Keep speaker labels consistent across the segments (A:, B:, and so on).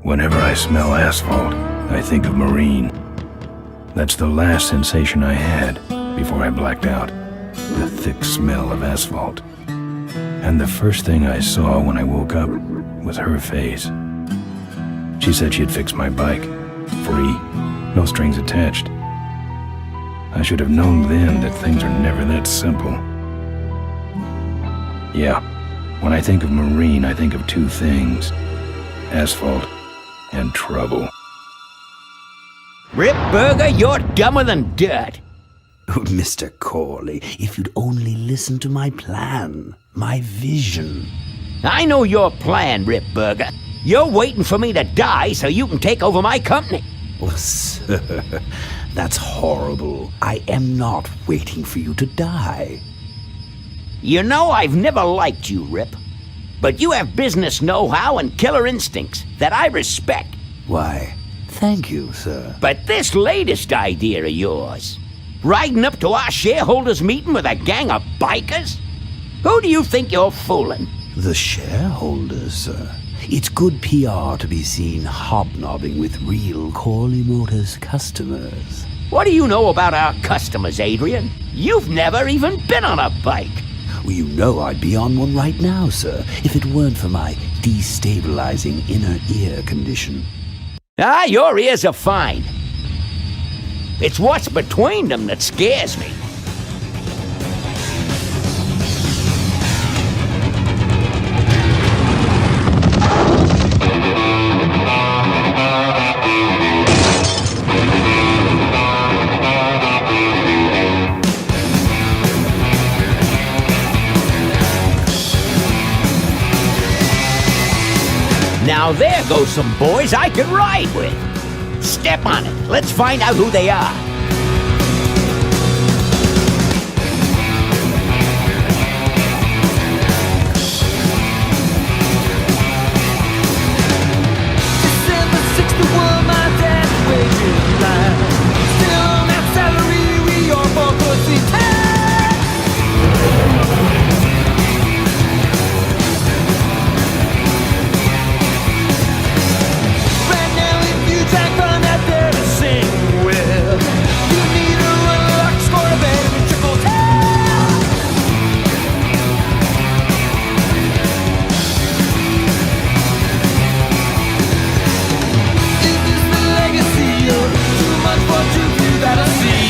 A: Whenever I smell asphalt, I think of marine. That's the last sensation I had before I blacked out. The thick smell of asphalt. And the first thing I saw when I woke up was her face. She said she'd fix my bike. Free. No strings attached. I should have known then that things are never that simple. Yeah, when I think of marine, I think of two things. Asphalt and trouble.
B: Rip Burger, you're dumber than dirt.
C: Oh, Mr. Corley, if you'd only listen to my plan, my vision.
B: I know your plan, Rip Burger. You're waiting for me to die so you can take over my company.
C: Oh, sir, that's horrible. I am not waiting for you to die.
B: You know I've never liked you, Rip. But you have business know-how and killer instincts that I respect.
C: Why, thank you, sir.
B: But this latest idea of yours, riding up to our shareholders' meeting with a gang of bikers? Who do you think you're fooling?
C: The shareholders, sir. It's good PR to be seen hobnobbing with real Corley Motors customers.
B: What do you know about our customers, Adrian? You've never even been on a bike.
C: Well, you know I'd be on one right now, sir, if it weren't for my destabilizing inner ear condition.
B: Ah, your ears are fine. It's what's between them that scares me. Now there goes some boys I could ride with. Step on it. Let's find out who they are.
D: December 61, my dad wages line. Still on that salary, we all bought pussy time. Right now, if you try to find that there to sing with, you need to run locks for a band and triple tail. Is this the legacy or too much for too few that I see?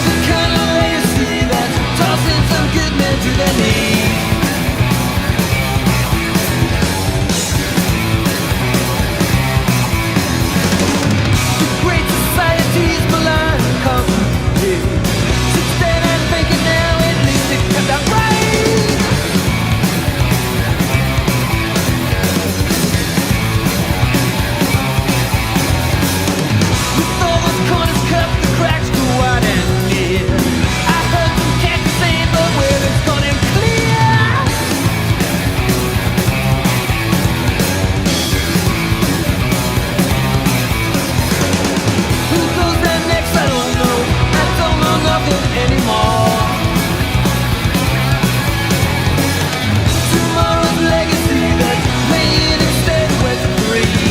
D: The kind of legacy that's tossing some good men to their knees. Great society's malign company. Sit stand and think it now, at least it comes out right. With all those corners cut, the cracks go wide and near. I heard some cats saying, but where it's gone and clear. Who goes there next? I don't know. I don't know nothing anymore. Tomorrow's legacy that's laying instead where to breathe.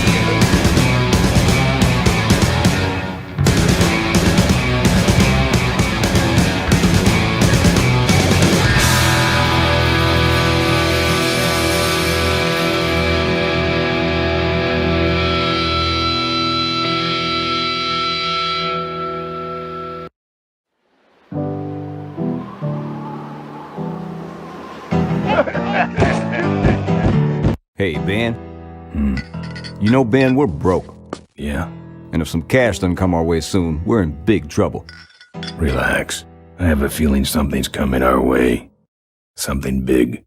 E: Hey, Ben. You know, Ben, we're broke.
A: Yeah,
E: And if some cash doesn't come our way soon, we're in big trouble.
A: relax. I have a feeling something's coming our way. Something big.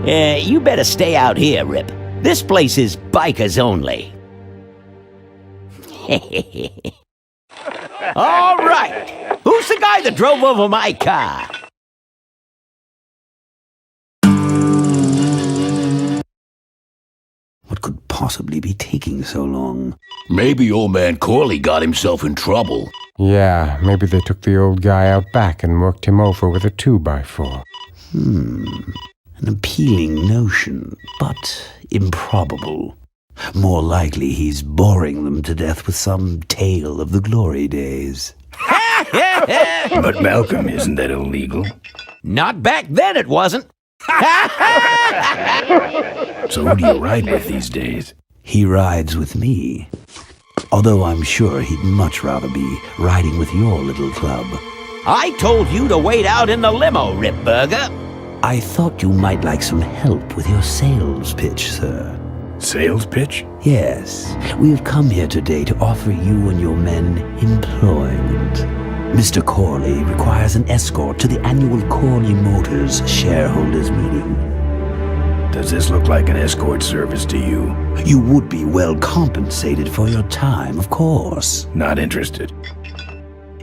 B: You better stay out here, Rip. This place is bikers only. All right. Who's the guy that drove over my car?
C: What could possibly be taking so long?
F: Maybe old man Corley got himself in trouble. Yeah, maybe they took the old guy out back and worked him over with a 2x4.
C: An appealing notion, but improbable. More likely he's boring them to death with some tale of the glory days.
A: But Malcolm, isn't that illegal?
B: Not back then, it wasn't.
A: So who do you ride with these days?
C: He rides with me. Although I'm sure he'd much rather be riding with your little club.
B: I told you to wait out in the limo, Ripburger.
C: I thought you might like some help with your sales pitch, sir.
A: Sales pitch?
C: Yes, we have come here today to offer you and your men employment. Mr. Corley requires an escort to the annual Corley Motors shareholders meeting.
A: Does this look like an escort service to you?
C: You would be well compensated for your time, of course.
A: Not interested.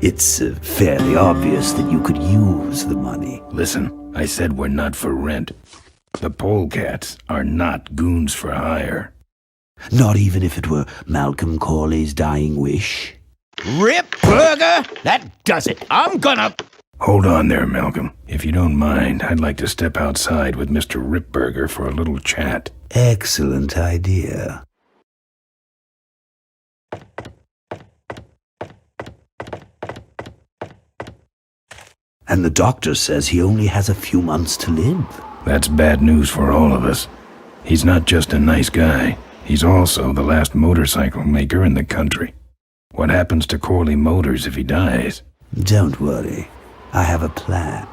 C: It's fairly obvious that you could use the money.
A: Listen, I said we're not for rent. The Polecats are not goons for hire.
C: Not even if it were Malcolm Corley's dying wish.
B: Ripburger, that does it. I'm gonna...
A: Hold on there, Malcolm. If you don't mind, I'd like to step outside with Mr. Ripburger for a little chat.
C: Excellent idea. And the doctor says he only has a few months to live.
A: That's bad news for all of us. He's not just a nice guy. He's also the last motorcycle maker in the country. What happens to Corley Motors if he dies?
C: Don't worry. I have a plan.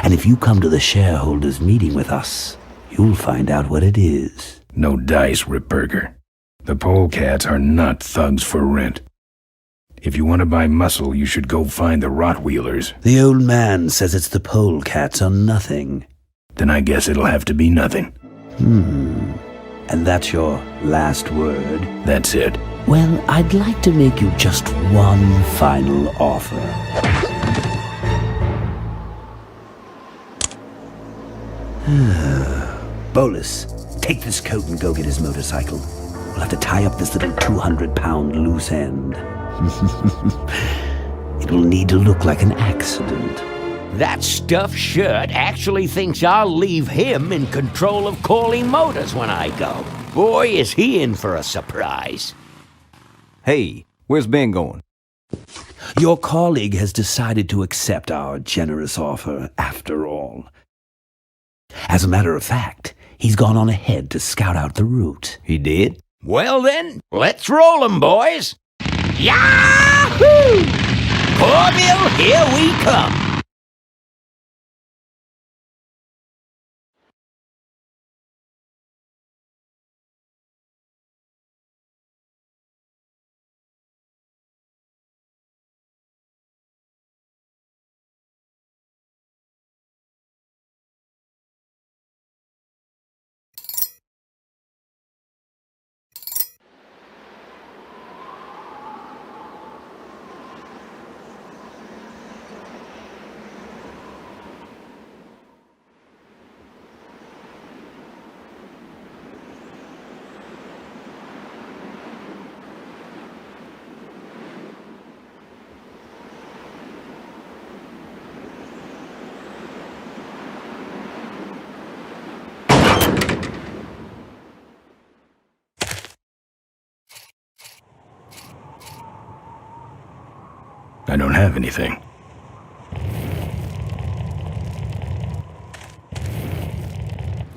C: And if you come to the shareholders meeting with us, you'll find out what it is.
A: No dice, Ripburger. The Polecats are not thugs for rent. If you want to buy muscle, you should go find the Rottweilers.
C: The old man says it's the Polecats or nothing.
A: Then I guess it'll have to be nothing.
C: And that's your last word?
A: That's it.
C: Well, I'd like to make you just one final offer. Bolus, take this coat and go get his motorcycle. We'll have to tie up this little 200-pound loose end. It will need to look like an accident.
B: That stuffed shirt actually thinks I'll leave him in control of Corley Motors when I go. Boy, is he in for a surprise.
E: Hey, where's Ben going?
C: Your colleague has decided to accept our generous offer after all. As a matter of fact, he's gone on ahead to scout out the route.
E: He did?
B: Well then, let's roll 'em, boys. Yahoo! Cornmeal, here we come.
A: I don't have anything.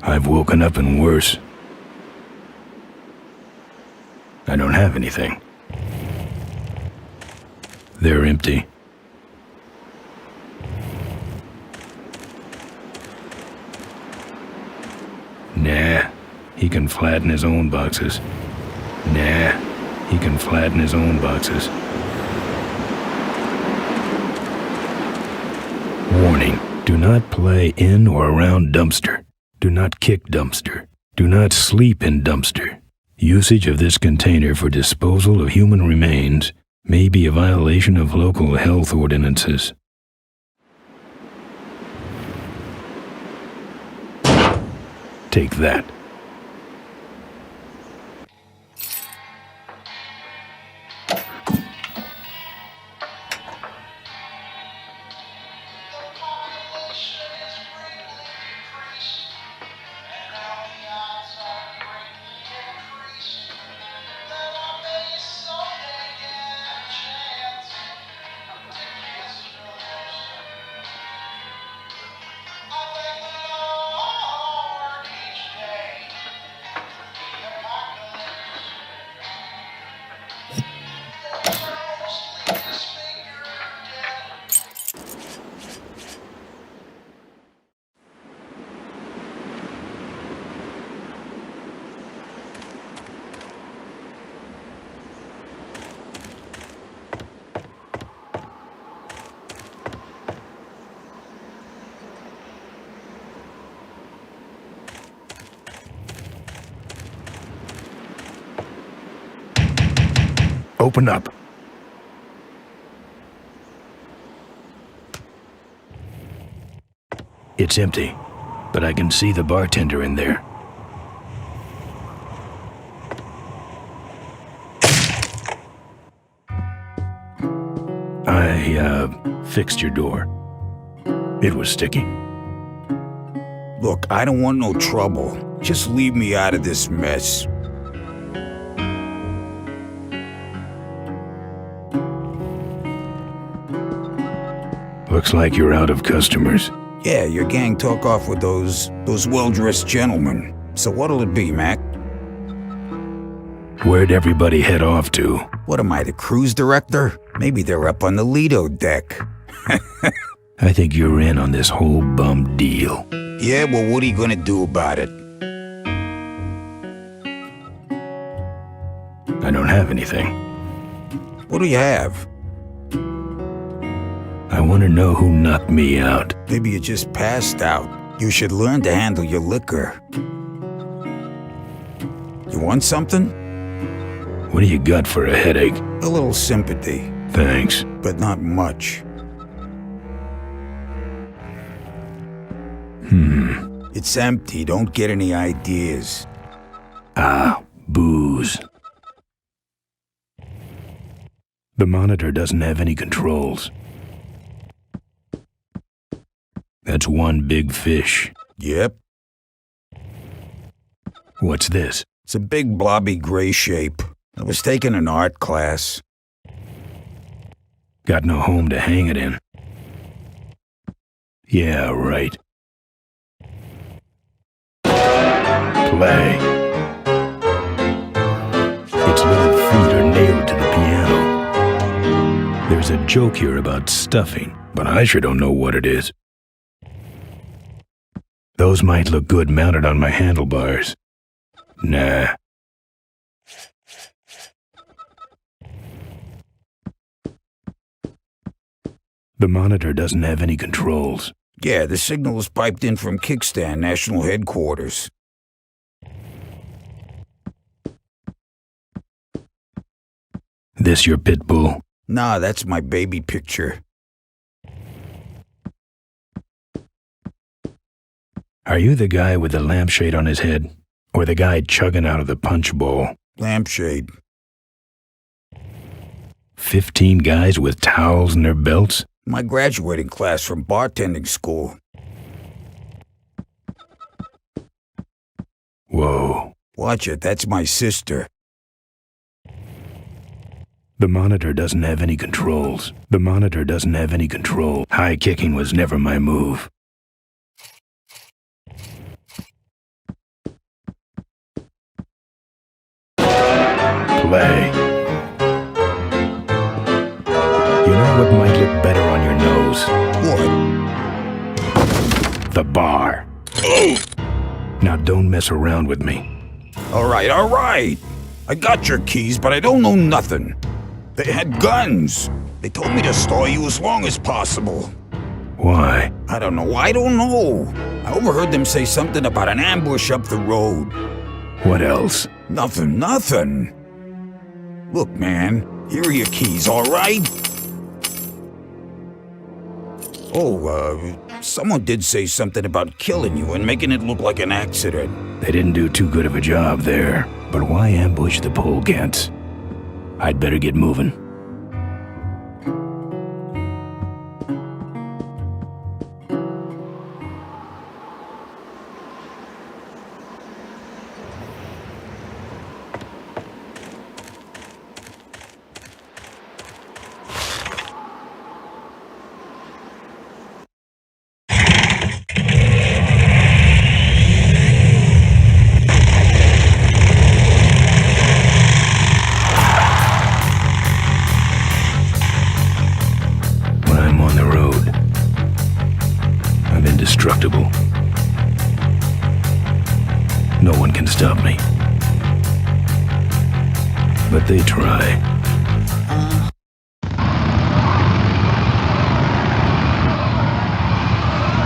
A: I've woken up and worse. I don't have anything. They're empty. Nah, he can flatten his own boxes. Nah, he can flatten his own boxes. Warning, do not play in or around dumpster. Do not kick dumpster. Do not sleep in dumpster. Usage of this container for disposal of human remains may be a violation of local health ordinances. Take that. Open up. It's empty, but I can see the bartender in there. I fixed your door. It was sticky.
G: Look, I don't want no trouble. Just leave me out of this mess.
A: Looks like you're out of customers.
G: Yeah, your gang took off with those well-dressed gentlemen. So what'll it be, Mac?
A: Where'd everybody head off to?
G: What am I, the cruise director? Maybe they're up on the Lido deck.
A: I think you're in on this whole bum deal.
G: Yeah, well, what are you gonna do about it?
A: I don't have anything.
G: What do you have?
A: I want to know who knocked me out.
G: Maybe you just passed out. You should learn to handle your liquor. You want something?
A: What do you got for a headache?
G: A little sympathy,
A: Thanks.
G: but not much. It's empty, don't get any ideas.
A: Ah, booze. The monitor doesn't have any controls. That's one big fish.
G: Yep,
A: What's this?
G: it's a big blobby gray shape. I was taking an art class.
A: Got no home to hang it in. Yeah, right. Play. Its little feet are nailed to the piano. There's a joke here about stuffing, but I sure don't know what it is. Those might look good mounted on my handlebars. Nah. The monitor doesn't have any controls.
G: Yeah, the signal is piped in from Kickstand National Headquarters.
A: This your pit bull?
G: Nah, that's my baby picture.
A: Are you the guy with the lampshade on his head? Or the guy chugging out of the punch bowl?
G: Lampshade.
A: 15 guys with towels in their belts?
G: My graduating class from bartending school.
A: Whoa.
G: Watch it, that's my sister.
A: The monitor doesn't have any controls. The monitor doesn't have any control. High kicking was never my move. Play. You know what might look better on your nose?
G: What?
A: The bar. Now don't mess around with me.
G: All right. I got your keys, but I don't know nothing. They had guns. They told me to stall you as long as possible.
A: Why?
G: I don't know. I overheard them say something about an ambush up the road.
A: What else?
G: Nothing. Look, man, here are your keys, all right? Oh, someone did say something about killing you and making it look like an accident.
A: They didn't do too good of a job there. But why ambush the Polecats? I'd better get moving. Indestructible. No one can stop me. But they try.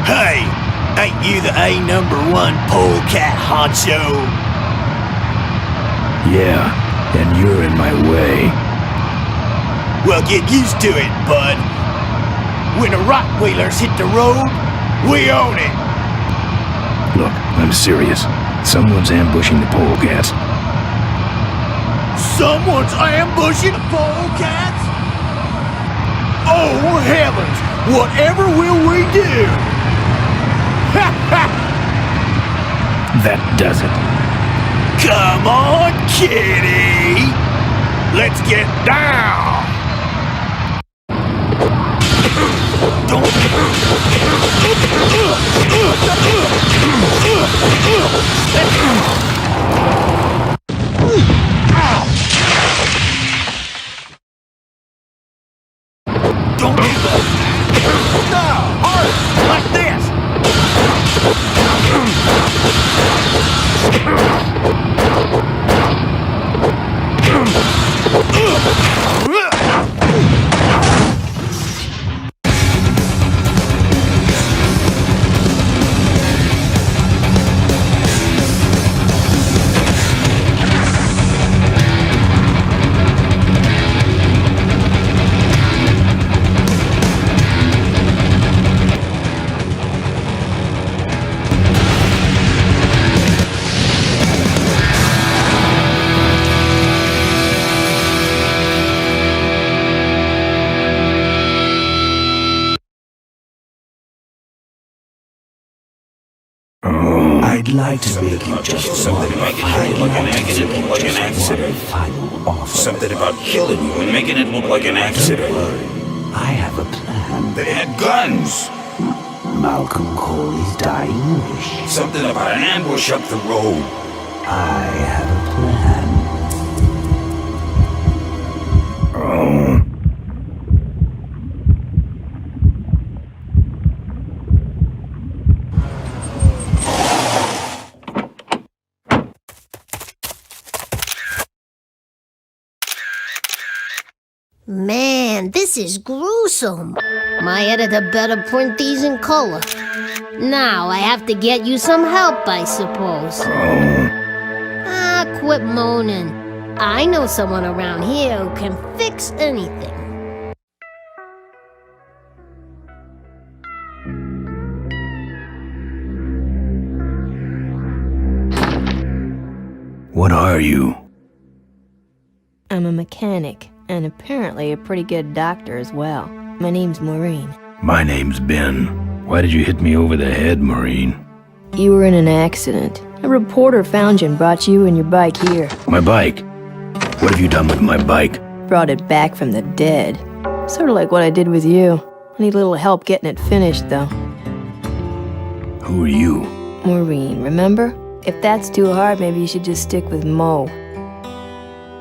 H: Hey, ain't you the A#1 Polecat honcho?
A: Yeah, and you're in my way.
H: Well, get used to it, bud. When the Rottweilers hit the road, we own it.
A: Look, I'm serious. Someone's ambushing the Polecats.
H: Someone's ambushing the Polecats? Oh, heavens! Whatever will we do? Ha ha!
A: That does it.
H: Come on, kitty! Let's get down! Don't do that! No! Hard! Like this!
C: I'd like to make you just
G: Something about making it look like an accident.
C: final offer.
G: Something about killing you and making it look like an accident.
C: I have a plan.
G: They had guns.
C: Malcolm Corley's dying wish.
G: Something about an ambush up the road.
C: I have a plan.
A: Oh.
I: Man, this is gruesome. My editor better print these in color. Now I have to get you some help, I suppose. Ah, quit moaning. I know someone around here who can fix anything.
A: What are you?
J: I'm a mechanic, and apparently a pretty good doctor as well. My name's Maureen.
A: My name's Ben. Why did you hit me over the head, Maureen?
J: You were in an accident. A reporter found you and brought you and your bike here.
A: My bike? What have you done with my bike?
J: Brought it back from the dead. Sort of like what I did with you. I need a little help getting it finished, though.
A: Who are you?
J: Maureen, remember? If that's too hard, maybe you should just stick with Mo.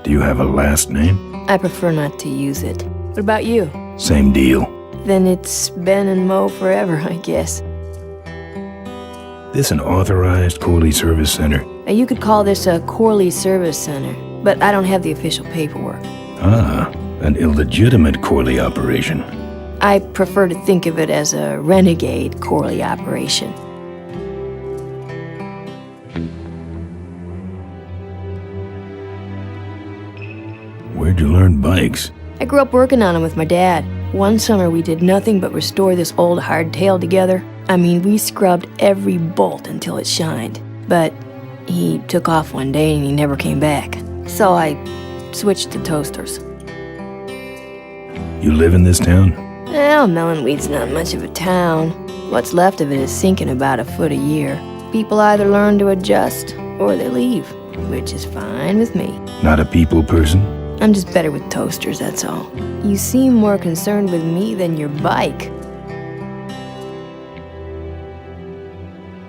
A: Do you have a last name?
J: I prefer not to use it. What about you?
A: Same deal.
J: Then it's Ben and Mo forever, I guess.
A: This an authorized Corley Service Center?
J: You could call this a Corley Service Center, but I don't have the official paperwork.
A: Ah, an illegitimate Corley operation.
J: I prefer to think of it as a renegade Corley operation.
A: Where'd you learn bikes?
J: I grew up working on them with my dad. One summer we did nothing but restore this old hardtail together. I mean, we scrubbed every bolt until it shined. But he took off one day and he never came back. So I switched to toasters.
A: You live in this town?
J: Well, Melonweed's not much of a town. What's left of it is sinking about a foot a year. People either learn to adjust or they leave, which is fine with me.
A: Not a people person?
J: I'm just better with toasters, that's all. You seem more concerned with me than your bike.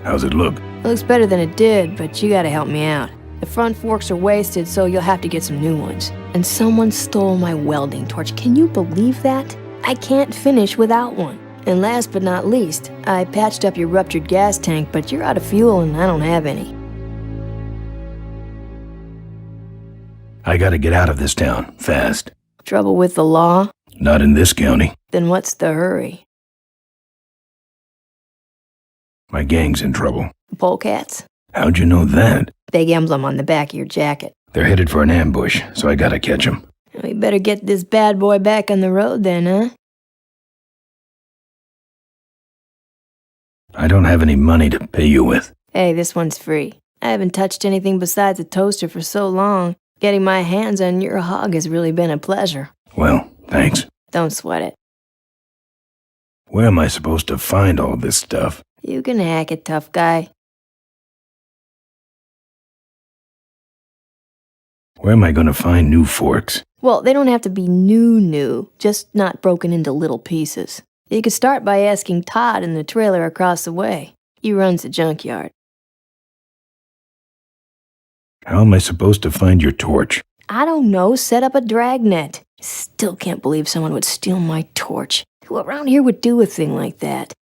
A: How's it look?
J: It looks better than it did, but you gotta help me out. The front forks are wasted, so you'll have to get some new ones. And someone stole my welding torch. Can you believe that? I can't finish without one. And last but not least, I patched up your ruptured gas tank, but you're out of fuel and I don't have any.
A: I gotta get out of this town, fast.
J: Trouble with the law?
A: Not in this county.
J: Then what's the hurry?
A: My gang's in trouble.
J: The Polecats?
A: How'd you know that?
J: Big emblem on the back of your jacket.
A: They're headed for an ambush, so I gotta catch them.
J: We better get this bad boy back on the road then, huh?
A: I don't have any money to pay you with.
J: Hey, this one's free. I haven't touched anything besides a toaster for so long. Getting my hands on your hog has really been a pleasure.
A: Well, thanks.
J: Don't sweat it.
A: Where am I supposed to find all this stuff?
J: You can hack it, tough guy.
A: Where am I going to find new forks?
J: Well, they don't have to be new, just not broken into little pieces. You could start by asking Todd in the trailer across the way. He runs the junkyard.
A: How am I supposed to find your torch?
J: I don't know, set up a dragnet. Still can't believe someone would steal my torch. Who around here would do a thing like that?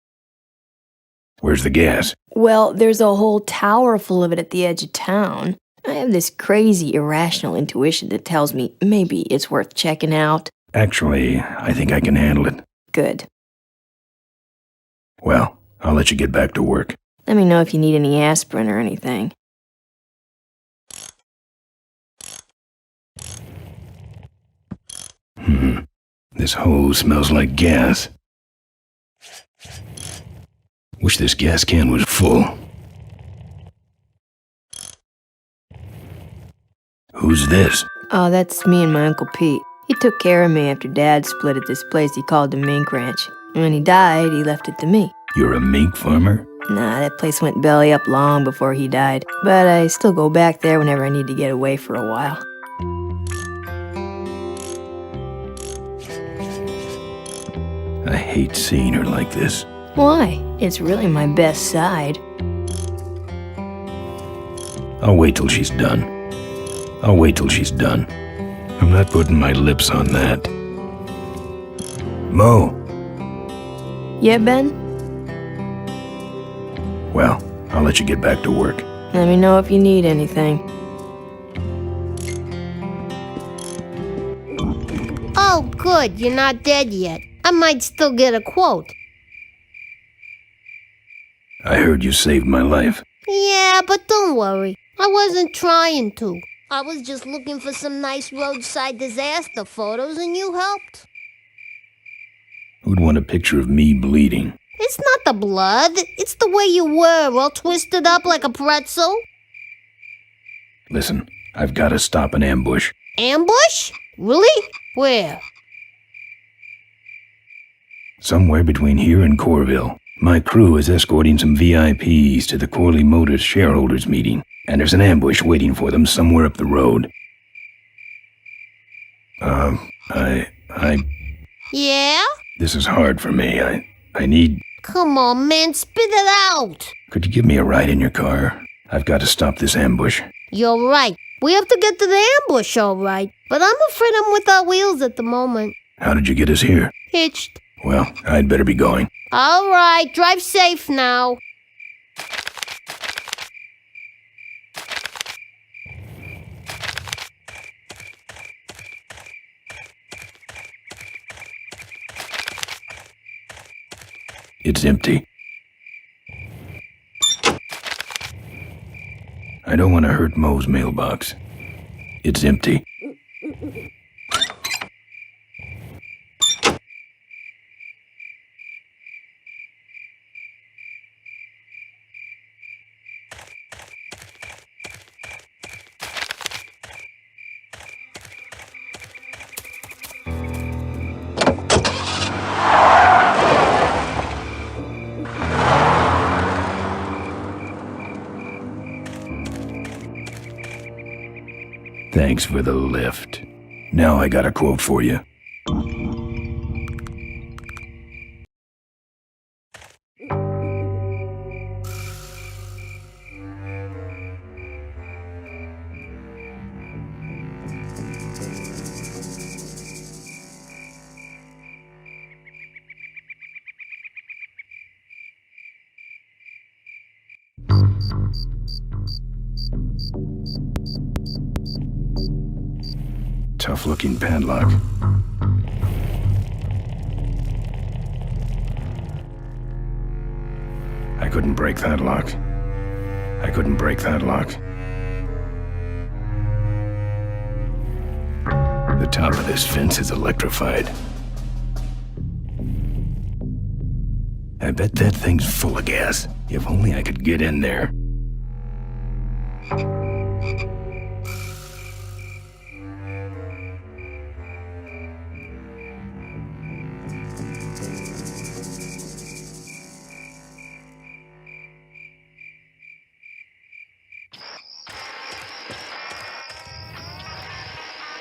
A: Where's the gas?
J: Well, there's a whole tower full of it at the edge of town. I have this crazy, irrational intuition that tells me maybe it's worth checking out.
A: Actually, I think I can handle it.
J: Good.
A: Well, I'll let you get back to work.
J: Let me know if you need any aspirin or anything.
A: This hose smells like gas. Wish this gas can was full. Who's this?
J: Oh, that's me and my Uncle Pete. He took care of me after Dad split at this place he called the mink ranch. When he died, he left it to me.
A: You're a mink farmer?
J: Nah, that place went belly up long before he died. But I still go back there whenever I need to get away for a while.
A: I hate seeing her like this.
J: Why? It's really my best side.
A: I'll wait till she's done. I'll wait till she's done. I'm not putting my lips on that. Mo.
J: Yeah, Ben?
A: Well, I'll let you get back to work.
J: Let me know if you need anything.
I: Oh, good, you're not dead yet. I might still get a quote.
A: I heard you saved my life.
I: Yeah, but don't worry. I wasn't trying to. I was just looking for some nice roadside disaster photos and you helped.
A: Who'd want a picture of me bleeding?
I: It's not the blood. It's the way you were, all twisted up like a pretzel.
A: Listen, I've got to stop an ambush.
I: Ambush? Really? Where?
A: Somewhere between here and Corville. My crew is escorting some VIPs to the Corley Motors shareholders meeting, and there's an ambush waiting for them somewhere up the road.
I: Yeah?
A: This is hard for me. I need...
I: Come on, man, spit it out.
A: Could you give me a ride in your car? I've got to stop this ambush.
I: You're right. We have to get to the ambush, all right. But I'm afraid I'm without wheels at the moment.
A: How did you get us here?
I: Hitched.
A: Well, I'd better be going.
I: All right, drive safe now.
A: It's empty. I don't want to hurt Mo's mailbox. It's empty. Thanks for the lift. Now I got a quote for you. Tough-looking padlock. I couldn't break that lock. I couldn't break that lock. The top of this fence is electrified. I bet that thing's full of gas. If only I could get in there.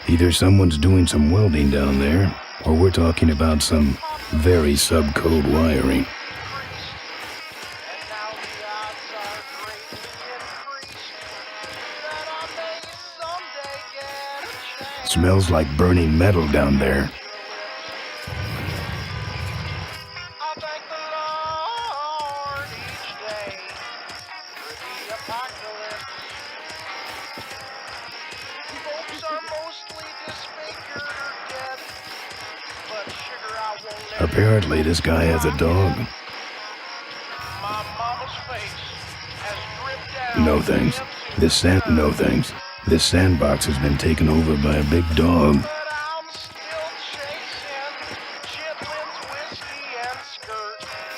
A: Either someone's doing some welding down there, or we're talking about some very subcode wiring. Smells like burning metal down there. Apparently, this guy has a dog. No thanks. No thanks. This sandbox has been taken over by a big dog.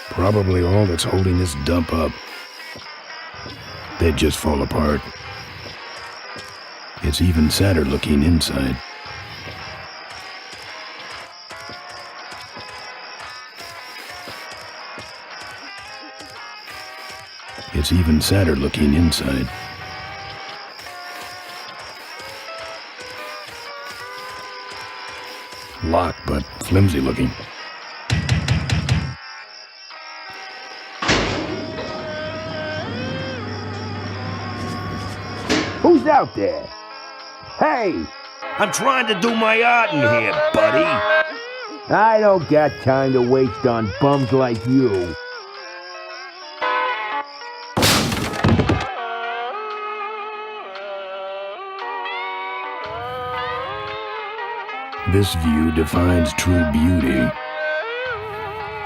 A: Probably all that's holding this dump up. They'd just fall apart. It's even sadder looking inside. It's even sadder looking inside. Locked, but flimsy looking.
B: Who's out there? Hey! I'm trying to do my art in here, buddy. I don't got time to waste on bums like you.
A: This view defines true beauty.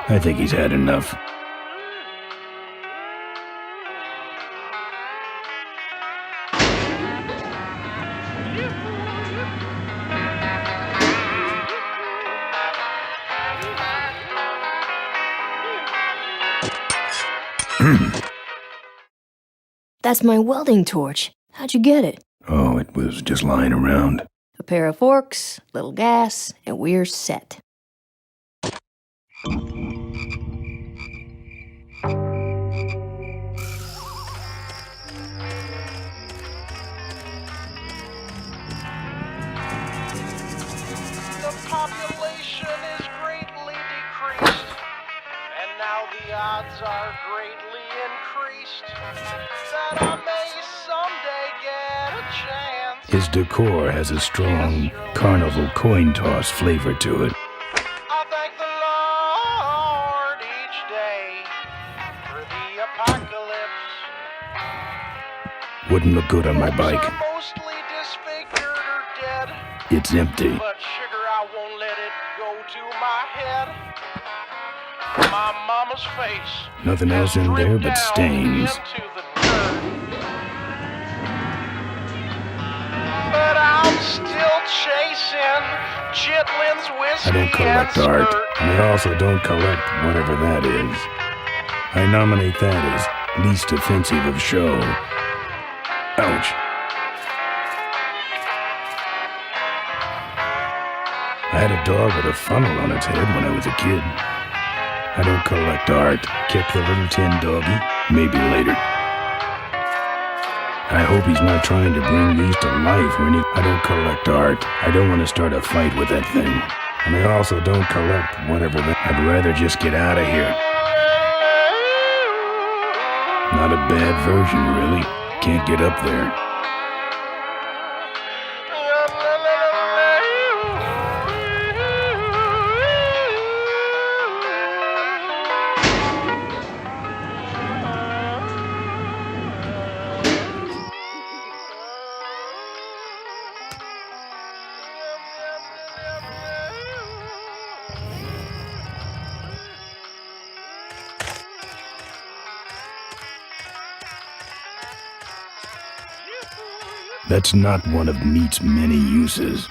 A: I think he's had enough.
J: That's my welding torch. How'd you get it?
A: Oh, it was just lying around.
J: A pair of forks, little gas, and we're set.
K: The population is greatly decreased, and now the odds are greatly increased that I may someday get a chance.
A: His decor has a strong carnival coin toss flavor to it.
K: I thank the Lord each day for the apocalypse.
A: Wouldn't look good on my bike.
K: Are mostly disfigured or dead.
A: It's empty.
K: But sugar, I won't let it go to my head. My mama's face.
A: Nothing else in there but stains.
K: But I'm still chasing Chitlin's whiskey.
A: I don't collect art, and I also don't collect whatever that is. I nominate that as least offensive of show. Ouch. I had a dog with a funnel on its head when I was a kid. I don't collect art. Kick the little tin doggy. Maybe later. I hope he's not trying to bring these to life when he... I don't collect art. I don't want to start a fight with that thing. And I also don't collect whatever that... I'd rather just get out of here. Not a bad version, really. Can't get up there. That's not one of meat's many uses.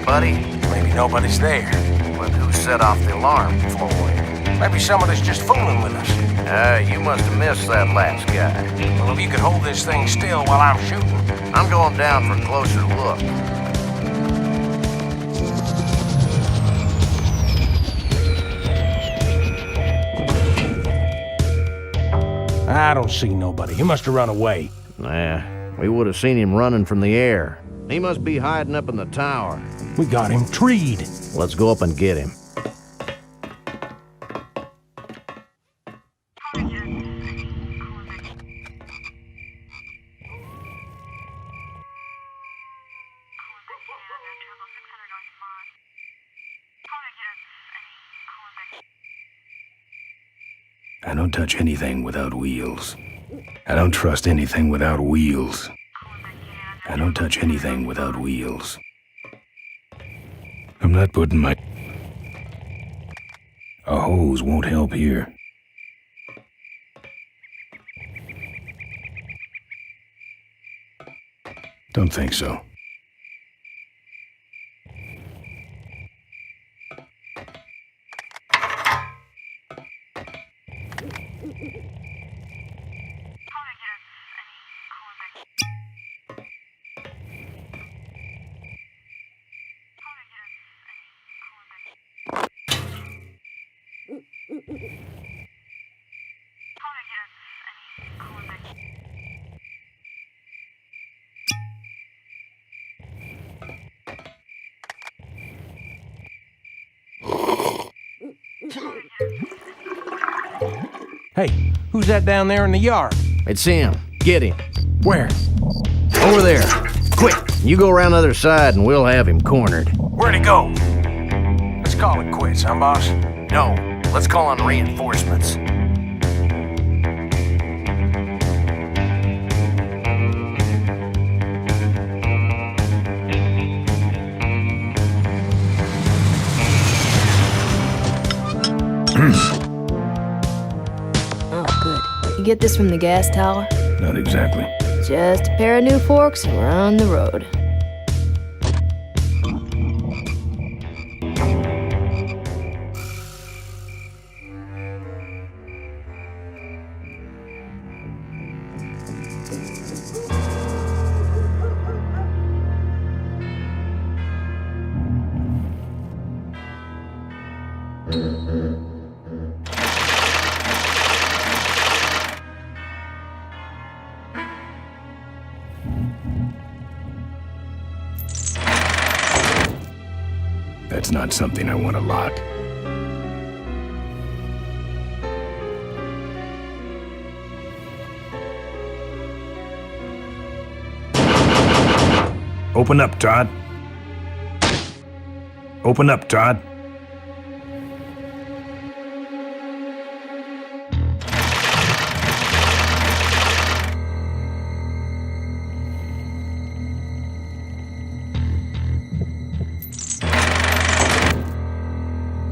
L: anybody?
H: Maybe nobody's there.
L: But who set off the alarm, Floyd?
H: Maybe somebody's just fooling with us.
L: You must have missed that last guy.
H: Well, if you could hold this thing still while I'm shooting.
L: I'm going down for a closer look.
H: I don't see nobody. He must have run away.
L: Nah, we would have seen him running from the air. He must be hiding up in the tower.
H: We got him treed.
L: Let's go up and get him.
A: I don't touch anything without wheels. I don't trust anything without wheels. I don't touch anything without wheels. I'm not putting my... A hose won't help here. Don't think so.
H: Hey, who's that down there in the yard?
L: It's him. Get him.
H: Where?
L: Over there. Quick, you go around the other side and we'll have him cornered.
H: Where'd he go? Let's call it quits, huh, boss?
L: No, let's call on reinforcements.
J: You get this from the gas tower?
A: Not exactly.
J: Just a pair of new forks and we're on the road.
A: That's not something I want a lot. Open up, Todd. Open up, Todd.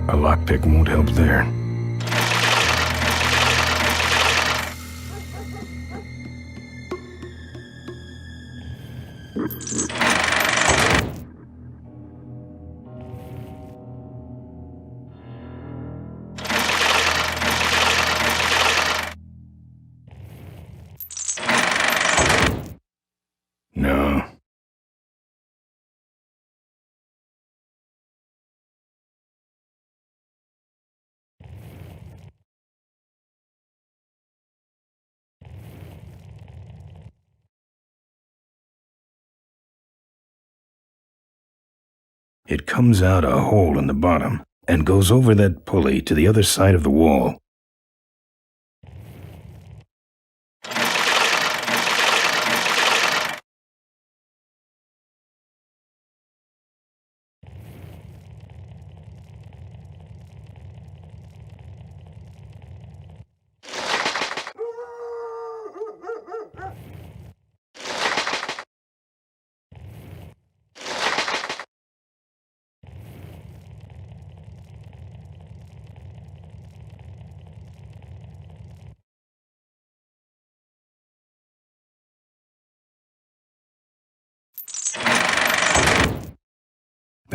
A: A lockpick won't help there. No. It comes out a hole in the bottom and goes over that pulley to the other side of the wall.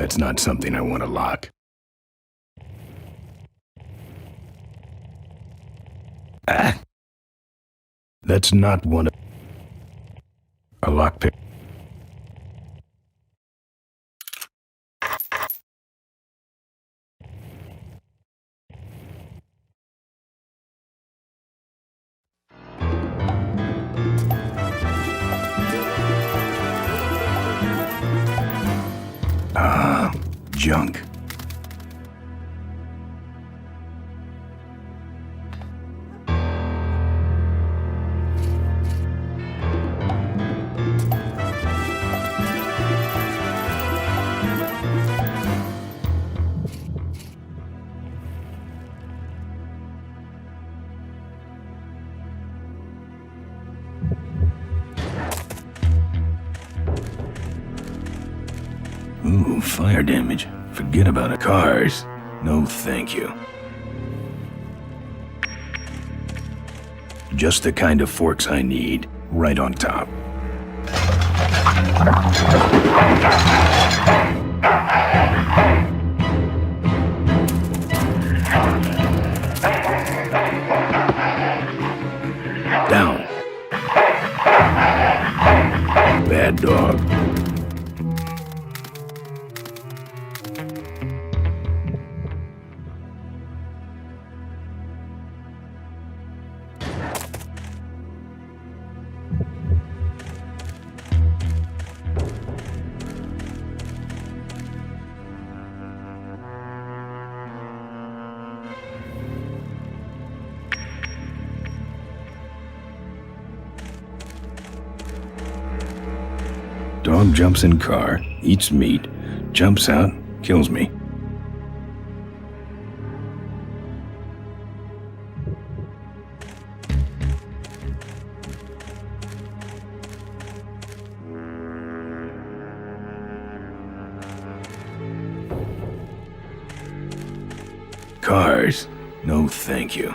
A: That's not something I want to lock. Ah! That's not one of... A lockpick. Ah, junk. Ooh, fire damage. Forget about it. Cars. No, thank you. Just the kind of forks I need. Right on top. Down. Bad dog. Dog jumps in car, eats meat, jumps out, kills me. Cars. No, thank you.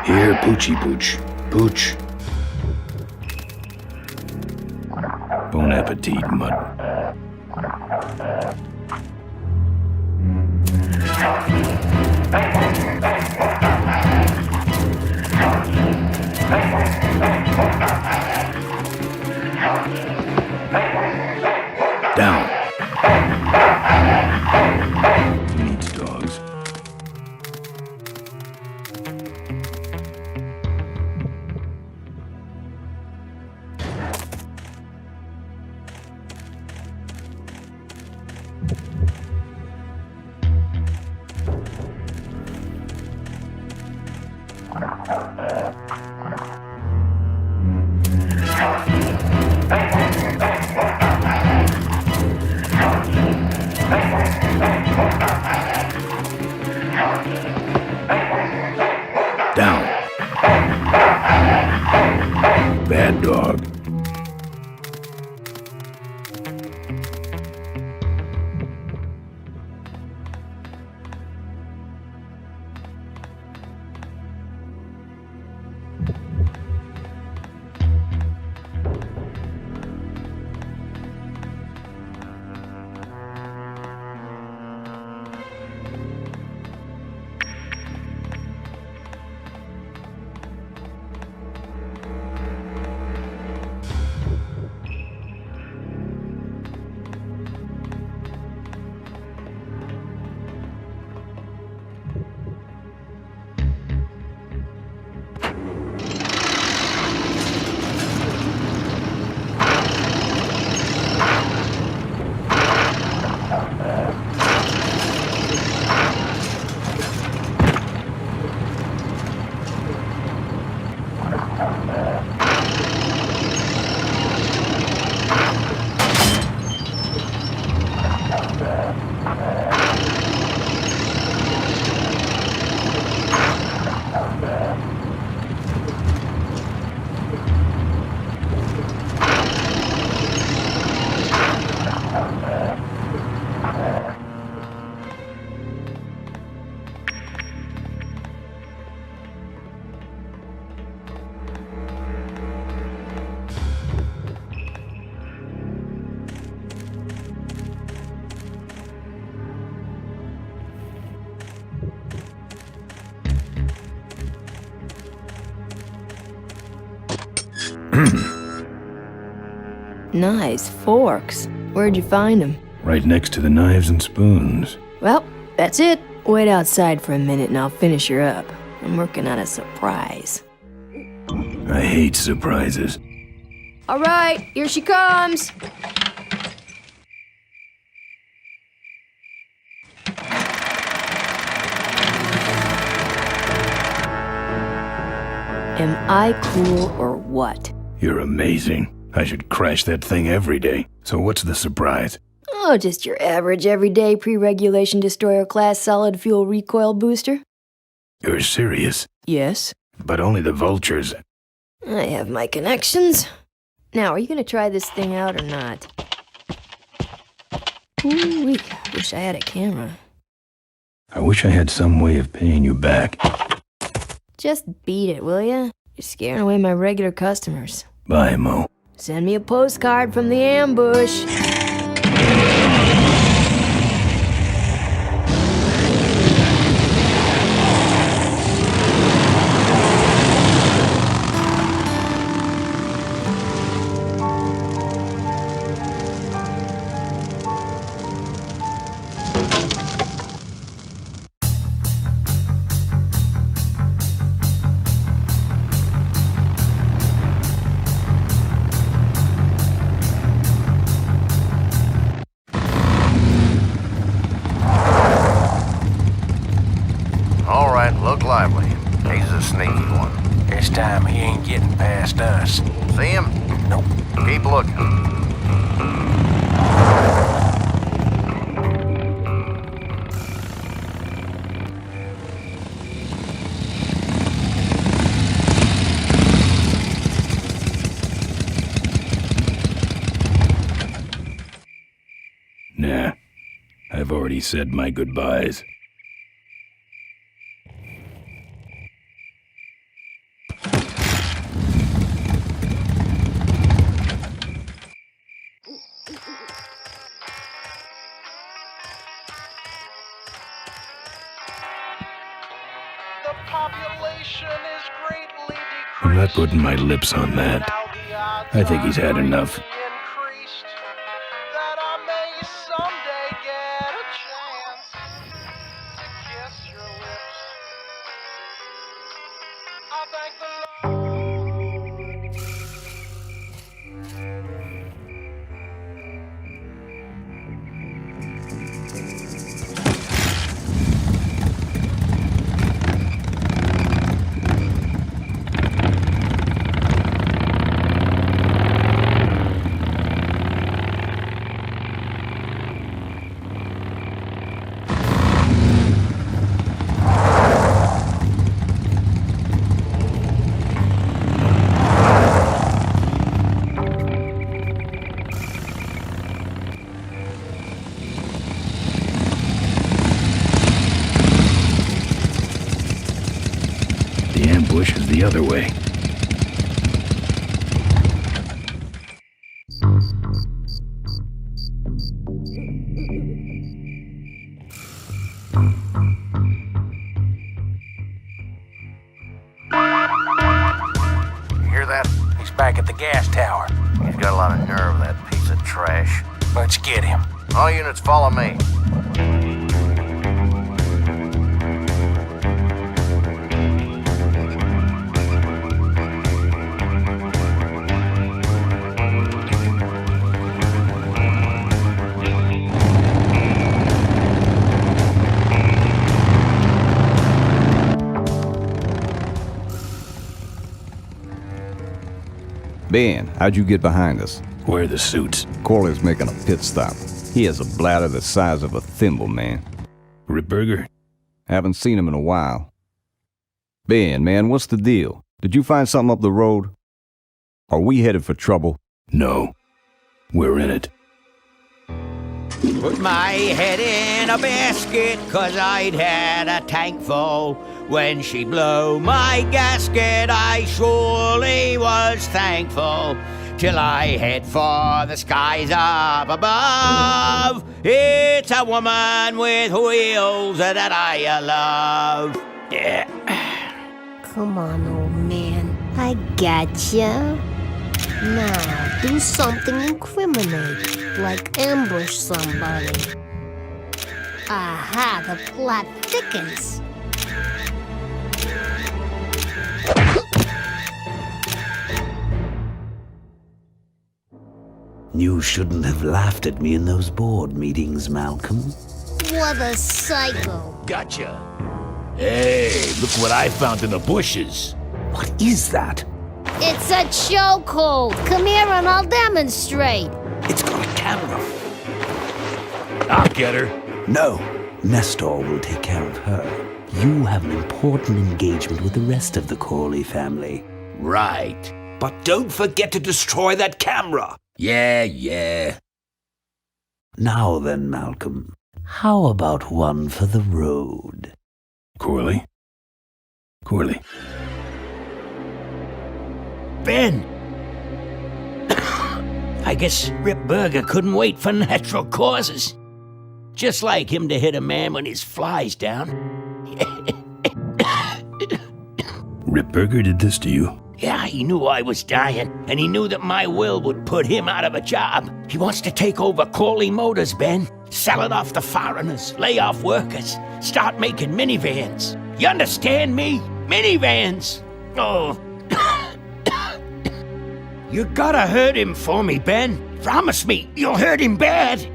A: Here, Poochie Pooch. Pooch. Bon appetit, mud. Down. Needs dogs. Down. Bad dog.
J: Nice forks. Where'd you find them?
A: Right next to the knives and spoons.
J: Well, that's it. Wait outside for a minute and I'll finish her up. I'm working on a surprise.
A: I hate surprises.
J: All right, here she comes. Am I cool or what?
A: You're amazing. I should crash that thing every day. So what's the surprise?
J: Oh, just your average everyday pre-regulation destroyer class solid fuel recoil booster.
A: You're serious?
J: Yes.
A: But only the vultures.
J: I have my connections. Now, are you gonna try this thing out or not? Ooh, wish I had a camera.
A: I wish I had some way of paying you back.
J: Just beat it, will ya? You're scaring away my regular customers.
A: Bye, Mo.
J: Send me a postcard from the ambush.
L: All right, look lively. He's a sneaky one.
H: This time he ain't getting past us.
L: See him?
H: Nope.
L: Keep looking.
A: Nah. I've already said my goodbyes.
K: The population is greatly decreased.
A: I'm not putting my lips on that. I think he's had enough.
K: Increased, that I may someday get a chance to kiss your lips. I thank the Lord.
A: The ambush is the other way.
H: You hear that? He's back at the gas tower.
L: He's got a lot of nerve, that piece of trash.
H: Let's get him.
L: All units follow me.
E: Ben, how'd you get behind us?
A: Where are the suits?
E: Corley's making a pit stop. He has a bladder the size of a thimble, man.
A: Ripburger?
E: Haven't seen him in a while. Ben, man, what's the deal? Did you find something up the road? Are we headed for trouble?
A: No. We're in it.
B: Put my head in a basket, 'cause I'd had a tank full. When she blew my gasket, I surely was thankful. Till I head for the skies up above. It's a woman with wheels that I love. Yeah.
I: Come on, old man. I gotcha. Now, do something incriminating, like ambush somebody. Aha, the plot thickens.
C: You shouldn't have laughed at me in those board meetings, Malcolm.
I: What a psycho.
H: Gotcha. Hey, look what I found in the bushes.
C: What is that?
I: It's a chokehold. Come here and I'll demonstrate.
C: It's got a camera.
H: I'll get her.
C: No, Nestor will take care of her. You have an important engagement with the rest of the Corley family.
H: Right.
C: But don't forget to destroy that camera.
H: Yeah.
C: Now then, Malcolm, how about one for the road?
A: Corley?
B: Ben! I guess Rip Burger couldn't wait for natural causes. Just like him to hit a man when his fly's down.
A: Rip Burger did this to you?
B: Yeah, he knew I was dying, and he knew that my will would put him out of a job. He wants to take over Corley Motors, Ben. Sell it off to foreigners, lay off workers, start making minivans. You understand me? Minivans! Oh. You gotta hurt him for me, Ben. Promise me you'll hurt him bad.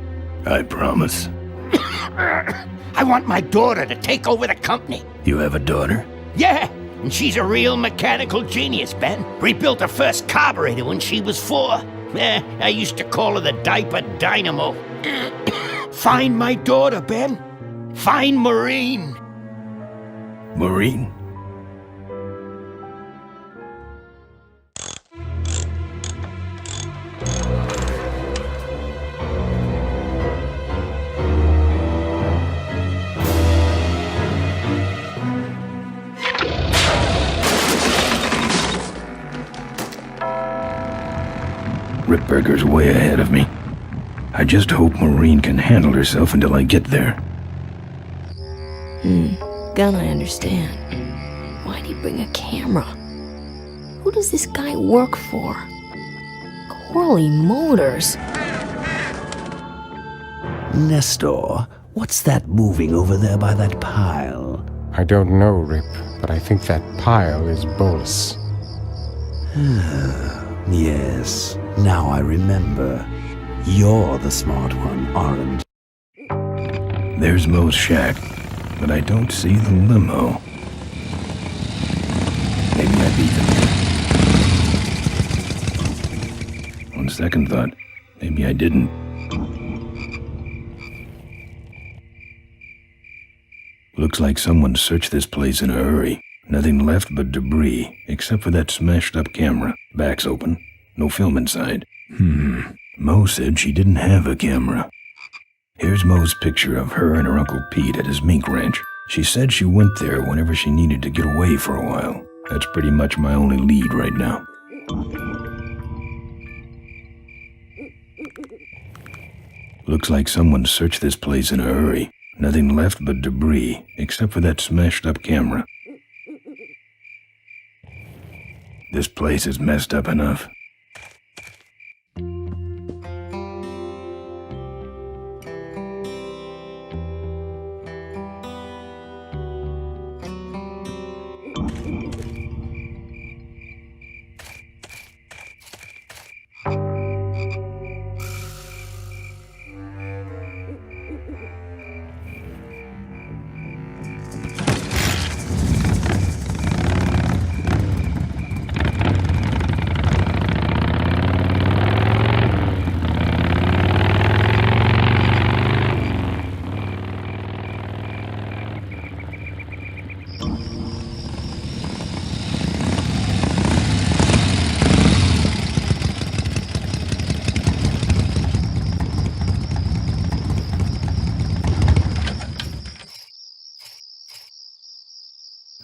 A: I promise.
B: I want my daughter to take over the company.
A: You have a daughter?
B: Yeah, and she's a real mechanical genius, Ben. Rebuilt her first carburetor when she was 4. I used to call her the diaper dynamo. Find my daughter, Ben. Find Maureen.
A: Maureen? Rip Burger's way ahead of me. I just hope Maureen can handle herself until I get there.
J: Gun, I understand. Why'd he bring a camera? Who does this guy work for? Corley Motors.
C: Nestor, what's that moving over there by that pile?
F: I don't know, Rip, but I think that pile is Bolus.
C: Yes, now I remember. You're the smart one, aren't you?
A: There's Mo's shack, but I don't see the limo. Maybe I beat them. On second thought, maybe I didn't. Looks like someone searched this place in a hurry. Nothing left but debris, except for that smashed-up camera. Back's open. No film inside. Mo said she didn't have a camera. Here's Mo's picture of her and her Uncle Pete at his mink ranch. She said she went there whenever she needed to get away for a while. That's pretty much my only lead right now. Looks like someone searched this place in a hurry. Nothing left but debris, except for that smashed-up camera. This place is messed up enough.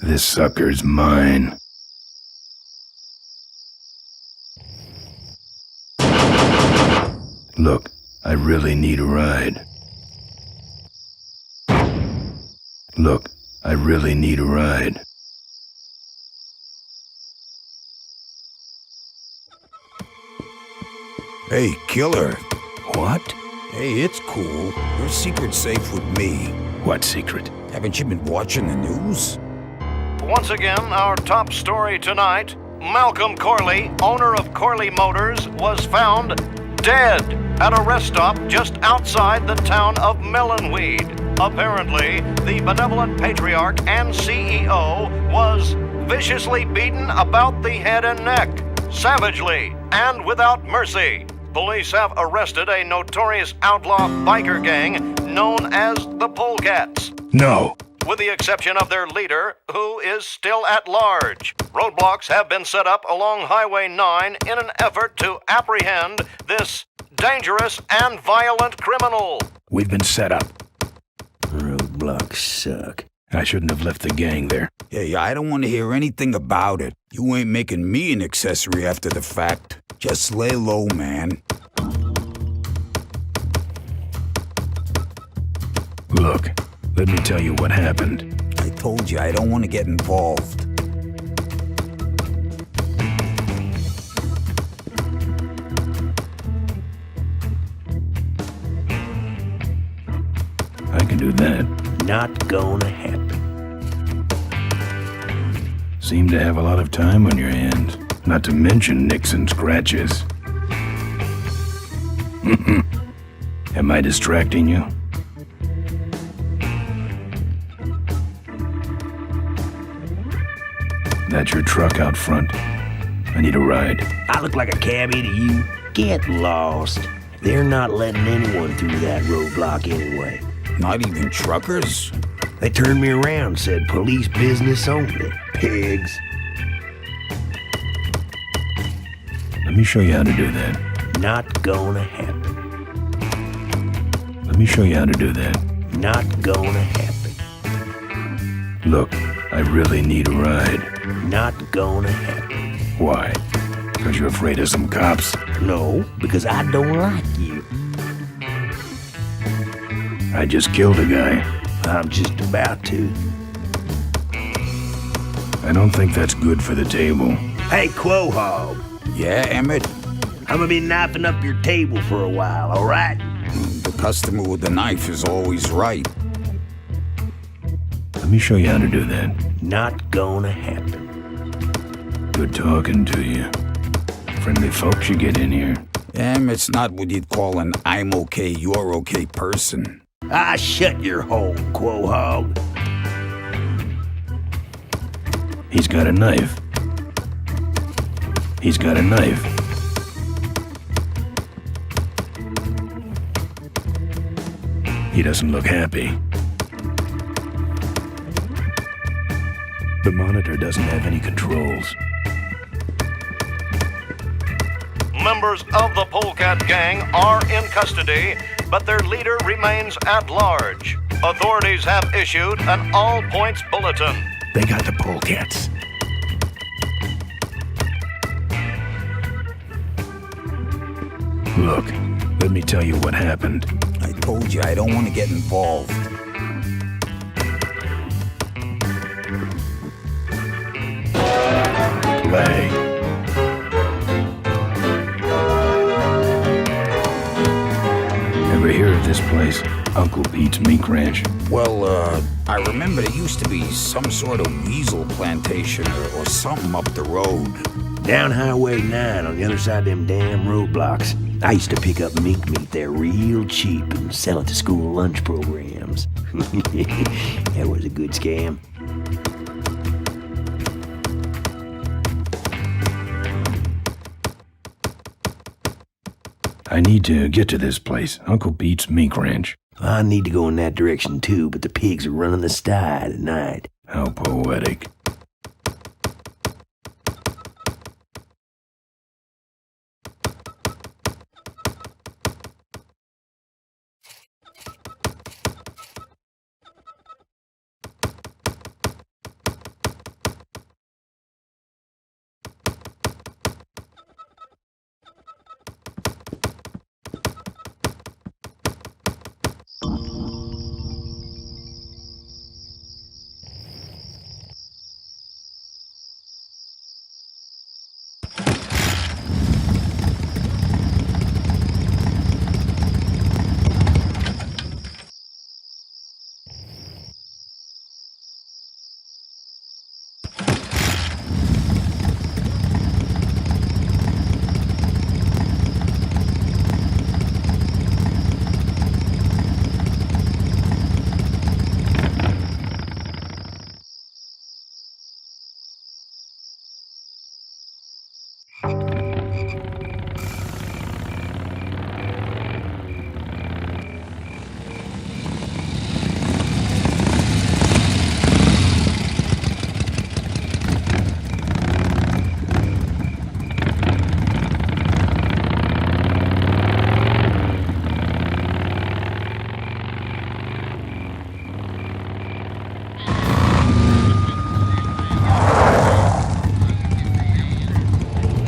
A: This sucker's mine. Look, I really need a ride. Look, I really need a ride.
G: Hey, killer.
A: What?
G: Hey, it's cool. Your secret's safe with me.
A: What secret?
G: Haven't you been watching the news?
L: Once again, our top story tonight, Malcolm Corley, owner of Corley Motors, was found dead at a rest stop just outside the town of Melonweed. Apparently, the benevolent patriarch and CEO was viciously beaten about the head and neck, savagely and without mercy. Police have arrested a notorious outlaw biker gang known as the Polecats.
A: No.
L: With the exception of their leader, who is still at large. Roadblocks have been set up along Highway 9 in an effort to apprehend this dangerous and violent criminal.
A: We've been set up.
C: Roadblocks suck.
A: I shouldn't have left the gang there.
G: Hey, I don't want to hear anything about it. You ain't making me an accessory after the fact. Just lay low, man.
A: Look, let me tell you what happened.
G: I told you I don't want to get involved.
A: I can do that.
C: Not gonna happen.
A: Seem to have a lot of time on your hands. Not to mention nicks and scratches. Am I distracting you? That's your truck out front. I need a ride.
C: I look like a cabbie to you? Get lost. They're not letting anyone through that roadblock anyway.
G: Not even truckers?
C: They turned me around, said police business only. Pigs.
A: Let me show you how to do that.
C: Not gonna happen.
A: Let me show you how to do that.
C: Not gonna happen.
A: Look, I really need a ride.
C: Not gonna happen.
A: Why? Because you're afraid of some cops?
C: No, because I don't like you.
A: I just killed a guy.
C: I'm just about to.
A: I don't think that's good for the table.
C: Hey, Quahog.
G: Yeah, Emmett?
C: I'm gonna be knifing up your table for a while, all right?
G: The customer with the knife is always right.
A: Let me show you how to do that.
C: Not gonna happen.
A: Good talking to you. Friendly folks you get in here.
G: Emmett's not what you'd call an I'm okay, you're okay person.
C: Ah, shut your hole, Quahog.
A: He's got a knife. He's got a knife. He doesn't look happy. The monitor doesn't have any controls.
L: Members of the Polecat gang are in custody, but their leader remains at large. Authorities have issued an all-points bulletin.
A: They got the Polecats. Look, let me tell you what happened.
G: I told you I don't want to get involved.
A: Play. Ever hear of this place? Uncle Pete's Mink Ranch?
G: Well, I remember there used to be some sort of weasel plantation or something up the road.
C: Down Highway 9 on the other side of them damn roadblocks. I used to pick up mink meat there real cheap and sell it to school lunch programs. That was a good scam.
A: I need to get to this place, Uncle Pete's Mink Ranch.
C: I need to go in that direction too, but the pigs are running the sty tonight.
A: How poetic.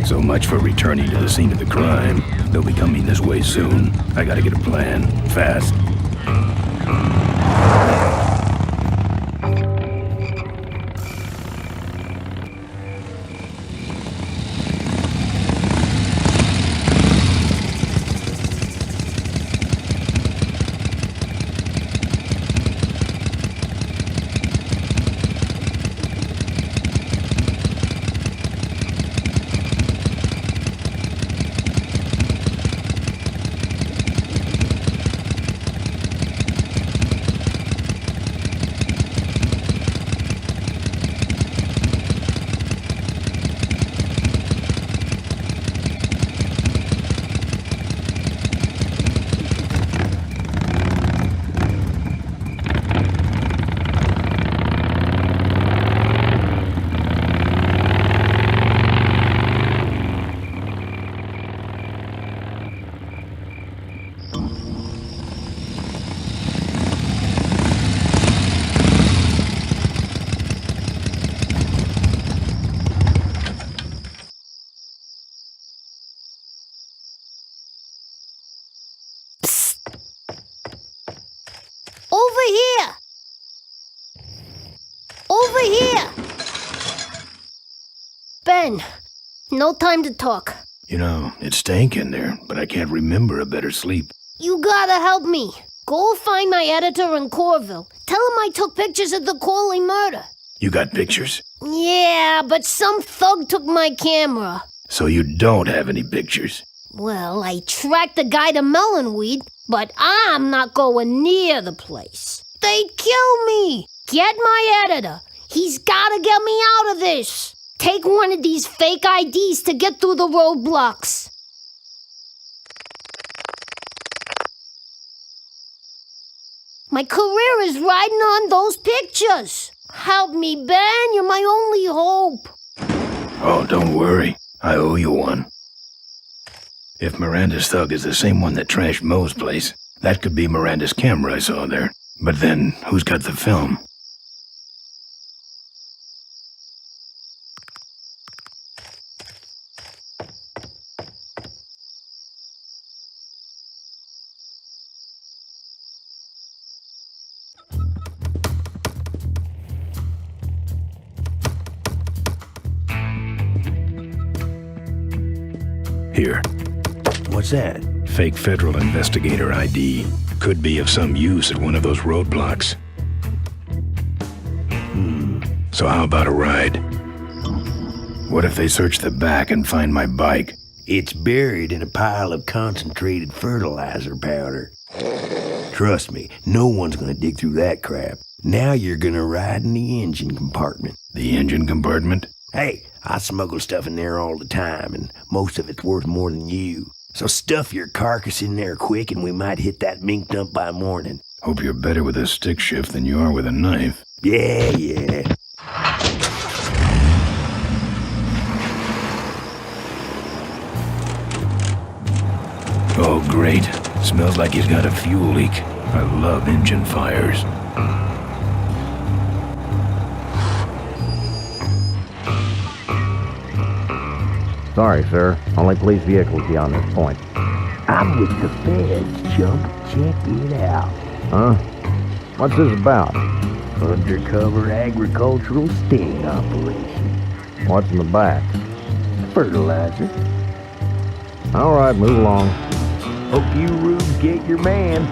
A: So much for returning to the scene of the crime. They'll be coming this way soon. I gotta get a plan. Fast.
I: Over here! Over here! Ben, no time to talk.
A: You know, it stank in there, but I can't remember a better sleep.
I: You gotta help me. Go find my editor in Corville. Tell him I took pictures of the Corley murder.
A: You got pictures?
I: Yeah, but some thug took my camera.
A: So you don't have any pictures?
I: Well, I tracked the guy to Melonweed, but I'm not going near the place. They'd kill me. Get my editor. He's gotta get me out of this. Take one of these fake IDs to get through the roadblocks. My career is riding on those pictures. Help me, Ben. You're my only hope.
A: Oh, don't worry. I owe you one. If Miranda's thug is the same one that trashed Moe's place, that could be Miranda's camera I saw there. But then, who's got the film? Here.
C: What's that?
A: Fake federal investigator ID. Could be of some use at one of those roadblocks. So how about a ride? What if they search the back and find my bike?
C: It's buried in a pile of concentrated fertilizer powder. Trust me, no one's gonna dig through that crap. Now you're gonna ride in the engine compartment.
A: The engine compartment?
C: Hey, I smuggle stuff in there all the time, and most of it's worth more than you. So stuff your carcass in there quick, and we might hit that mink dump by morning.
A: Hope you're better with a stick shift than you are with a knife.
C: Yeah.
A: Oh, great. Smells like he's got a fuel leak. I love engine fires.
M: Sorry, sir. Only police vehicles beyond this point.
C: I'm with the feds, chump. Check it out.
M: Huh? What's this about?
C: Undercover agricultural sting operation.
M: What's in the back?
C: Fertilizer.
M: All right, move along.
C: Hope you rubes get your man.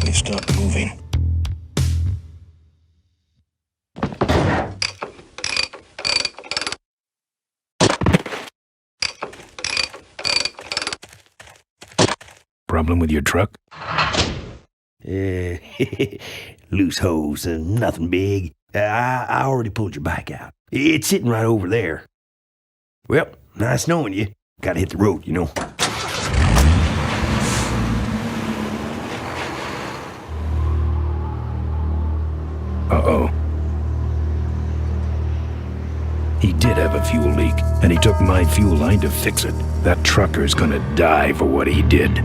A: They stopped moving. Problem with your truck?
C: Loose hose, nothing big. I already pulled your bike out. It's sitting right over there. Well, nice knowing you. Gotta hit the road, you know.
A: Uh-oh. He did have a fuel leak, and he took my fuel line to fix it. That trucker's gonna die for what he did.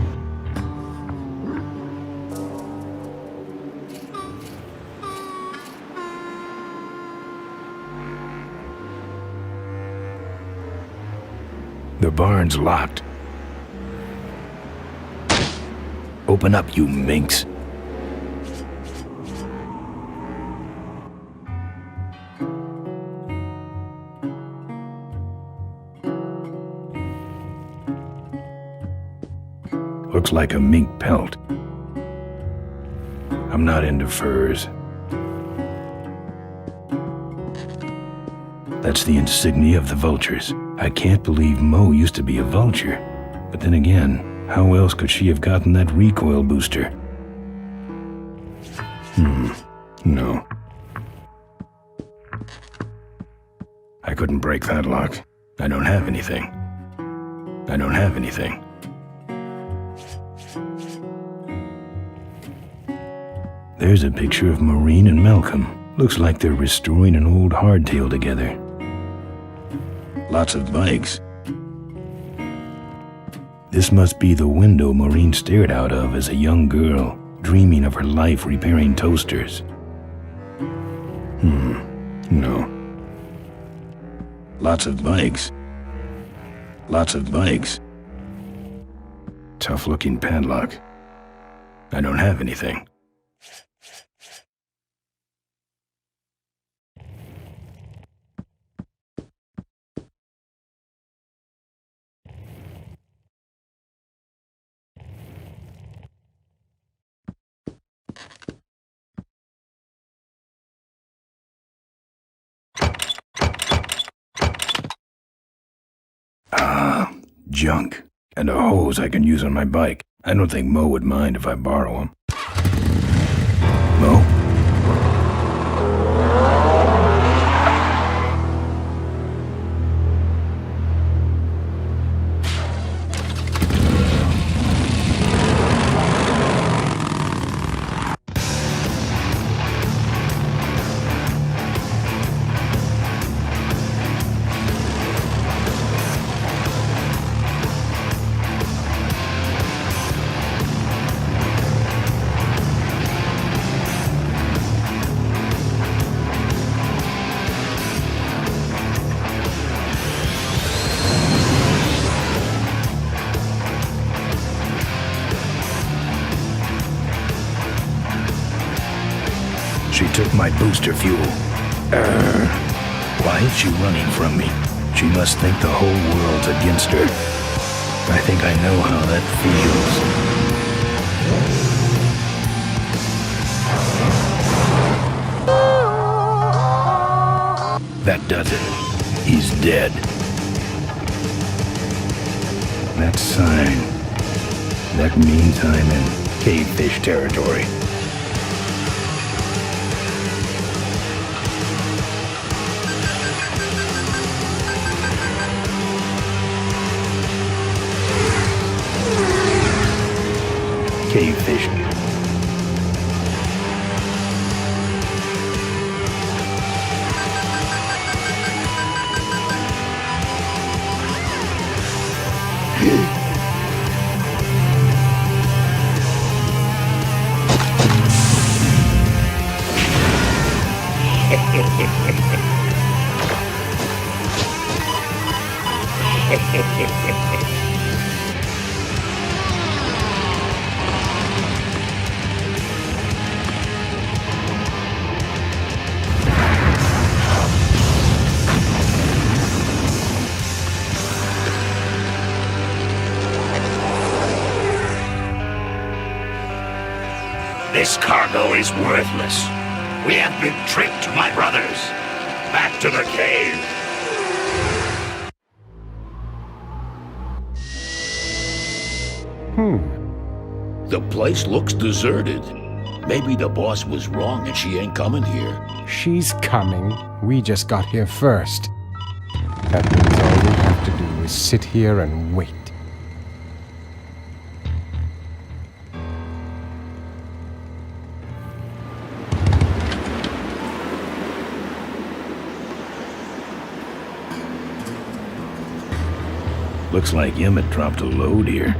A: The barn's locked. Open up, you minx. Looks like a mink pelt. I'm not into furs. That's the insignia of the vultures. I can't believe Mo used to be a vulture. But then again, how else could she have gotten that recoil booster? No. I couldn't break that lock. I don't have anything. I don't have anything. There's a picture of Maureen and Malcolm. Looks like they're restoring an old hardtail together. Lots of bikes. This must be the window Maureen stared out of as a young girl, dreaming of her life repairing toasters. No. Lots of bikes. Lots of bikes. Tough-looking padlock. I don't have anything. Junk. And a hose I can use on my bike. I don't think Mo would mind if I borrow him. Mo? She took my booster fuel. Why is she running from me? She must think the whole world's against her. I think I know how that feels. That does it. He's dead. That sign. That means I'm in cavefish territory. Cavefish.
N: This cargo is worthless. We have been tricked, my brothers. Back to the cave.
O: The place looks deserted. Maybe the boss was wrong and she ain't coming here.
F: She's coming. We just got here first. That means all we have to do is sit here and wait.
A: Looks like Emmett dropped a load here.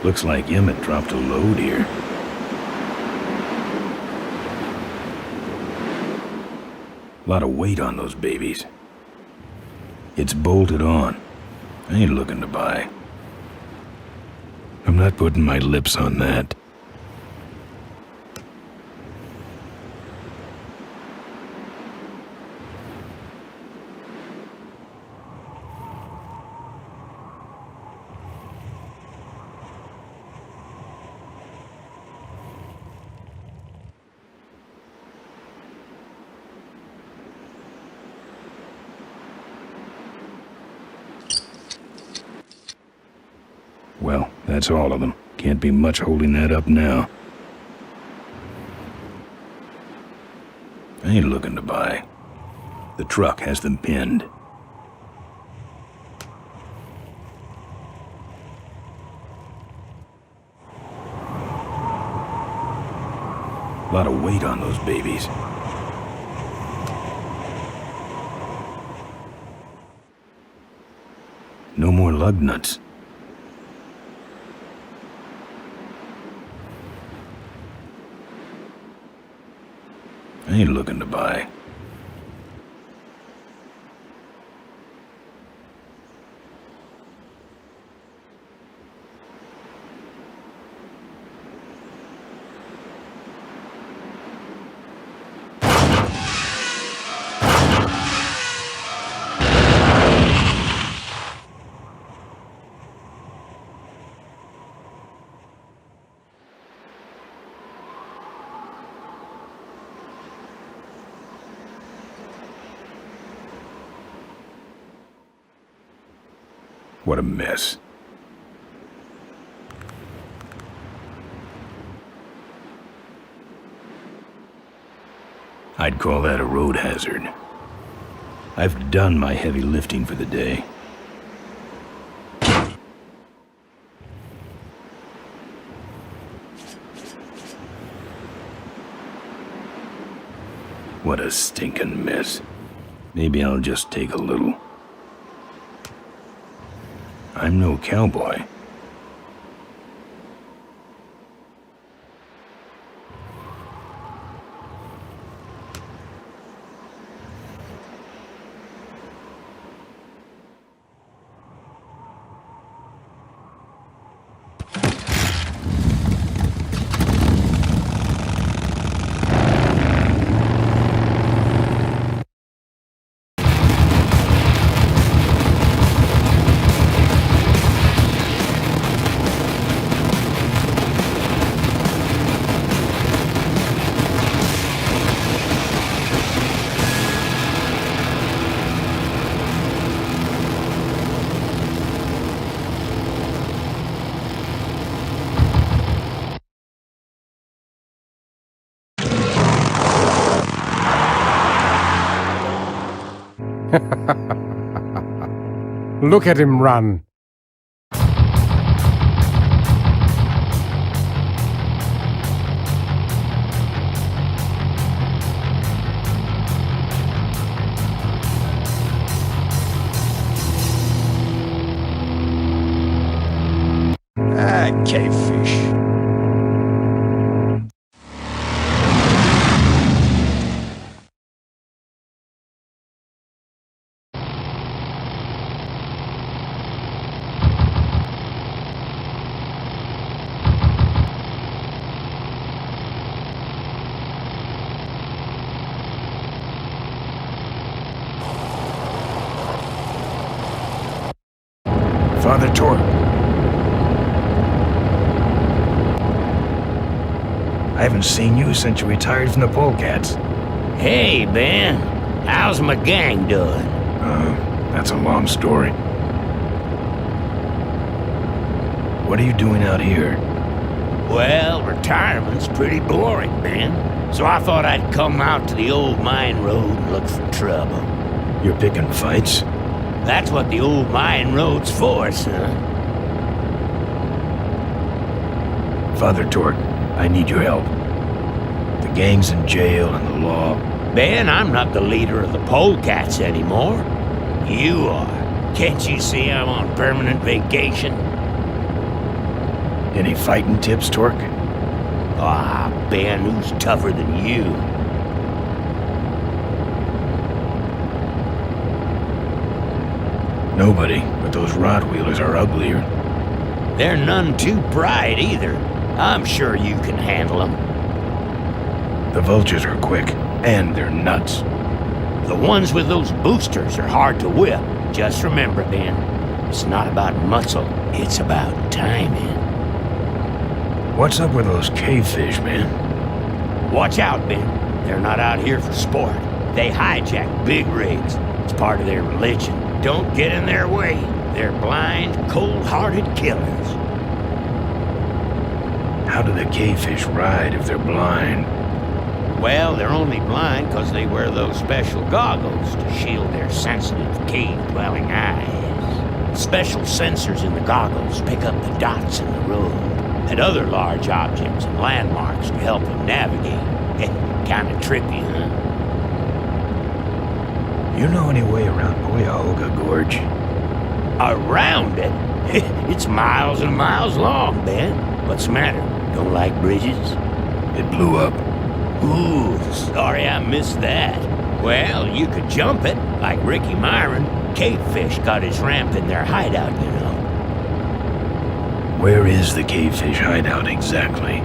A: Looks like Emmett dropped a load here. A lot of weight on those babies. It's bolted on. I ain't looking to buy. I'm not putting my lips on that. Well, that's all of them. Can't be much holding that up now. I ain't looking to buy. The truck has them pinned. A lot of weight on those babies. No more lug nuts. I ain't looking to buy. What a mess. I'd call that a road hazard. I've done my heavy lifting for the day. What a stinking mess. Maybe I'll just take a little. I'm no cowboy.
F: Look at him run.
H: Cavefish.
A: Father Torque. I haven't seen you since you retired from the Polecats.
B: Hey, Ben. How's my gang doing?
A: That's a long story. What are you doing out here?
B: Well, retirement's pretty boring, Ben. So I thought I'd come out to the old mine road and look for trouble.
A: You're picking fights?
B: That's what the old mine road's for, son.
A: Father Torque, I need your help. The gang's in jail and the law.
B: Ben, I'm not the leader of the Polecats anymore. You are. Can't you see I'm on permanent vacation?
A: Any fighting tips, Torque?
B: Ah, Ben, who's tougher than you?
A: Nobody, but those Rottweilers are uglier.
B: They're none too bright either. I'm sure you can handle them.
A: The vultures are quick, and they're nuts.
B: The ones with those boosters are hard to whip. Just remember, Ben, it's not about muscle, it's about timing.
A: What's up with those cavefish, man?
B: Watch out, Ben. They're not out here for sport. They hijack big rigs. It's part of their religion. Don't get in their way. They're blind, cold-hearted killers.
A: How do the cavefish ride if they're blind?
B: Well, they're only blind because they wear those special goggles to shield their sensitive, cave-dwelling eyes. Special sensors in the goggles pick up the dots in the road and other large objects and landmarks to help them navigate. Kinda trippy, huh?
A: You know any way around Cuyahoga Gorge?
B: Around it? It's miles and miles long, Ben. What's the matter? Don't like bridges?
A: It blew up.
B: Ooh, sorry I missed that. Well, you could jump it, like Ricky Myron. Cavefish got his ramp in their hideout, you know.
A: Where is the cavefish hideout exactly?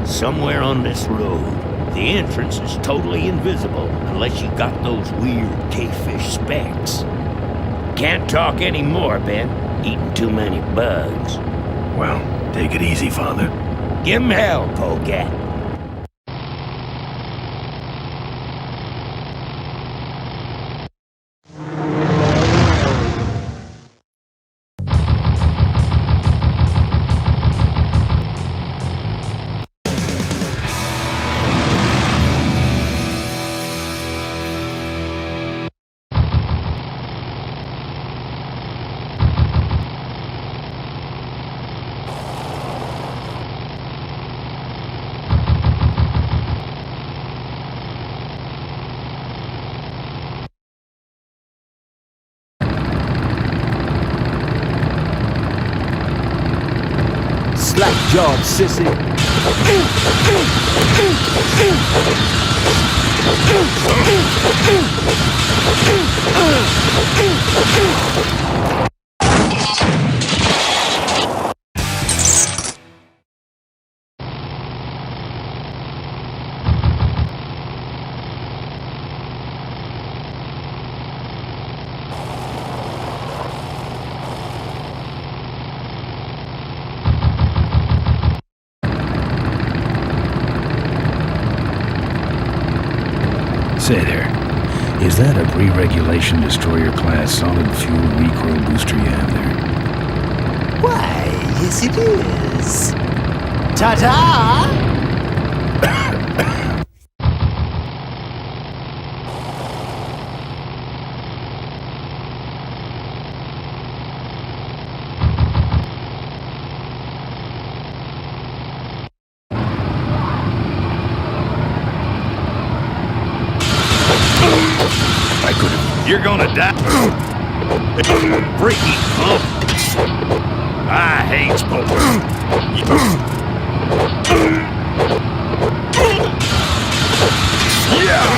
B: Somewhere on this road. The entrance is totally invisible unless you got those weird cavefish specs. Can't talk anymore, Ben. Eating too many bugs.
A: Well, take it easy, Father.
B: Give him hell, Polecat.
H: Slack job, sissy.
A: Say there, is that a pre-regulation destroyer-class solid fuel recoil booster you have there?
H: Why, yes it is. Ta-ta!
N: You're gonna die. Freaky pump. I hate sports. Yeah.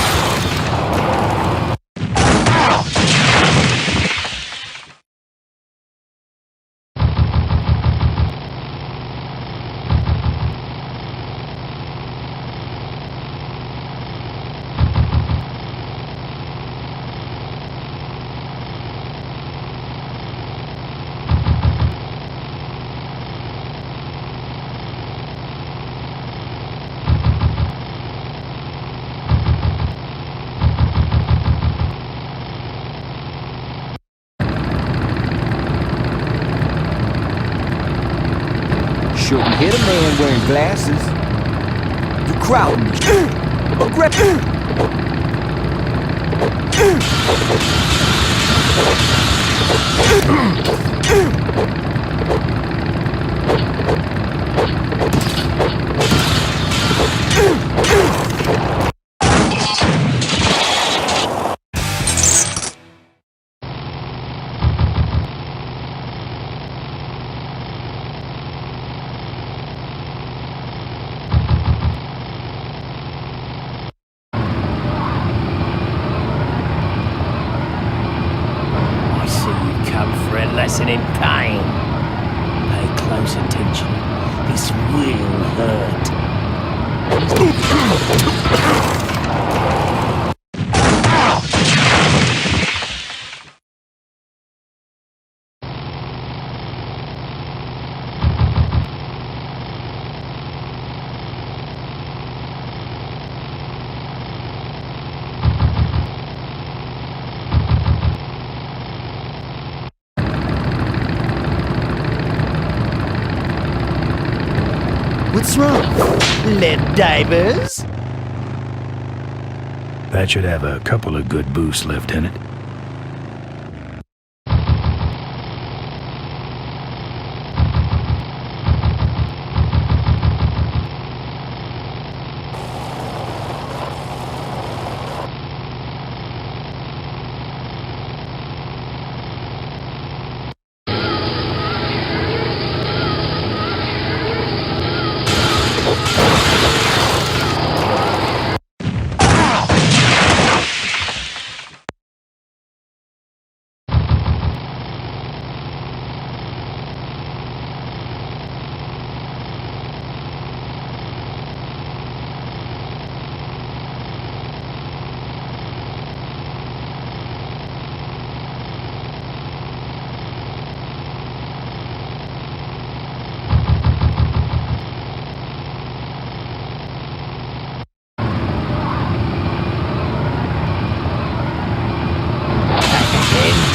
B: shouldn't hit a man wearing glasses. You're crowding me.
C: Lesson in pain. Pay close attention. This will hurt.
H: What's wrong? Lead divers?
A: That should have a couple of good boosts left in it.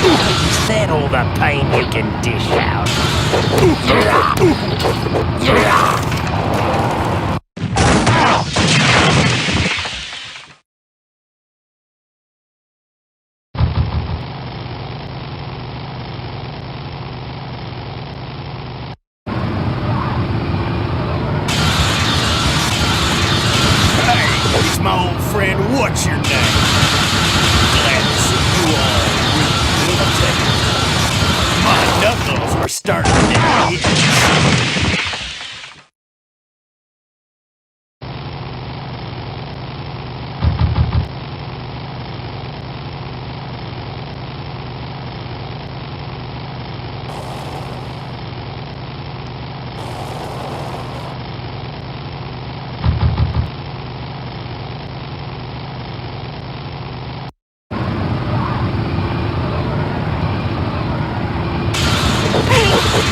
C: Is that all the pain you can dish out?
H: Hey, it's my old friend. What's your name? Glad to see you all. My knuckles are starting to itch.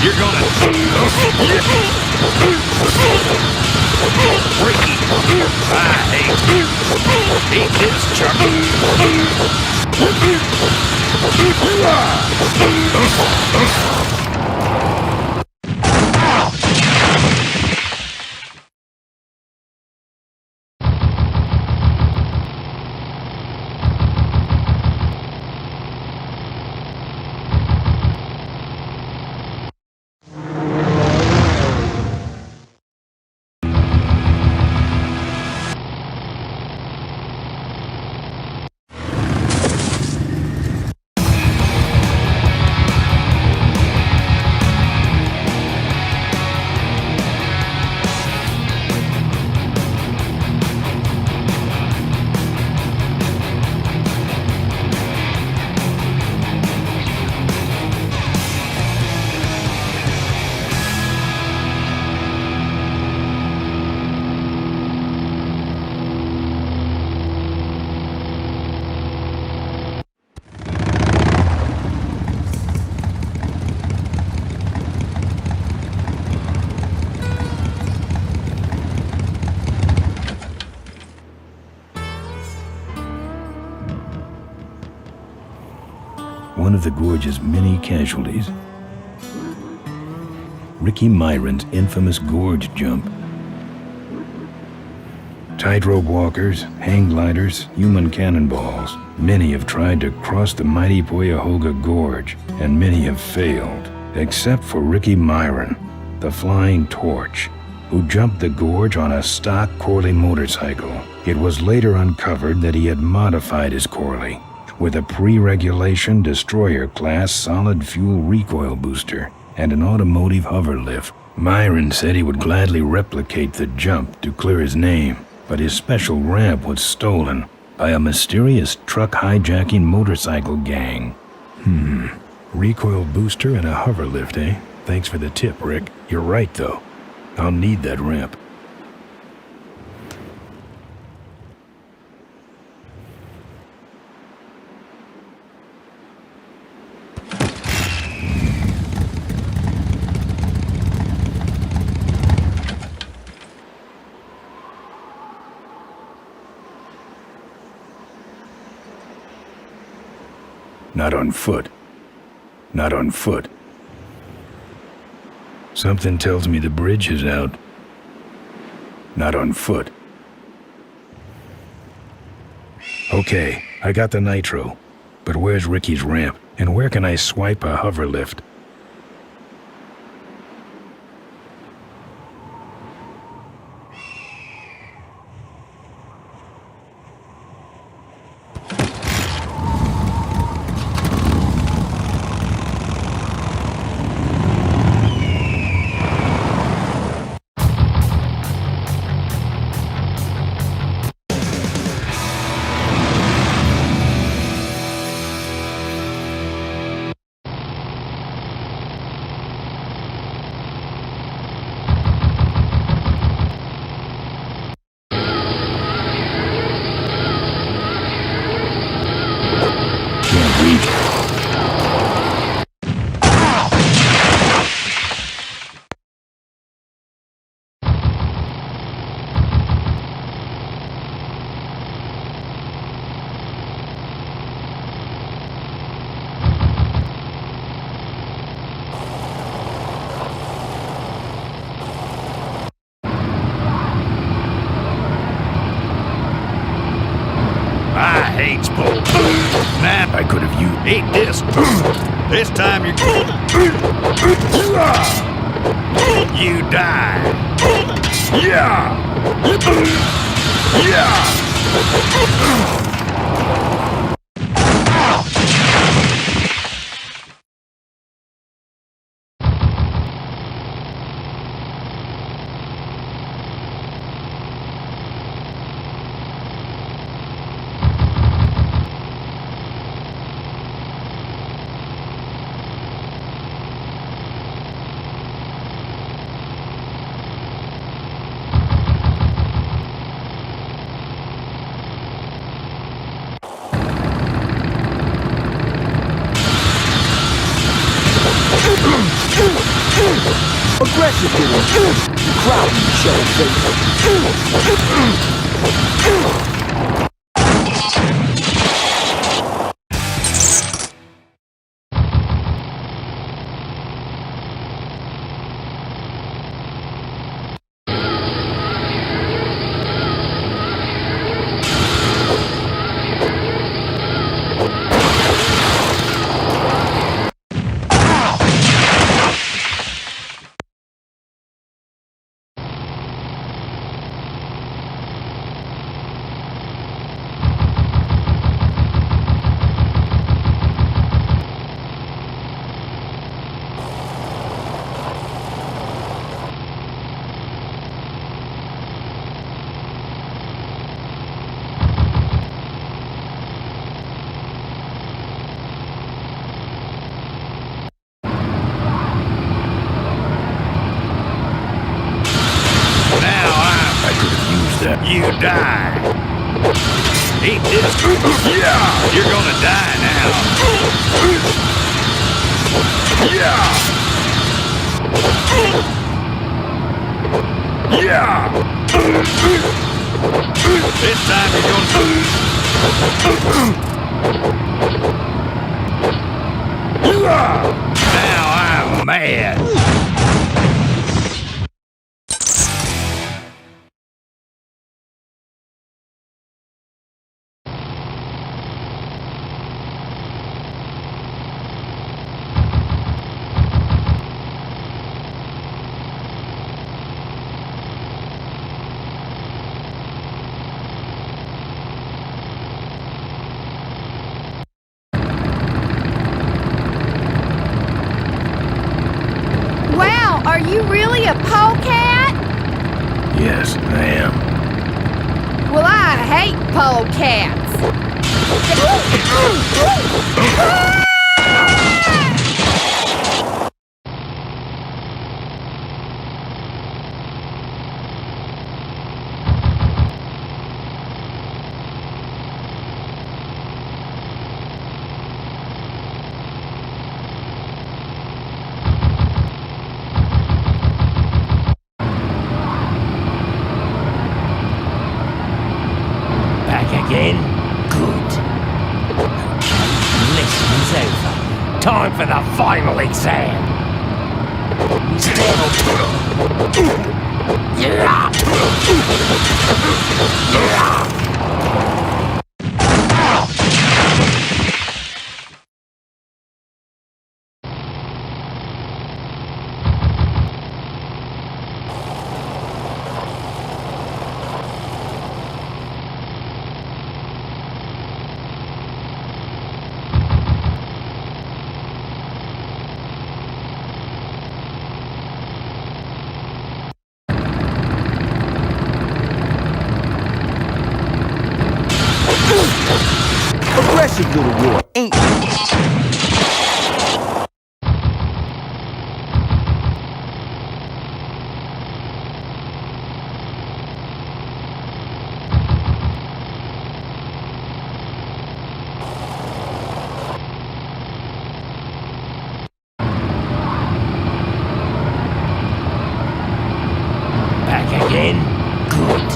N: You're gonna... Ricky! I hate this, Chuck!
A: One of the gorge's many casualties. Ricky Myron's infamous gorge jump. Tightrope walkers, hang gliders, human cannonballs. Many have tried to cross the mighty Cuyahoga Gorge, and many have failed, except for Ricky Myron, the Flying Torch, who jumped the gorge on a stock Corley motorcycle. It was later uncovered that he had modified his Corley with a pre-regulation destroyer-class solid-fuel recoil booster and an automotive hover lift. Myron said he would gladly replicate the jump to clear his name, but his special ramp was stolen by a mysterious truck hijacking motorcycle gang. Recoil booster and a hover lift, eh? Thanks for the tip, Rick. You're right, though. I'll need that ramp. Not on foot. Not on foot. Something tells me the bridge is out. Not on foot. Okay, I got the nitro. But where's Ricky's ramp? And where can I swipe a hover lift?
B: Man, I could have used. Eat this. This time you're. You die. Yeah. Yeah.
C: Aggressive here. The crowd showing
B: You die. Eat this. Yeah. You're gonna die now. Yeah. Yeah. This time you're gonna. Now I'm mad.
J: you really a polecat?
A: Yes, I am.
J: Well, I hate polecats.
B: Again? Good. Lesson's over. Time for the final exam.
C: Aggressive little boy, ain't you?
B: Back again? Good.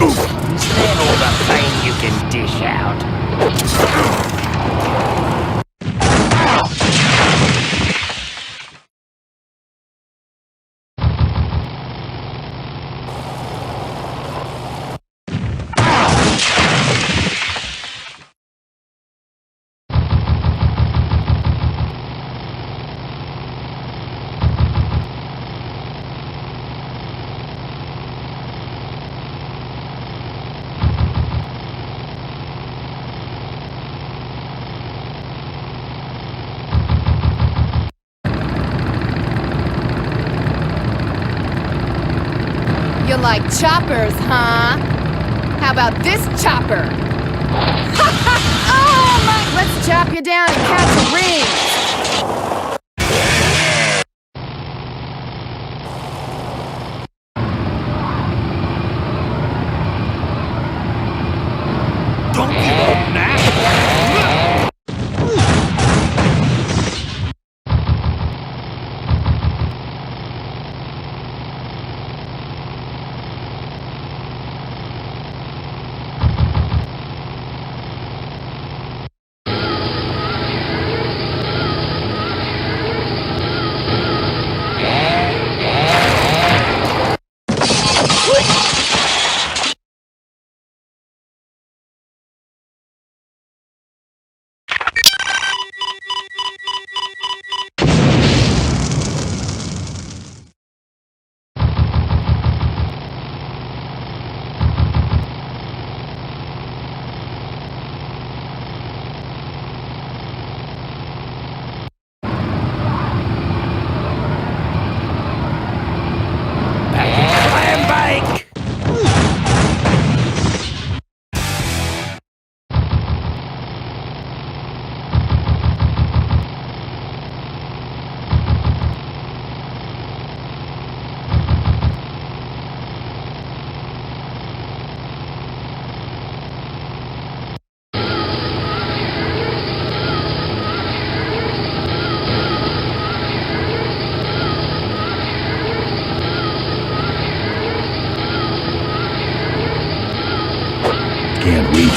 B: Is that all the pain you can dish out?
J: You like choppers, huh? How about this chopper? Oh my! Let's chop you down and catch a ring.
B: Don't give up now!
A: Can't reach.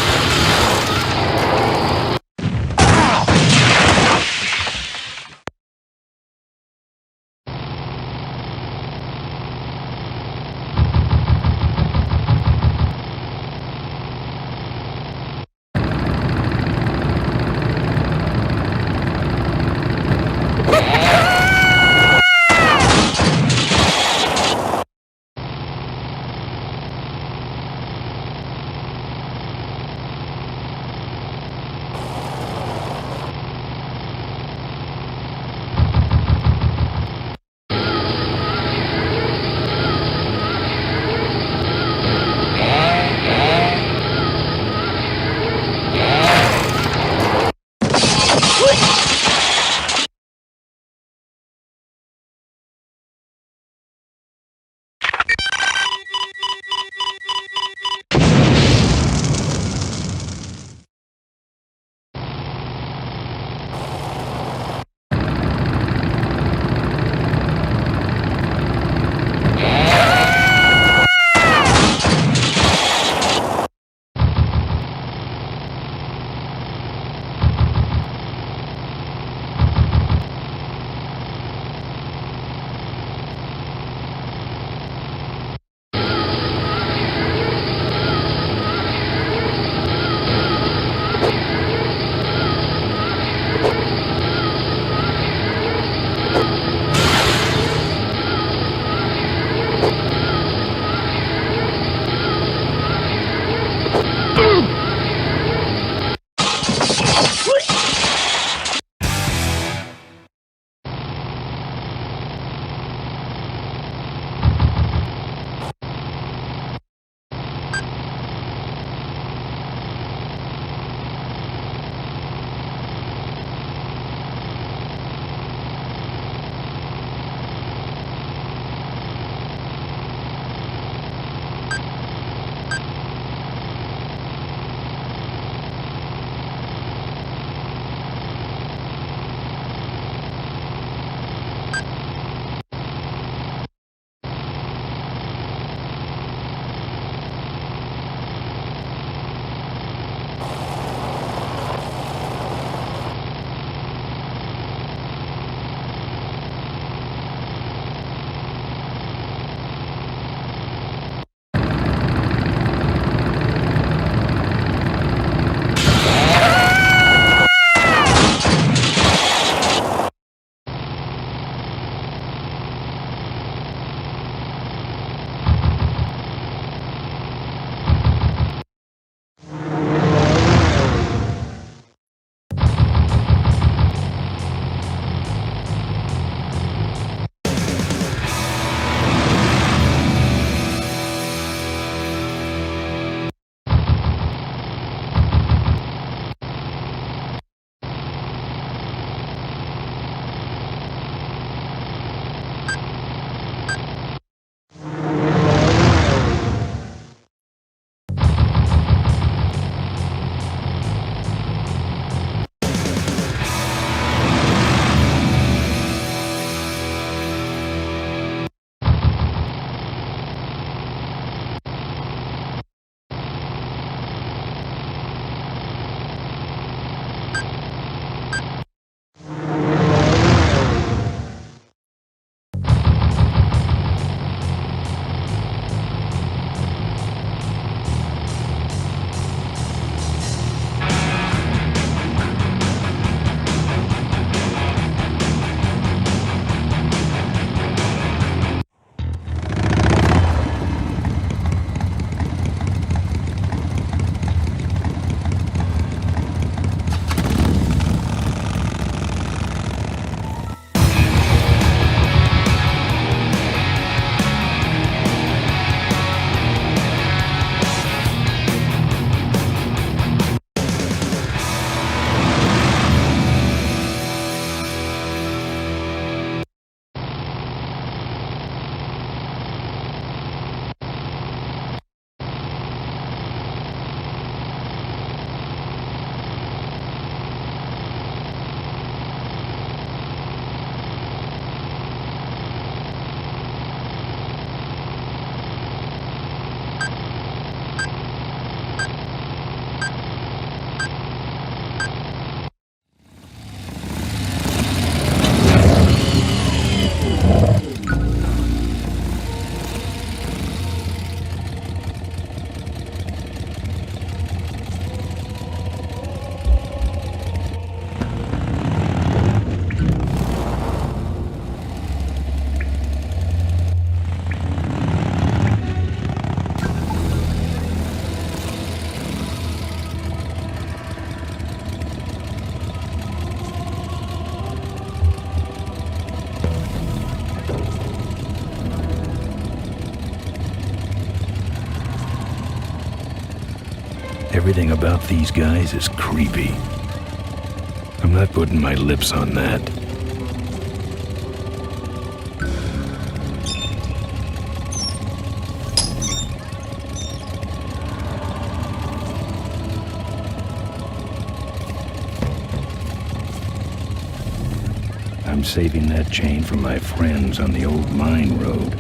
A: Everything about these guys is creepy. I'm not putting my lips on that. I'm saving that chain for my friends on the old mine road.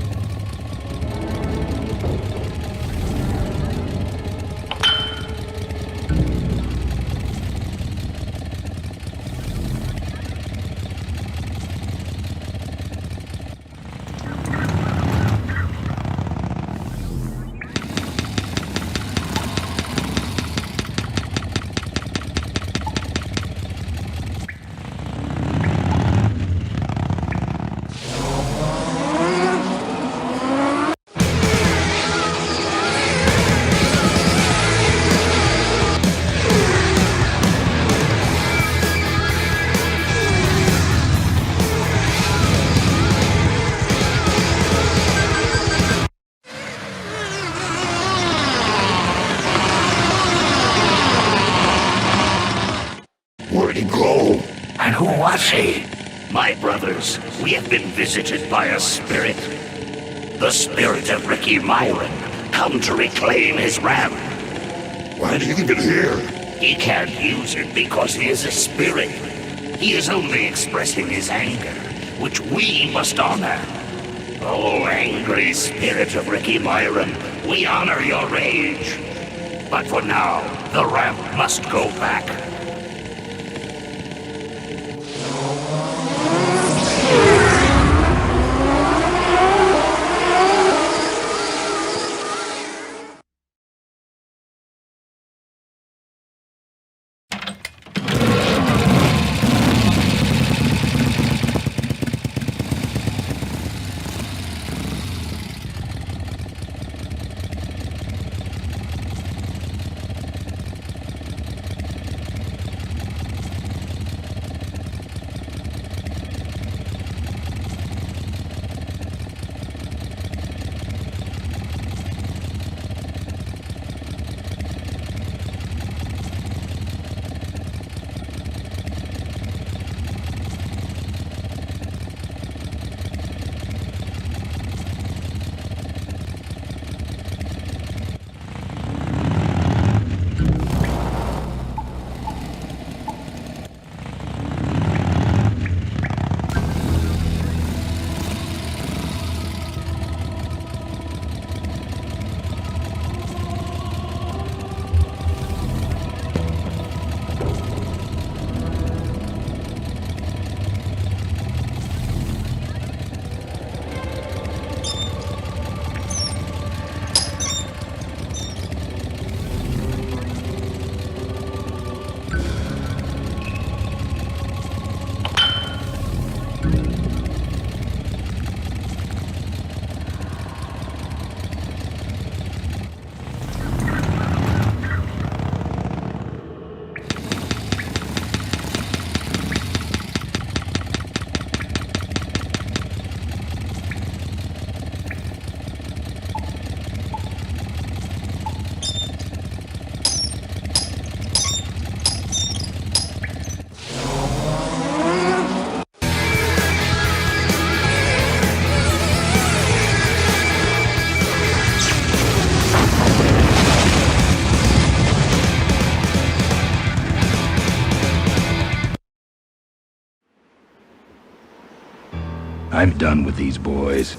O: Where'd he go? And who was he? My brothers, we have been visited by a spirit. The spirit of Ricky Myron, come to reclaim his ram.
N: Why'd he leave it here?
O: He can't use it because he is a spirit. He is only expressing his anger, which we must honor. Oh, angry spirit of Ricky Myron, we honor your rage. But for now, the ramp must go back.
A: I'm done with these boys.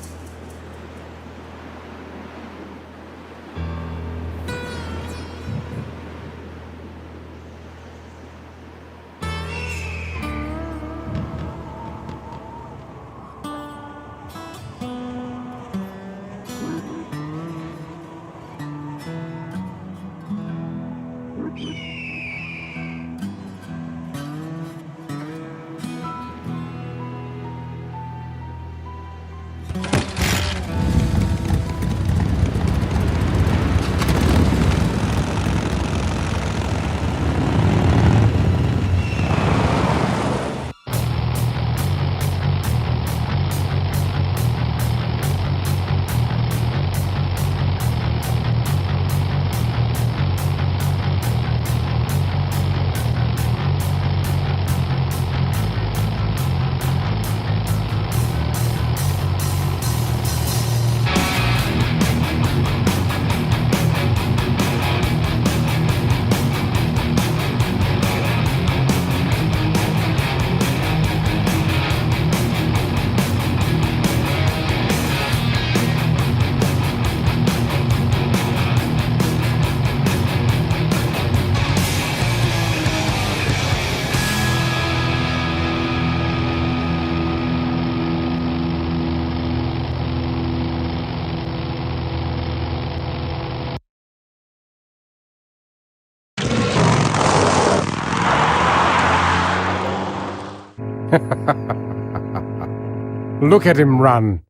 F: Look at him run.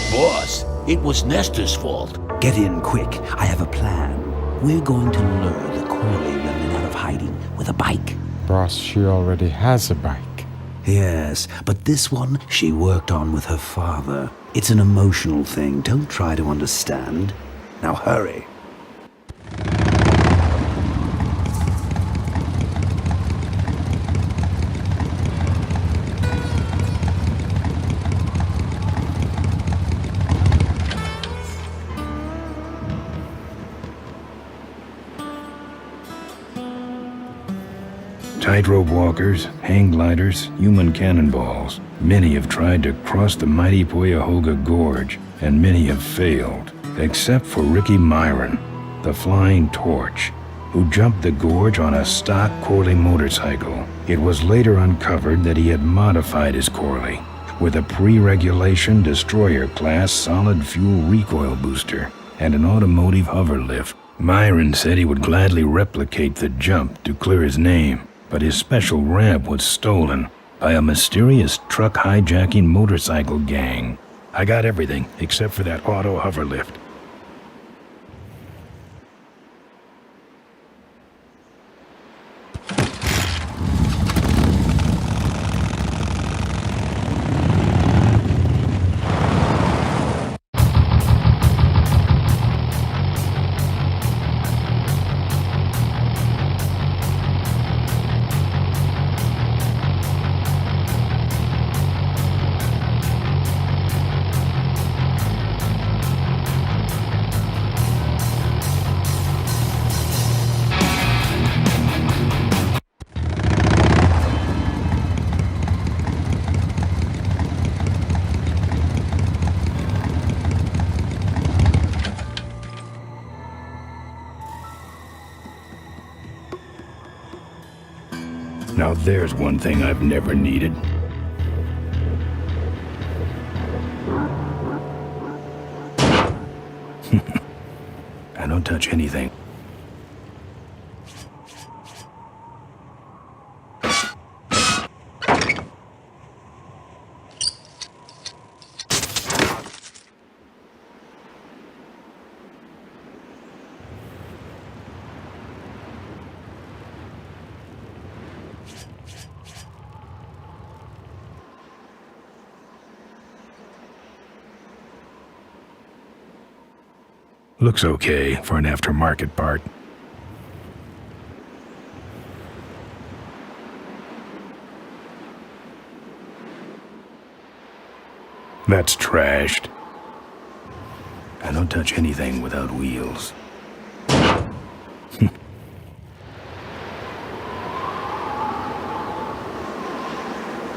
O: Boss, it was Nestor's fault.
C: Get in quick. I have a plan. We're going to lure the Corley remnant out of hiding with a bike.
F: Boss, she already has a bike.
C: Yes, but this one she worked on with her father. It's an emotional thing. Don't try to understand. Now hurry.
A: Tightrope walkers, hang gliders, human cannonballs. Many have tried to cross the mighty Cuyahoga Gorge, and many have failed, except for Ricky Myron, the Flying Torch, who jumped the gorge on a stock Corley motorcycle. It was later uncovered that he had modified his Corley with a pre-regulation destroyer-class solid fuel recoil booster and an automotive hover lift. Myron said he would gladly replicate the jump to clear his name, but his special ramp was stolen by a mysterious truck hijacking motorcycle gang. I got everything except for that auto hover lift. Now there's one thing I've never needed. I don't touch anything. Looks okay for an aftermarket part. That's trashed. I don't touch anything without wheels.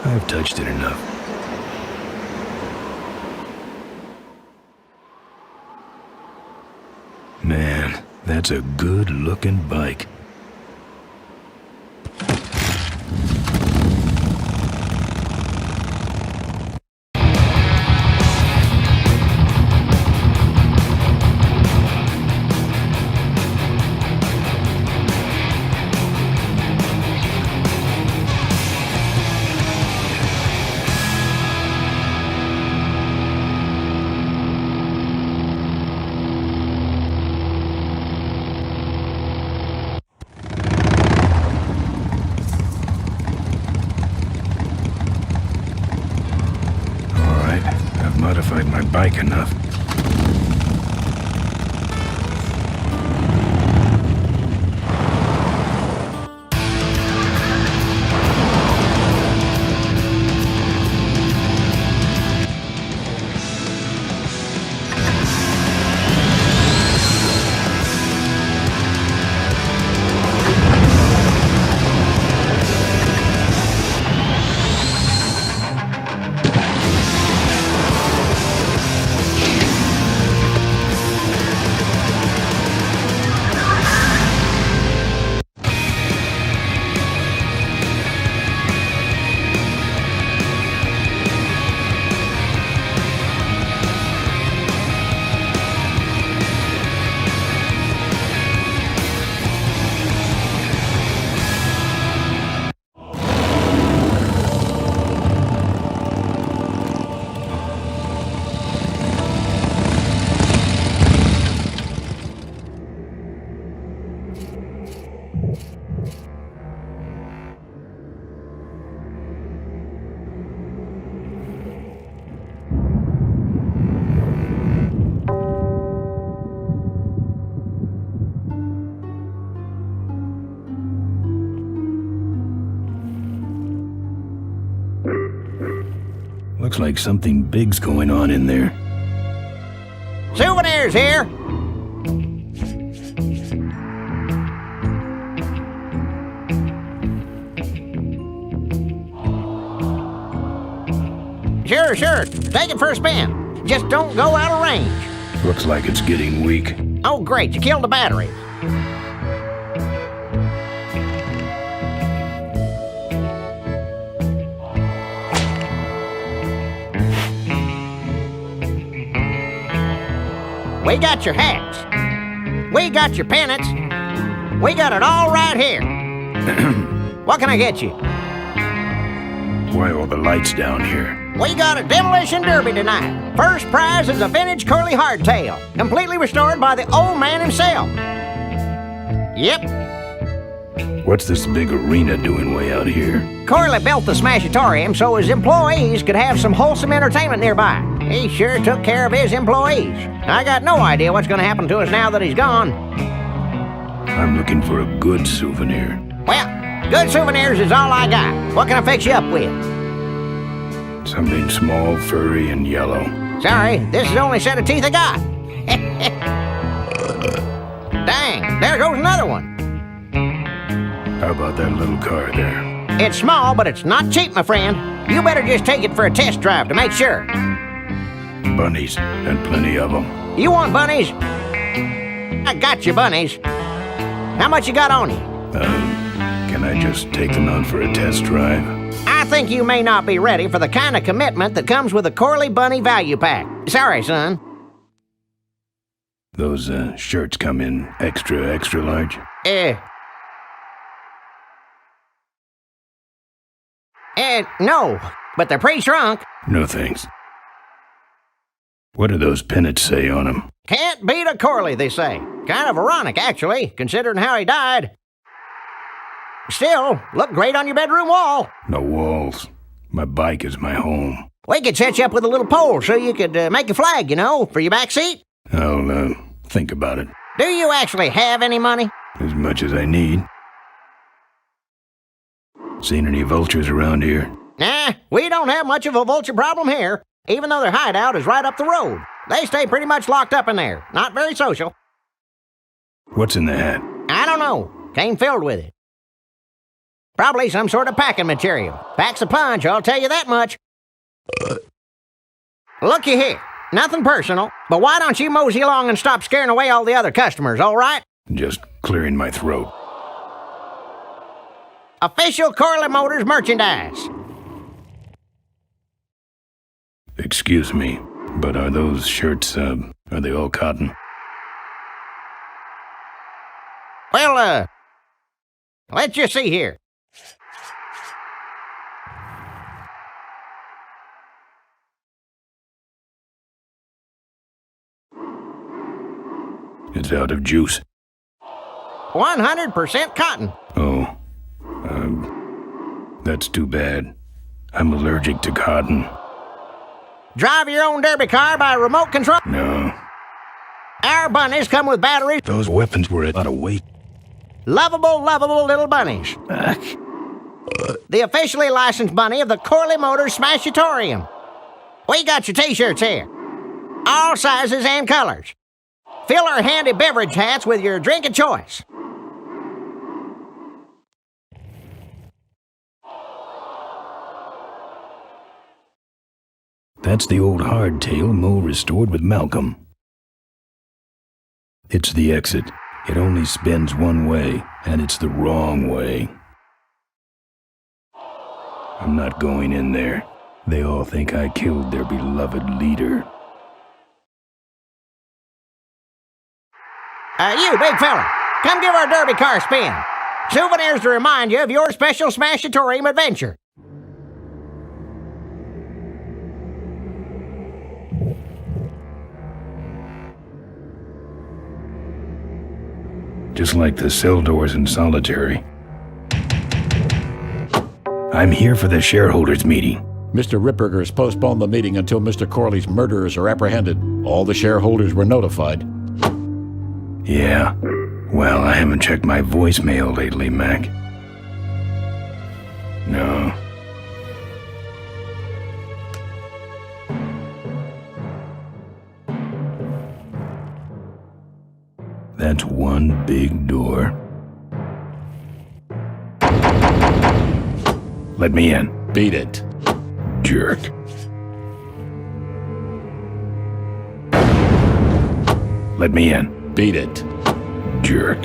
A: I've touched it enough. Man, that's a good-looking bike. Modified my bike enough. Looks like something big's going on in there.
B: Souvenirs here! Sure. Take it for a spin. Just don't go out of range.
A: Looks like it's getting weak.
B: Oh, great, you killed the battery. We got your hats. We got your pennants. We got it all right here. What can I get you?
A: Why all the lights down here?
B: We got a demolition derby tonight. First prize is a vintage curly hardtail, completely restored by the old man himself. Yep.
A: What's this big arena doing way out here?
B: Corley built the Smashatorium so his employees could have some wholesome entertainment nearby. He sure took care of his employees. I got no idea what's going to happen to us now that he's gone.
A: I'm looking for a good souvenir.
B: Well, good souvenirs is all I got. What can I fix you up with?
A: Something small, furry, and yellow.
B: Sorry, this is the only set of teeth I got. Dang, there goes another one.
A: How about that little car there?
B: It's small, but it's not cheap, my friend. You better just take it for a test drive to make sure.
A: Bunnies, and plenty of them.
B: You want bunnies? I got you bunnies. How much you got on you?
A: Can I just take them out for a test drive?
B: I think you may not be ready for the kind of commitment that comes with a Corley Bunny value pack. Sorry, son.
A: Those shirts come in extra large?
B: No, but they're pre-shrunk.
A: No thanks. What do those pennants say on them?
B: Can't beat a Corley, they say. Kind of ironic, actually, considering how he died. Still, look great on your bedroom wall.
A: No walls. My bike is my home.
B: We could set you up with a little pole so you could make a flag, you know, for your back seat.
A: I'll think about it.
B: Do you actually have any money?
A: As much as I need. Seen any vultures around here?
B: Nah, we don't have much of a vulture problem here, even though their hideout is right up the road. They stay pretty much locked up in there. Not very social.
A: What's in the hat?
B: I don't know. Came filled with it. Probably some sort of packing material. Packs a punch, I'll tell you that much. Looky here. Nothing personal, but why don't you mosey along and stop scaring away all the other customers, all right?
A: Just clearing my throat.
B: Official Corley Motors merchandise.
A: Excuse me, but are those shirts, are they all cotton?
B: Well, let's just see here.
A: It's out of juice.
B: 100% cotton.
A: Oh, that's too bad. I'm allergic to cotton.
B: Drive your own derby car by remote control?
A: No.
B: Our bunnies come with batteries.
A: Those weapons were a lot of weight.
B: Lovable little bunnies. The officially licensed bunny of the Corley Motors Smashatorium. We got your t-shirts here. All sizes and colors. Fill our handy beverage hats with your drink of choice.
A: That's the old hardtail Mo restored with Malcolm. It's the exit. It only spins one way, and it's the wrong way. I'm not going in there. They all think I killed their beloved leader.
B: You big fella, come give our derby car a spin. Souvenirs to remind you of your special Smashatorium adventure.
A: Just like the cell doors in Solitary. I'm here for the shareholders' meeting.
P: Mr. Ripperger has postponed the meeting until Mr. Corley's murderers are apprehended. All the shareholders were notified.
A: Yeah. Well, I haven't checked my voicemail lately, Mac. No. That's one big door. Let me in.
P: Beat it.
A: Jerk. Let me in.
P: Beat it.
A: Jerk.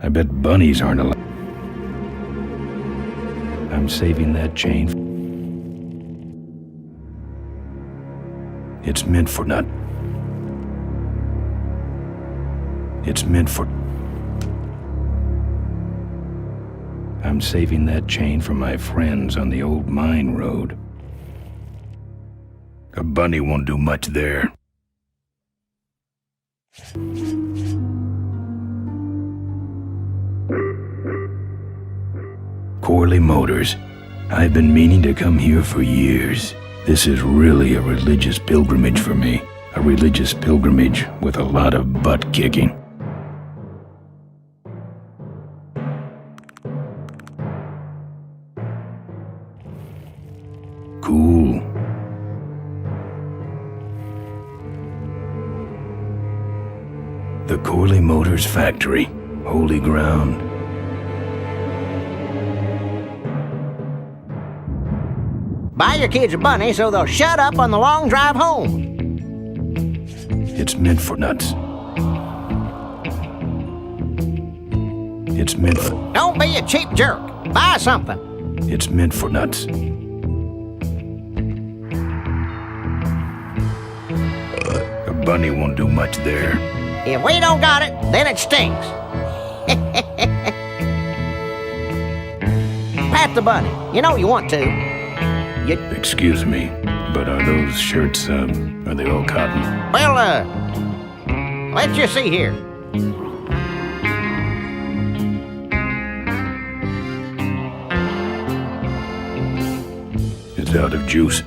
A: I bet bunnies aren't allowed. I'm saving that chain. It's meant for not. It's meant for. I'm saving that chain for my friends on the old mine road. A bunny won't do much there. Corley Motors. I've been meaning to come here for years. This is really a religious pilgrimage for me. A religious pilgrimage with a lot of butt kicking. Cool. The Corley Motors factory. Holy ground.
B: Buy your kids a bunny so they'll shut up on the long drive home.
A: It's meant for nuts. It's meant for...
B: Don't be a cheap jerk. Buy something.
A: It's meant for nuts. A bunny won't do much there.
B: If we don't got it, then it stinks. Pat the bunny. You know you want to.
A: Excuse me, but are those shirts, are they all cotton?
B: Well, let's just see here.
A: It's out of juice.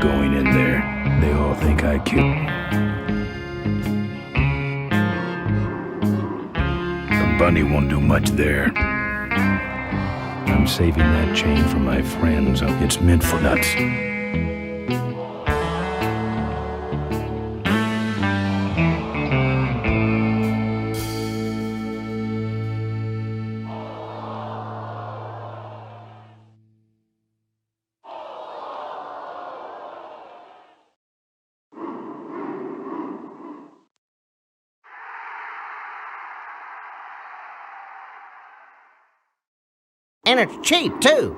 A: Going in there. They all think I killed. A bunny won't do much there. I'm saving that chain for my friends. It's meant for nuts.
B: And it's cheap, too.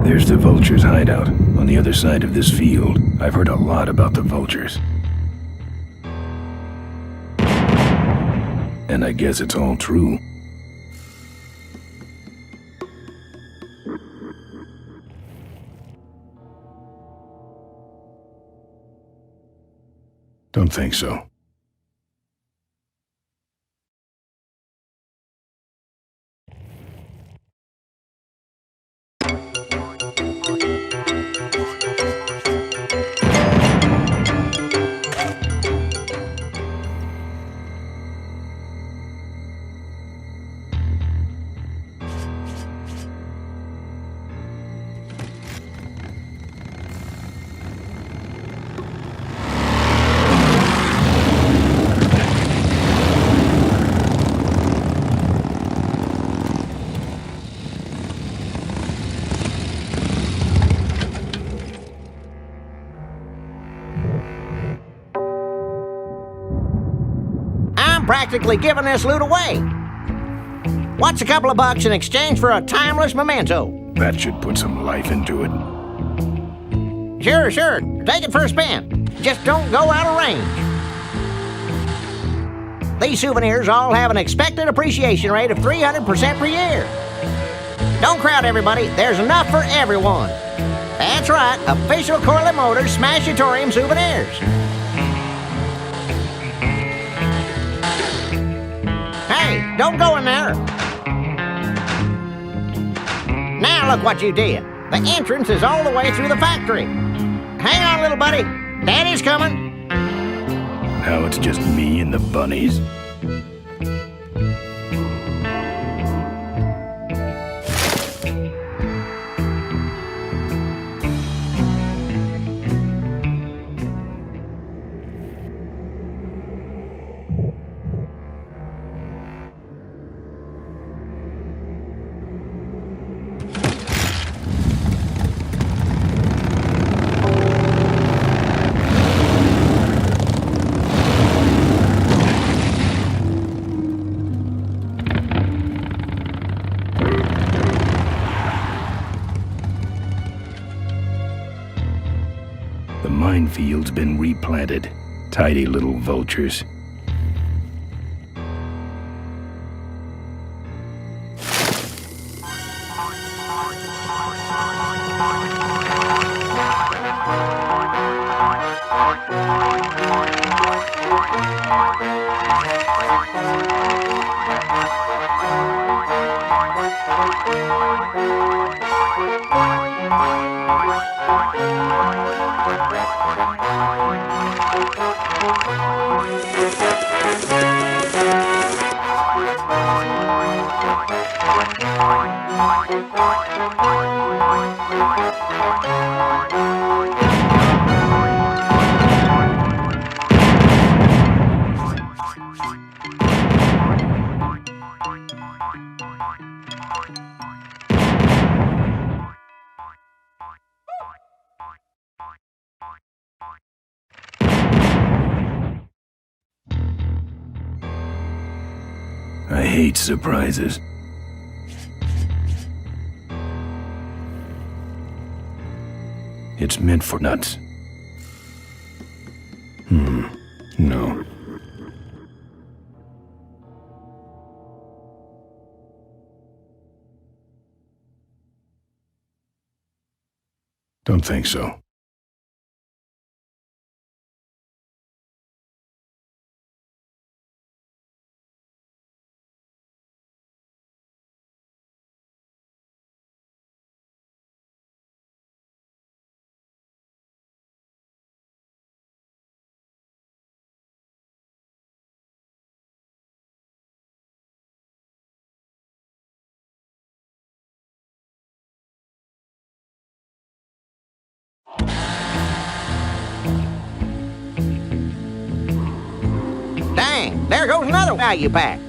A: There's the vultures' hideout on the other side of this field. I've heard a lot about the vultures. And I guess it's all true. Don't think so.
B: I'm practically giving this loot away. What's a couple of bucks in exchange for a timeless memento?
A: That should put some life into it.
B: Sure, sure. Take it for a spin. Just don't go out of range. These souvenirs all have an expected appreciation rate of 300% per year. Don't crowd, everybody. There's enough for everyone. That's right. Official Corley Motors Smashatorium souvenirs. Hey, don't go in there. Now look what you did. The entrance is all the way through the factory. Hang on, little buddy. Daddy's coming.
A: Now it's just me and the bunnies. The minefield's been replanted. Tidy little vultures. I hate surprises. It's meant for nuts. No. Don't think so.
B: Dang, there goes another value pack.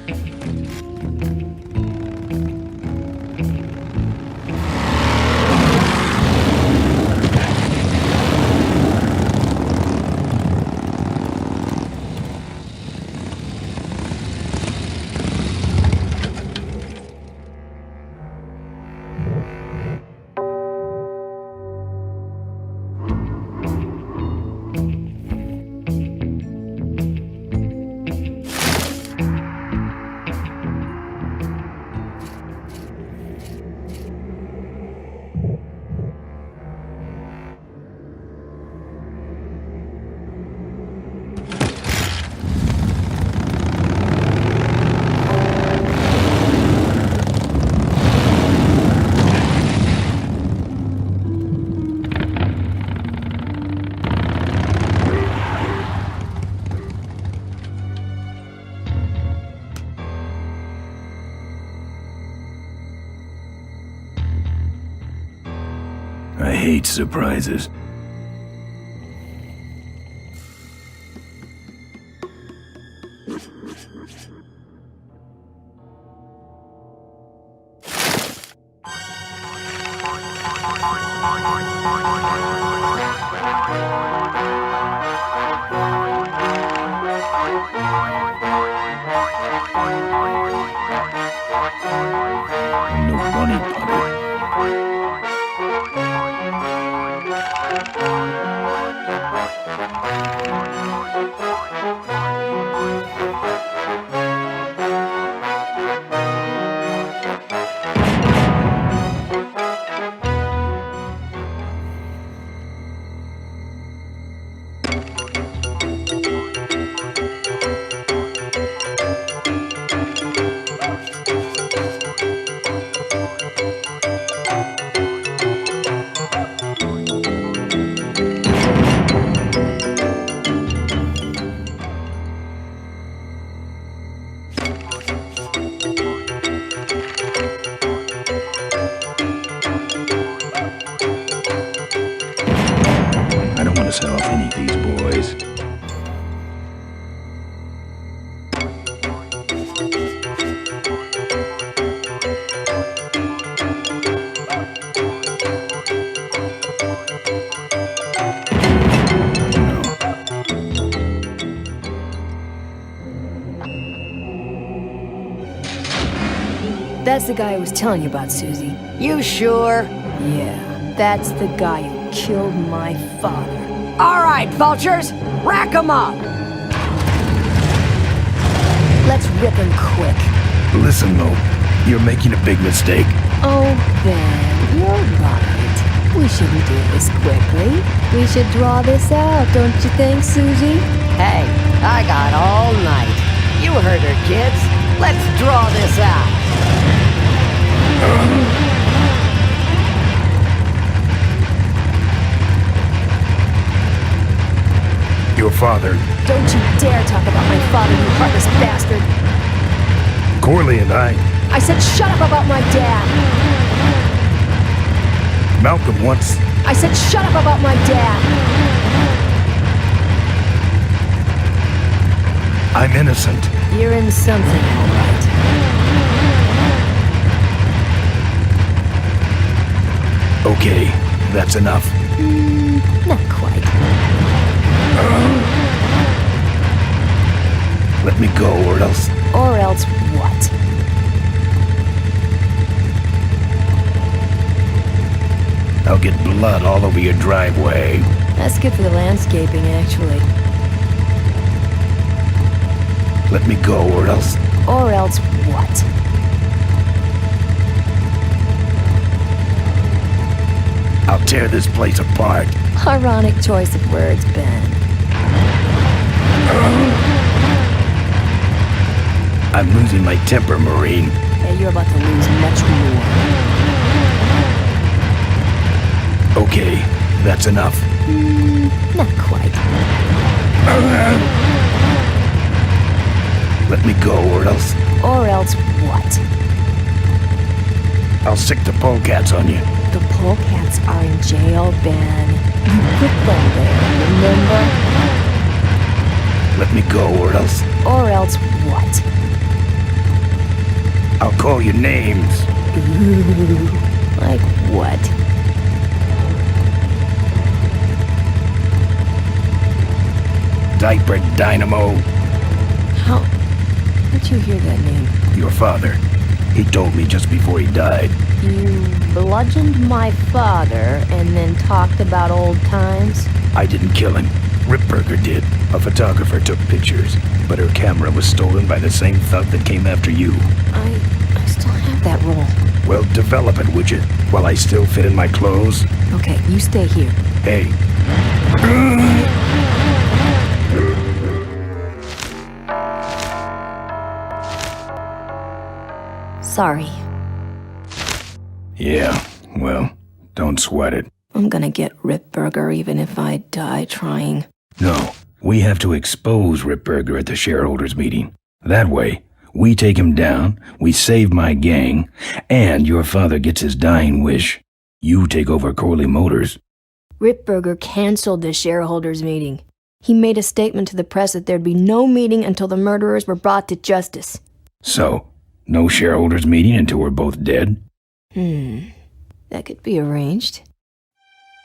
B: I hate surprises.
A: I'm no bunny puppet. Set off any of these boys.
J: That's the guy I was telling you about, Susie.
Q: You sure?
J: Yeah, that's the guy who killed my father.
Q: All right, vultures, rack 'em up!
J: Let's rip him quick.
A: Listen, Mo, you're making a big mistake.
J: Oh, Ben, you're right. We shouldn't do this quickly. We should draw this out, don't you think, Susie?
Q: Hey, I got all night. You heard her, kids. Let's draw this out.
A: Your father.
J: Don't you dare talk about my father, you heartless bastard.
A: Corley and
J: I said shut up about my dad.
A: Malcolm once.
J: I said shut up about my dad.
A: I'm innocent.
J: You're in something, all right.
A: Okay, that's enough.
J: Not quite.
A: Let me go, or else...
J: Or else what?
A: I'll get blood all over your driveway.
J: That's good for the landscaping, actually.
A: Let me go, or else...
J: Or else what?
A: I'll tear this place apart.
J: Ironic choice of words, Ben.
A: I'm losing my temper, Marine.
J: Yeah, you're about to lose much more.
A: Okay, that's enough.
J: Not quite.
A: Let me go, or else...
J: Or else what?
A: I'll sick the Polecats on you.
J: The Polecats are in jail, Ben. You put them there, remember?
A: Let me go, or else...
J: Or else what?
A: I'll call you names.
J: Ooh, like what?
A: Diaper Dynamo.
J: How'd you hear that name?
A: Your father. He told me just before he died.
J: You bludgeoned my father and then talked about old times?
A: I didn't kill him. Ripburger did. A photographer took pictures, but her camera was stolen by the same thug that came after you.
J: I still have that roll.
A: Well, develop it, would you? While I still fit in my clothes?
J: Okay, you stay here.
A: Hey.
J: Sorry.
A: Yeah, well, don't sweat it.
J: I'm gonna get Ripburger even if I die trying.
A: No, we have to expose Ripburger at the shareholders meeting. That way, we take him down, we save my gang, and your father gets his dying wish. You take over Corley Motors.
J: Ripburger canceled the shareholders meeting. He made a statement to the press that there'd be no meeting until the murderers were brought to justice.
A: So, no shareholders meeting until we're both dead?
J: That could be arranged.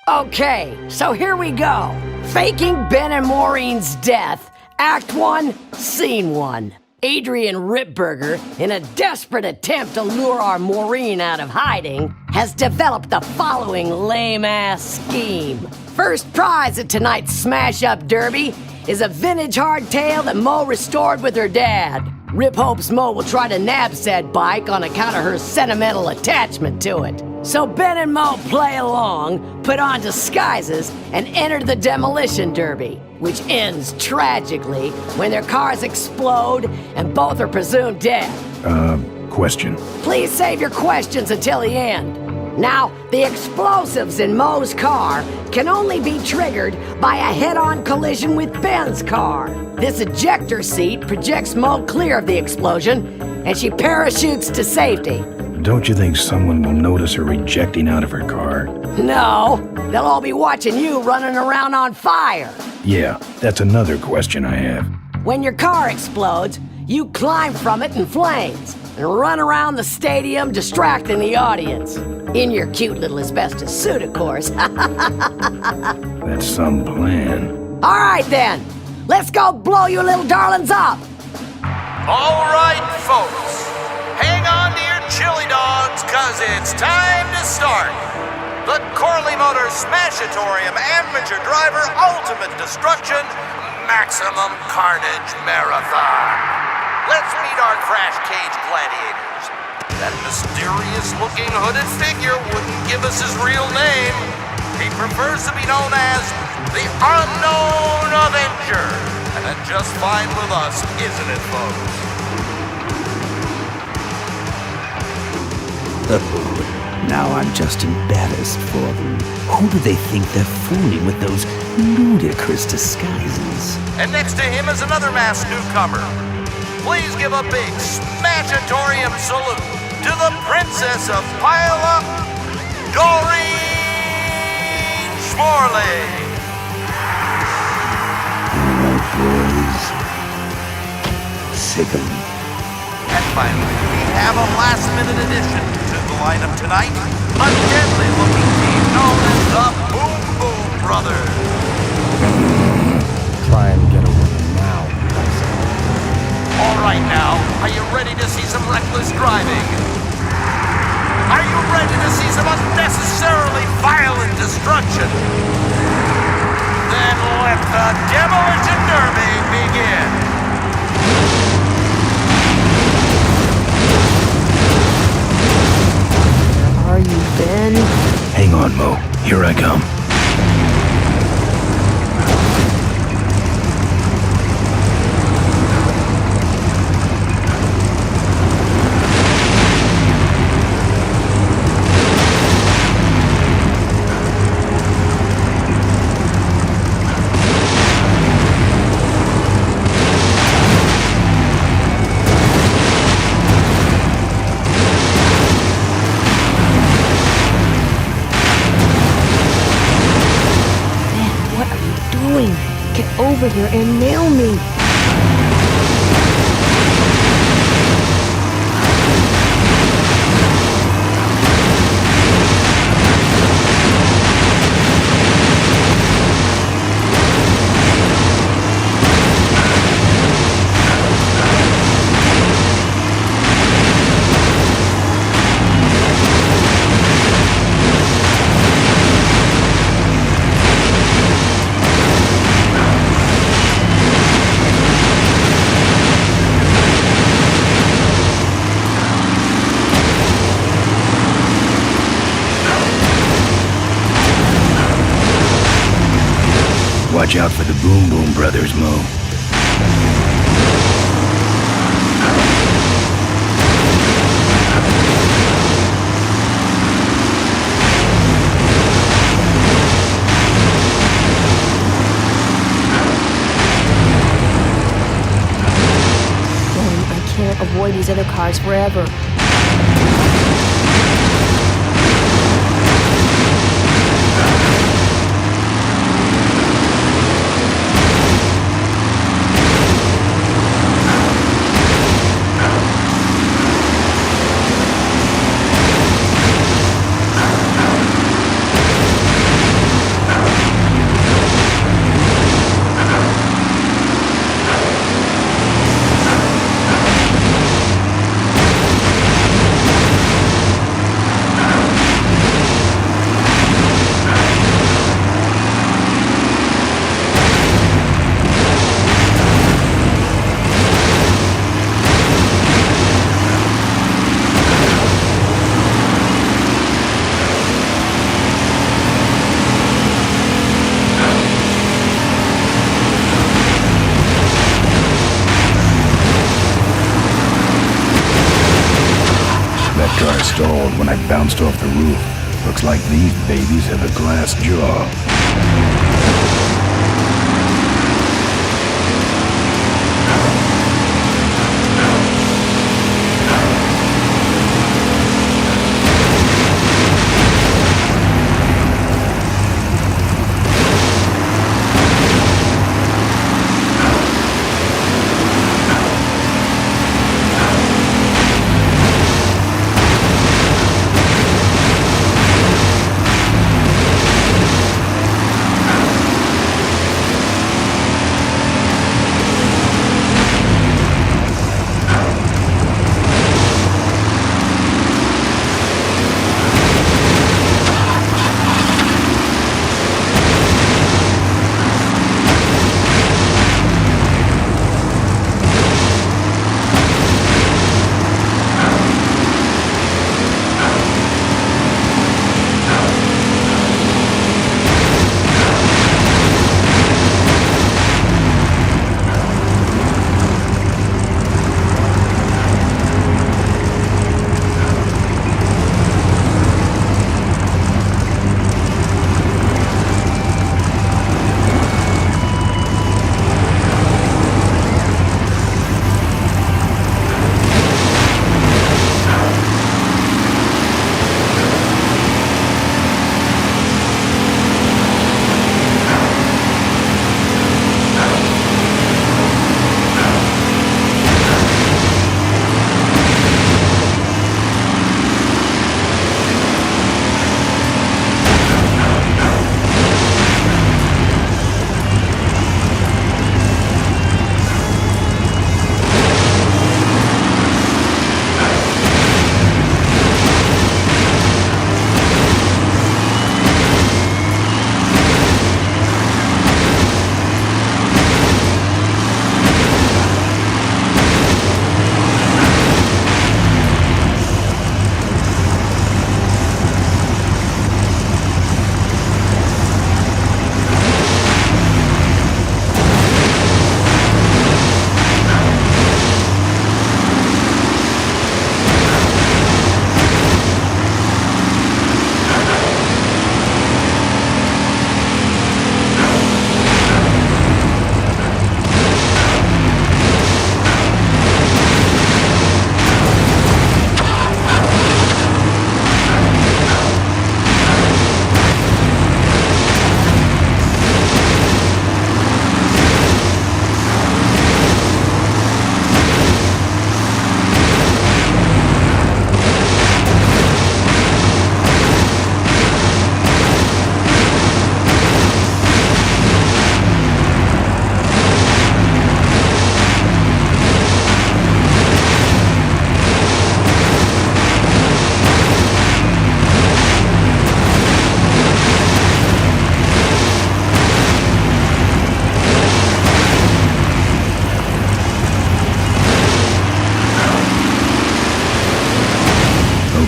Q: Okay, so here we go. Faking Ben and Maureen's death. Act 1, Scene 1. Adrian Ripburger, in a desperate attempt to lure our Maureen out of hiding, has developed the following lame-ass scheme. First prize at tonight's smash-up derby is a vintage hardtail that Mo restored with her dad. Rip hopes Mo will try to nab said bike on account of her sentimental attachment to it. So Ben and Mo play along, put on disguises, and enter the demolition derby, which ends tragically when their cars explode and both are presumed dead.
A: Question.
Q: Please save your questions until the end. Now, the explosives in Mo's car can only be triggered by a head-on collision with Ben's car. This ejector seat projects Mo clear of the explosion, and she parachutes to safety.
A: Don't you think someone will notice her ejecting out of her car?
Q: No, they'll all be watching you running around on fire.
A: Yeah, that's another question I have.
Q: When your car explodes, you climb from it in flames and run around the stadium distracting the audience. In your cute little asbestos suit, of course.
A: That's some plan.
Q: All right, then. Let's go blow you little darlings up.
L: All right, folks. Hang on to your chili dogs, cause it's time to start. The Corley Motors Smashatorium Amateur Driver Ultimate Destruction Maximum Carnage Marathon. Let's meet our crash cage gladiators. That mysterious-looking hooded figure wouldn't give us his real name. He prefers to be known as the Unknown Avenger. And that's just fine with us, isn't it, folks?
C: Now I'm just embarrassed for them. Who do they think they're fooling with those ludicrous disguises?
L: And next to him is another masked newcomer. Please give a big Smashatorium salute to the Princess of Pile-Up, Doreen Schmorley.
C: Alright, boys. Sick 'em.
L: And finally, we have a last-minute addition to the lineup tonight, a deadly-looking team known as the Boom Boom Brothers.
F: Try and get away now.
L: All right now, are you ready to see some reckless driving? Are you ready to see some unnecessarily violent destruction? Then let the Demolition Derby begin.
J: Where are you, Ben?
A: Hang on, Mo. Here I come.
J: Get over here and nail me. Watch out for the Boom Boom Brothers, Mo. I can't avoid these other cars forever.
A: stalled when I bounced off the roof. Looks like these babies have a glass jaw.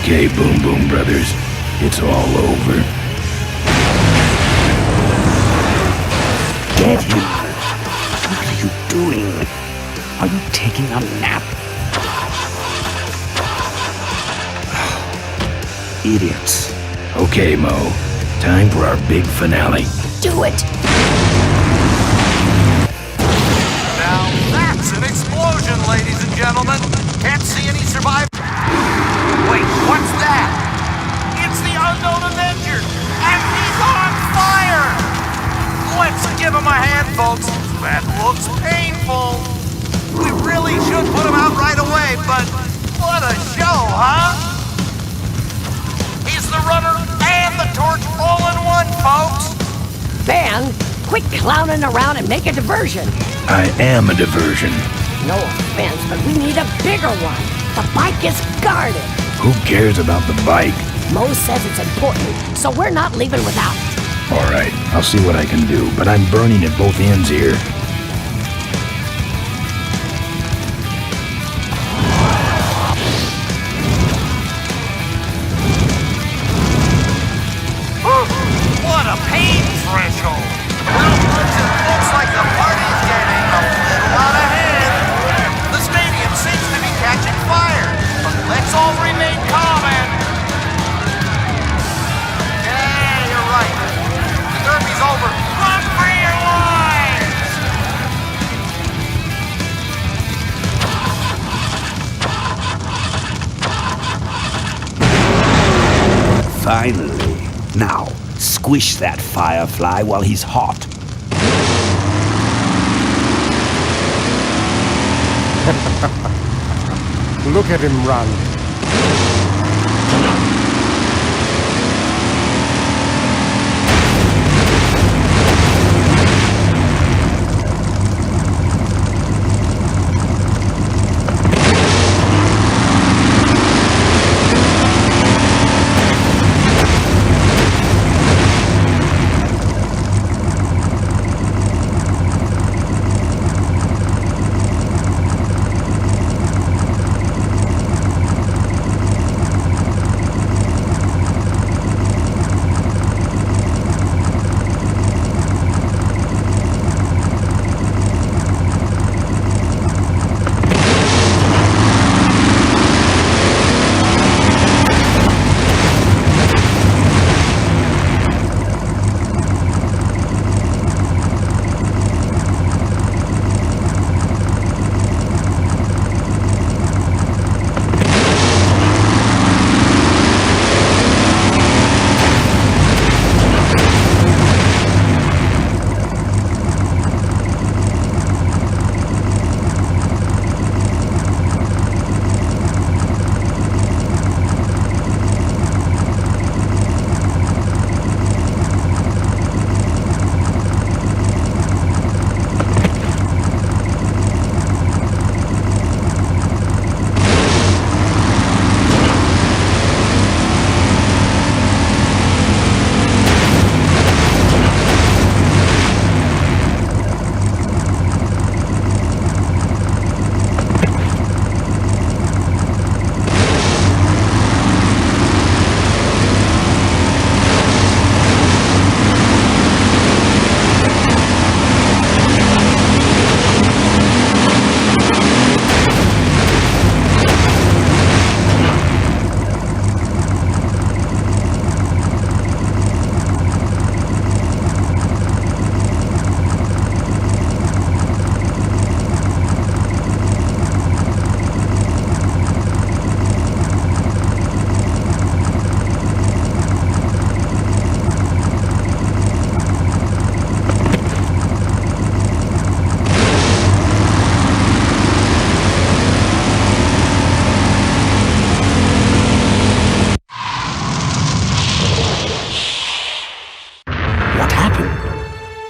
A: Okay, Boom Boom Brothers, it's all over.
C: Get him! What are you doing? Are you taking a nap? Idiots.
A: Okay, Mo, time for our big finale.
Q: Do it!
L: Now that's an explosion, ladies and gentlemen. Can't see any survivors. Wait, what's that? It's the unknown Avenger, and he's on fire! Let's give him a hand, folks. That looks painful. We really should put him out right away, but what a show, huh? He's the runner and the torch all in one, folks.
Q: Ben, quit clowning around and make a diversion.
A: I am a diversion.
Q: No offense, but we need a bigger one. The bike is guarded.
A: Who cares about the bike?
Q: Mo says it's important, so we're not leaving without it.
A: All right, I'll see what I can do, but I'm burning at both ends here.
L: What a pain threshold! Well, it looks like the party's getting a little out of hand. The stadium seems to be catching fire, but let's all remain calm and
C: Now, squish that firefly while he's hot.
F: Look at him run.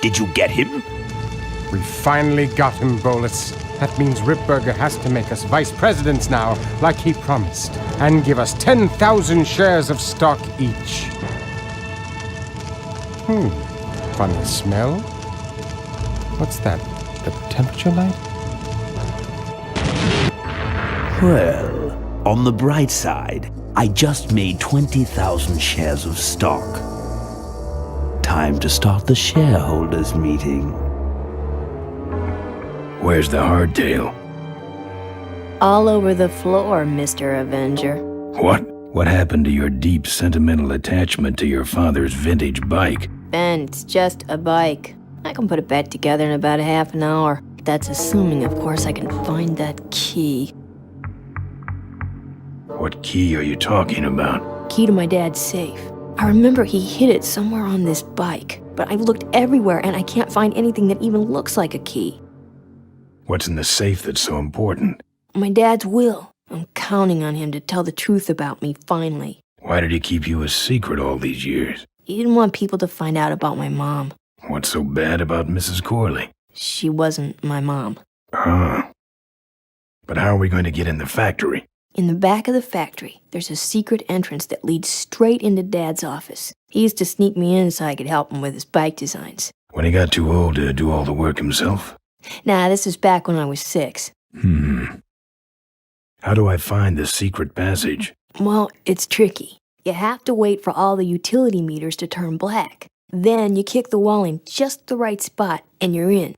C: Did you get him?
F: We finally got him, Bolus. That means Ripburger has to make us vice presidents now, like he promised, and give us 10,000 shares of stock each. Funny smell. What's that? The temperature light?
C: Well, on the bright side, I just made 20,000 shares of stock. Time to start the shareholders meeting.
A: Where's the hardtail?
J: All over the floor, Mr. Avenger.
A: What? What happened to your deep sentimental attachment to your father's vintage bike?
J: Ben, it's just a bike. I can put it back together in about a half an hour. That's assuming, of course, I can find that key.
A: What key are you talking about?
J: Key to my dad's safe. I remember he hid it somewhere on this bike, but I've looked everywhere and I can't find anything that even looks like a key.
A: What's in the safe that's so important?
J: My dad's will. I'm counting on him to tell the truth about me, finally.
A: Why did he keep you a secret all these years?
J: He didn't want people to find out about my mom.
A: What's so bad about Mrs. Corley?
J: She wasn't my mom.
A: Ah. But how are we going to get in the factory?
J: In the back of the factory, there's a secret entrance that leads straight into Dad's office. He used to sneak me in so I could help him with his bike designs.
A: When he got too old to do all the work himself?
J: Nah, this was back when I was 6.
A: How do I find the secret passage?
J: Well, it's tricky. You have to wait for all the utility meters to turn black. Then you kick the wall in just the right spot, and you're in.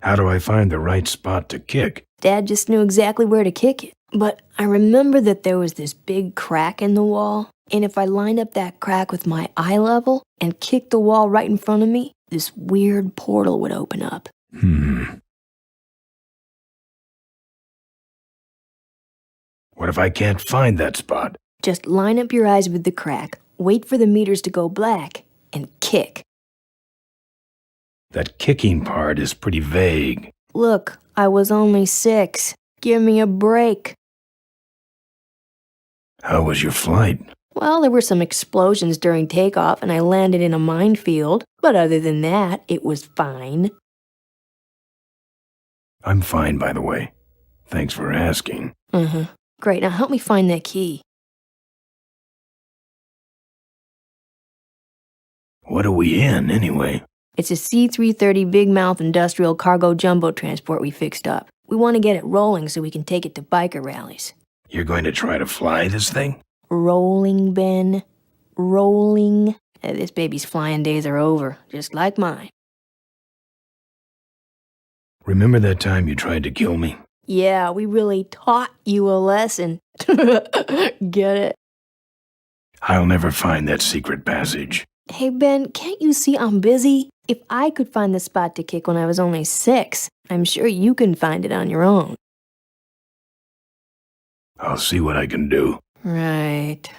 A: How do I find the right spot to kick?
J: Dad just knew exactly where to kick it. But I remember that there was this big crack in the wall, and if I lined up that crack with my eye level and kicked the wall right in front of me, this weird portal would open up.
A: What if I can't find that spot?
J: Just line up your eyes with the crack, wait for the meters to go black, and kick.
A: That kicking part is pretty vague.
J: Look, I was only 6. Give me a break.
A: How was your flight?
J: Well, there were some explosions during takeoff, and I landed in a minefield. But other than that, it was fine.
A: I'm fine, by the way. Thanks for asking.
J: Great, now help me find that key.
A: What are we in, anyway?
J: It's a C-330 Big Mouth Industrial Cargo Jumbo Transport we fixed up. We want to get it rolling so we can take it to biker rallies.
A: You're going to try to fly this thing?
J: Rolling, Ben. Rolling. This baby's flying days are over, just like mine.
A: Remember that time you tried to kill me?
J: Yeah, we really taught you a lesson. Get it?
A: I'll never find that secret passage.
J: Hey, Ben, can't you see I'm busy? If I could find the spot to kick when I was only 6, I'm sure you can find it on your own.
A: I'll see what I can do.
J: Right.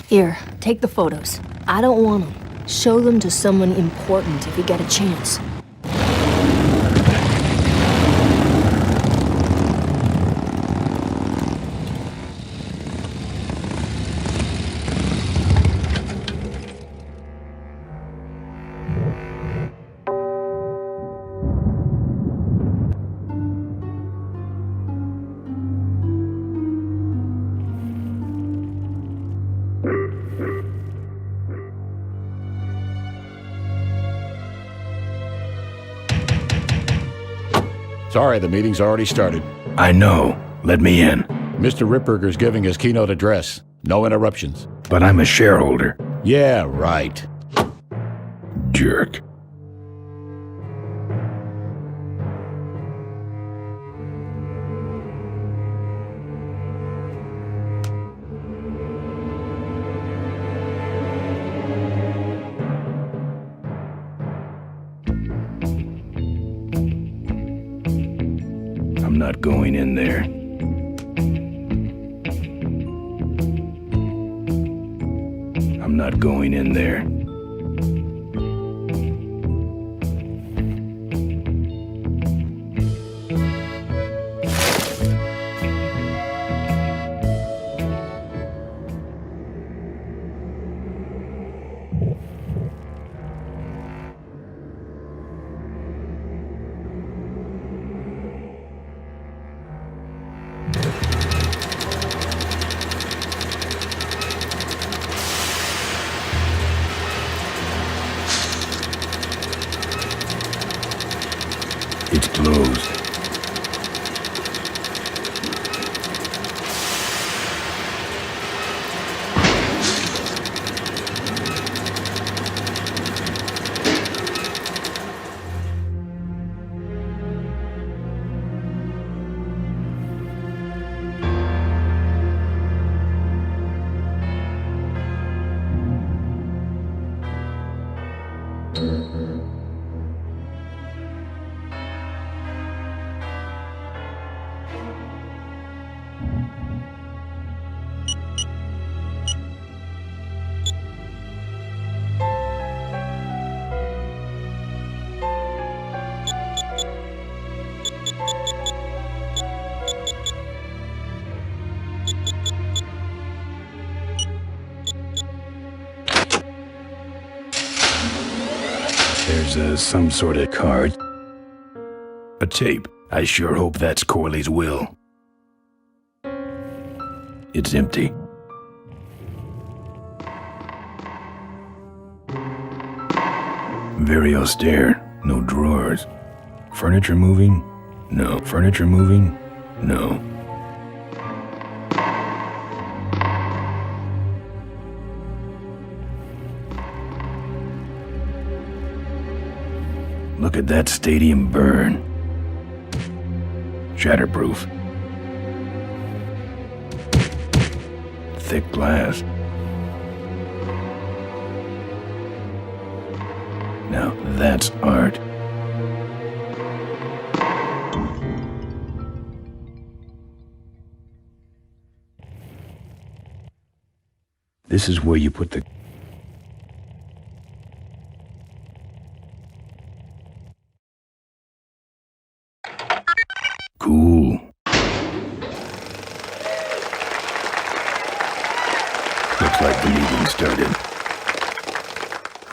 J: Here, take the photos. I don't want them. Show them to someone important if you get a chance.
P: Sorry, the meeting's already started.
A: I know. Let me in.
P: Mr. Ripburger's giving his keynote address. No interruptions.
A: But I'm a shareholder.
P: Yeah, right.
A: Jerk. I'm not going in there. I'm not going in there. It's closed. There's some sort of card. A tape. I sure hope that's Corley's will. It's empty. Very austere. No drawers. Furniture moving? No. Furniture moving? No. Look at that stadium burn. Shatterproof. Thick glass. Now that's art. This is where you put the... Cool. Looks like the meeting started.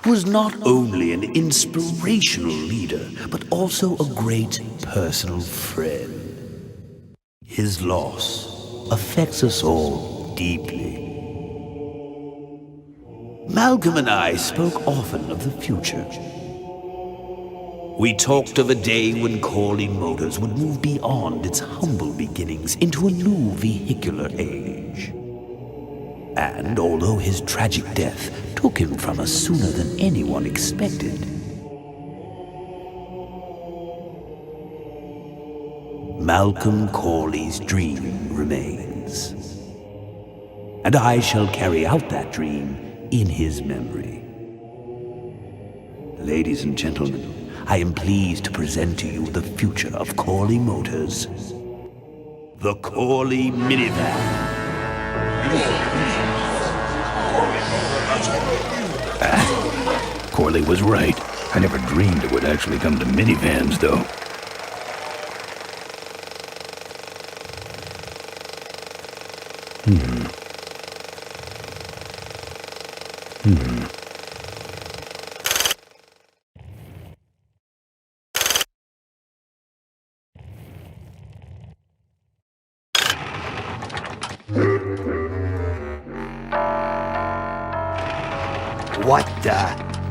C: Was not only an inspirational leader, but also a great personal friend. His loss affects us all deeply. Malcolm and I spoke often of the future. We talked of a day when Corley Motors would move beyond its humble beginnings into a new vehicular age. And although his tragic death took him from us sooner than anyone expected, Malcolm Corley's dream remains. And I shall carry out that dream in his memory. Ladies and gentlemen, I am pleased to present to you the future of Corley Motors. The Corley Minivan.
A: Corley was right. I never dreamed it would actually come to minivans, though.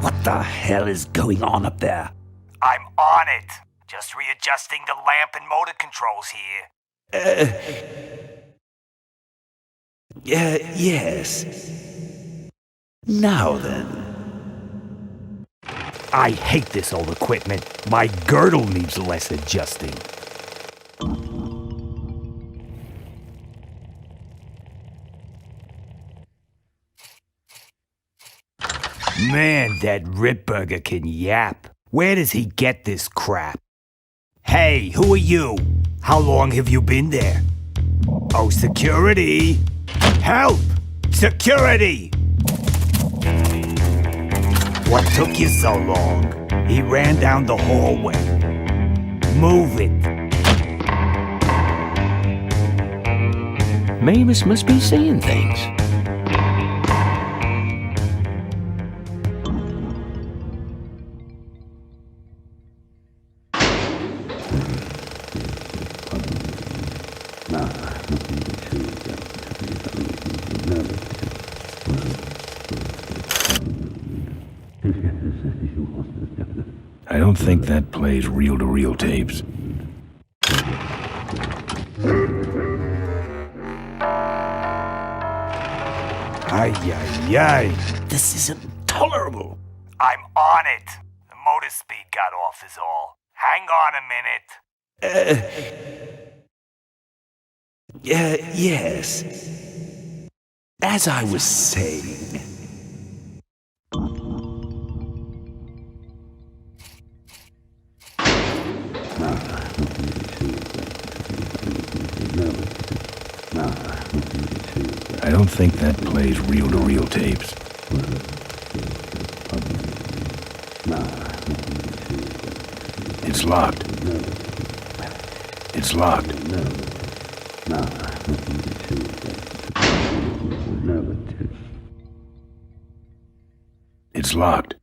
C: What the hell is going on up there?
R: I'm on it. Just readjusting the lamp and motor controls here.
C: Yes. Now then.
R: I hate this old equipment. My girdle needs less adjusting. Man, that Ripburger can yap. Where does he get this crap? Hey, who are you? How long have you been there? Oh, security! Help! Security! What took you so long? He ran down the hallway. Move it.
B: Mavis must be seeing things.
A: I don't think that plays reel-to-reel tapes.
R: Ay.
C: This is intolerable.
R: I'm on it. The motor speed got off is all. Hang on a minute.
C: Yes. As I was saying...
A: I don't think that plays reel-to-reel tapes. It's locked. It's locked. It's locked.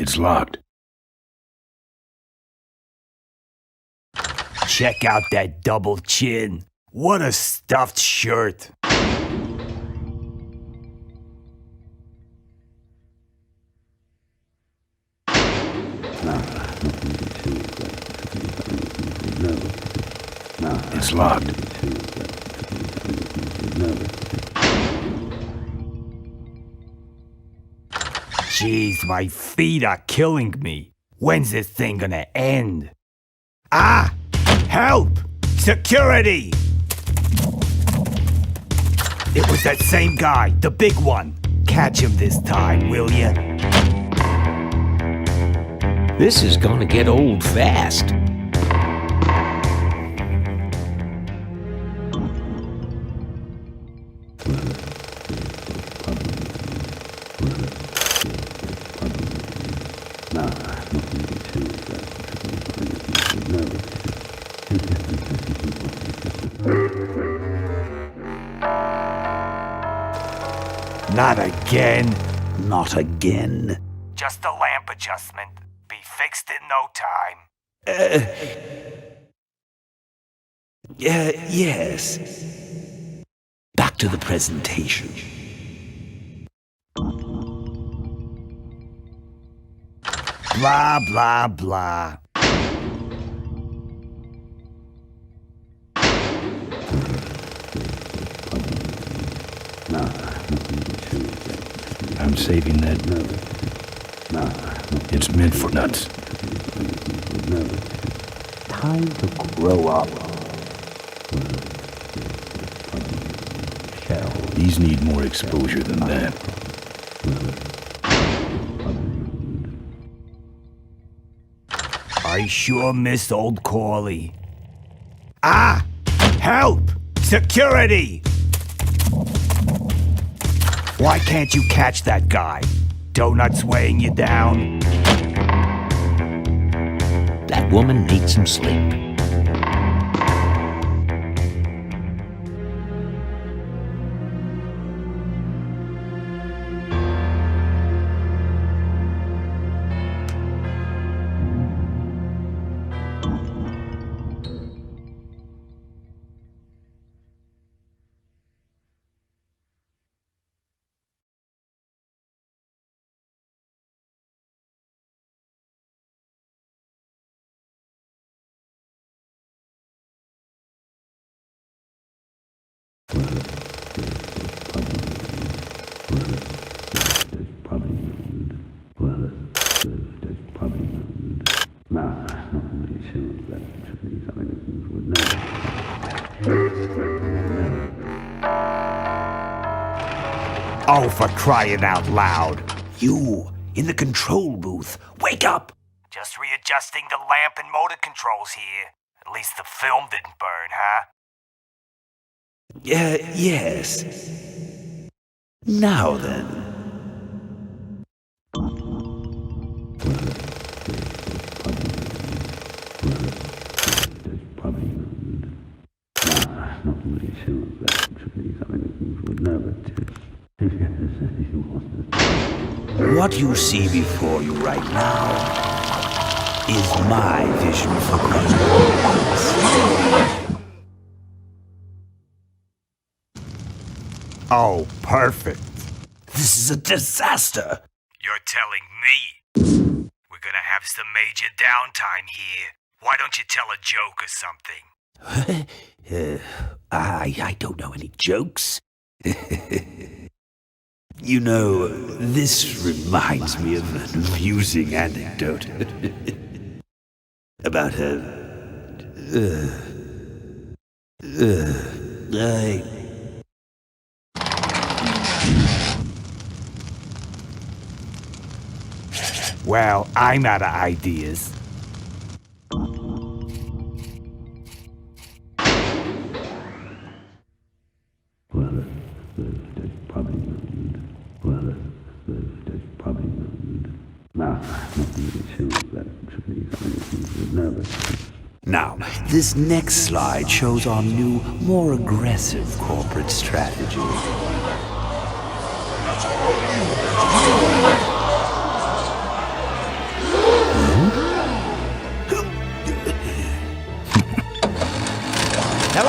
A: It's locked.
R: Check out that double chin. What a stuffed shirt.
A: It's locked.
R: Jeez, my feet are killing me. When's this thing gonna end? Ah! Help! Security! It was that same guy, the big one. Catch him this time, will ya?
B: This is gonna get old fast.
R: Not again.
C: Not again.
R: Just a lamp adjustment. Be fixed in no time.
C: Yes. Back to the presentation.
R: Blah, blah, blah.
A: I'm saving that. It's meant for nuts.
C: Time to grow up.
A: These need more exposure than that.
R: I sure miss old Corley. Ah! Help! Security! Why can't you catch that guy? Donuts weighing you down?
B: That woman needs some sleep.
R: Oh, for crying out loud.
C: You, in the control booth, wake up!
R: Just readjusting the lamp and motor controls here. At least the film didn't burn, huh?
C: Yes. Now then. What you see before you right now is my vision for convenience.
R: Oh, perfect.
C: This is a disaster.
R: You're telling me. We're gonna have some major downtime here. Why don't you tell a joke or something?
C: I don't know any jokes. You know, this reminds me of an amusing anecdote about
R: Well, I'm out of ideas.
C: Now, this next slide shows our new, more aggressive corporate strategy.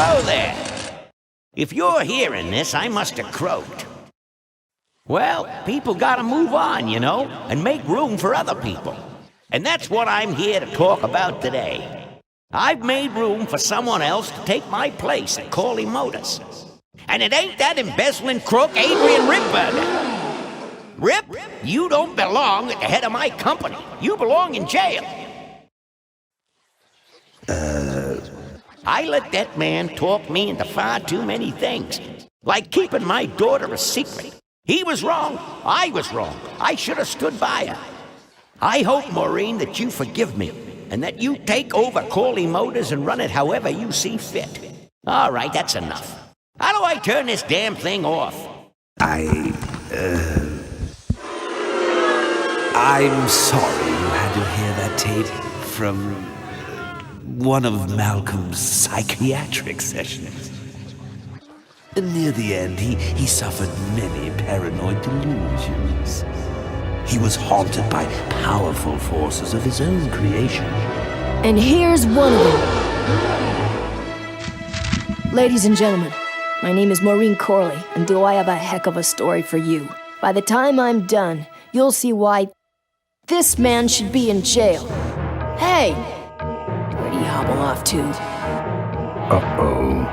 B: Hello there. If you're hearing this, I must have croaked. Well, people gotta move on, you know, and make room for other people. And that's what I'm here to talk about today. I've made room for someone else to take my place at Corley Motors. And it ain't that embezzling crook Adrian Ripburger. Rip, you don't belong at the head of my company. You belong in jail. I let that man talk me into far too many things, like keeping my daughter a secret. He was wrong. I was wrong. I should have stood by her. I hope, Maureen, that you forgive me, and that you take over Corley Motors and run it however you see fit. All right, that's enough. How do I turn this damn thing off?
C: I'm sorry you had to hear that tape from one of Malcolm's psychiatric sessions. Near the end, he suffered many paranoid delusions. He was haunted by powerful forces of his own creation.
J: And here's one of them. Ladies and gentlemen, my name is Maureen Corley, and do I have a heck of a story for you. By the time I'm done, you'll see why this man should be in jail. Hey! Where'd he hobble off to?
A: Uh-oh.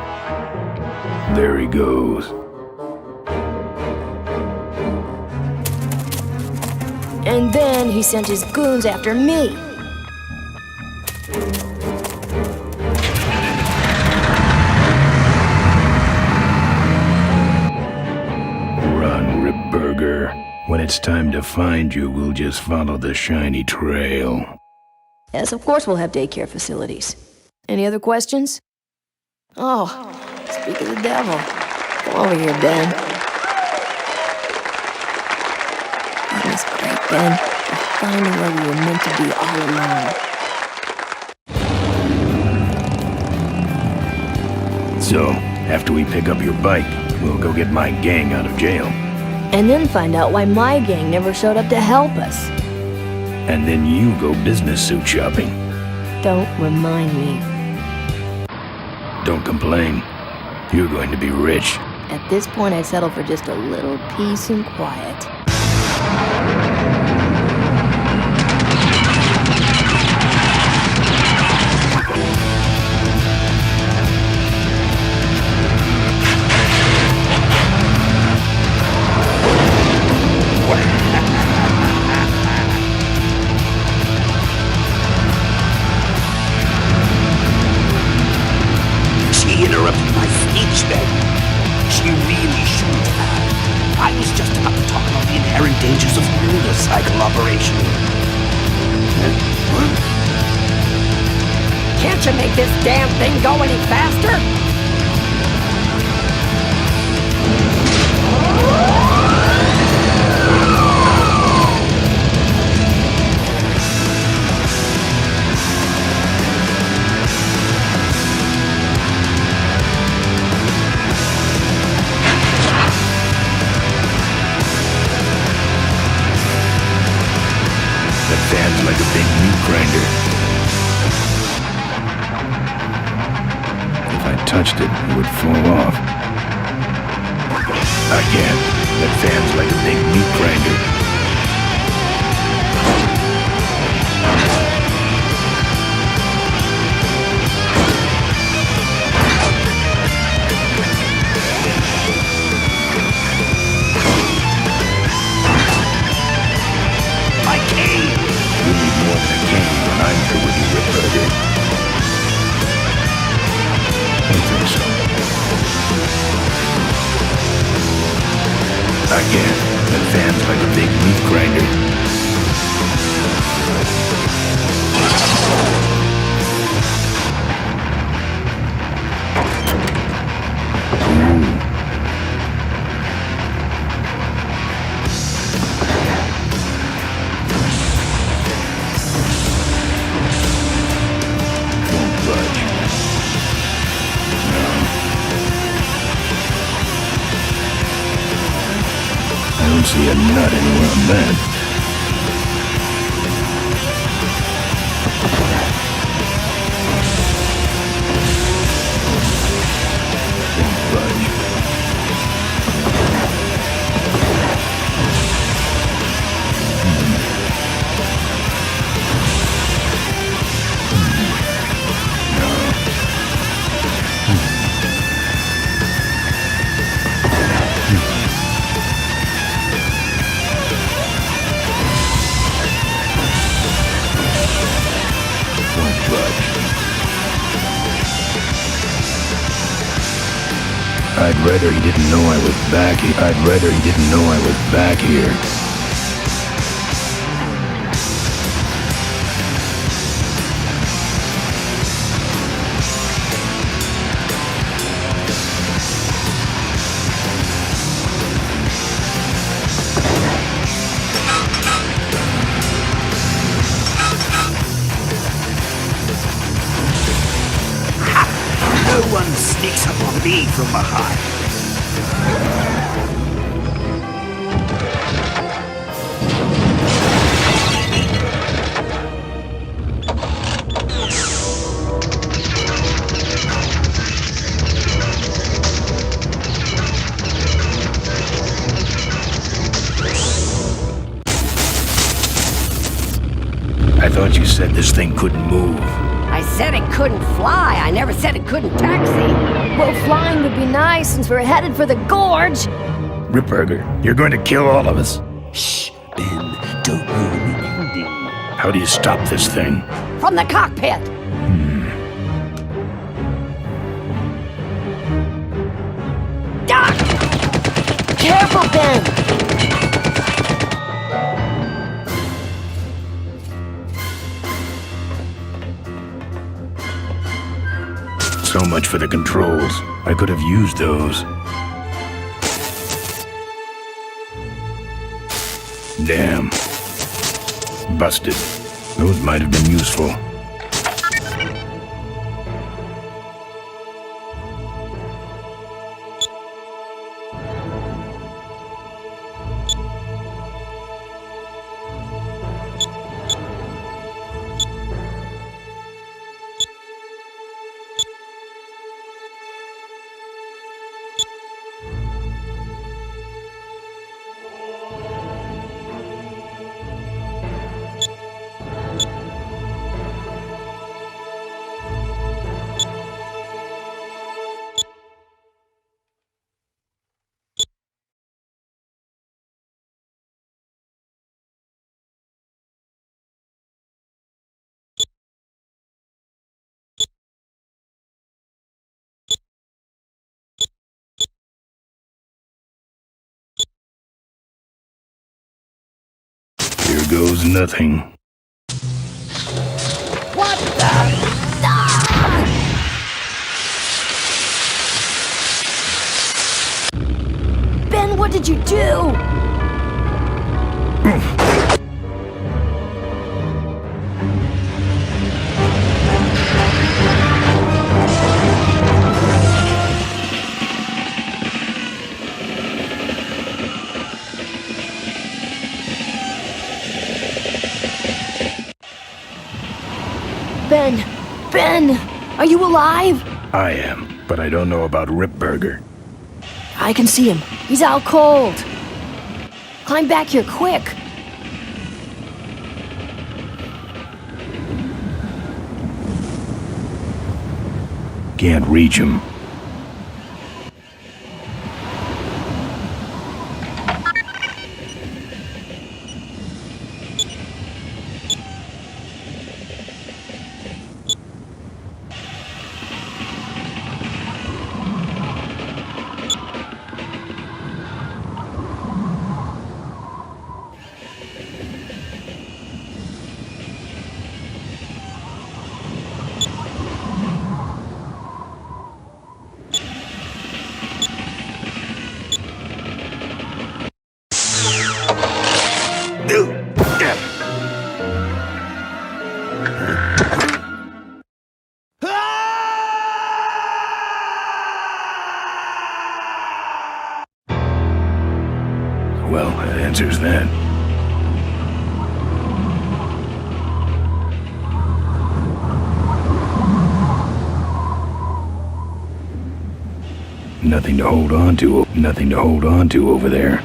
A: There he goes.
J: And then he sent his goons after me.
A: Run, Ripburger. When it's time to find you, we'll just follow the shiny trail.
J: Yes, of course we'll have daycare facilities. Any other questions? Oh, speak of the devil. Come over here, Ben. That was great, Ben. We're finding where we were meant to be all along.
A: So, after we pick up your bike, we'll go get my gang out of jail.
J: And then find out why my gang never showed up to help us.
A: And then you go business suit shopping.
J: Don't remind me.
A: Don't complain. You're going to be rich.
J: At this point, I'd settle for just a little peace and quiet.
C: She interrupted my speech then. She really shouldn't have. I was just about to talk about the inherent dangers of motorcycle operation.
Q: Can't you make this damn thing go any faster?
A: That fan's like a big meat grinder. If I touched it, it would fall off. I can't. That fan's like a big meat grinder.
C: My cane!
A: You need more than a cane when I'm through with you, Ripburger. I think so. Again, that fan's like a big meat grinder. I don't see a nut anywhere on that. I'd rather he didn't know I was back here. I'd rather he didn't know I was back here.
O: No one sneaks up on me from behind.
A: I thought you said this thing couldn't move.
Q: I said it couldn't fly. I never said it couldn't taxi.
J: Well, flying would be nice since we're headed for the gorge.
A: Ripburger, you're going to kill all of us.
C: Shh, Ben, don't ruin the ending.
A: How do you stop this thing?
Q: From the cockpit. Ah!
J: Careful, Ben.
A: So much for the controls. I could have used those. Damn. Busted. Those might have been useful. Here goes nothing.
Q: What the? Ah!
J: Ben, what did you do? Ben, are you alive?
A: I am, but I don't know about Ripburger.
J: I can see him. He's out cold. Climb back here quick.
A: Can't reach him. Well, that answers that. Nothing to hold on to. Nothing to hold on to over there.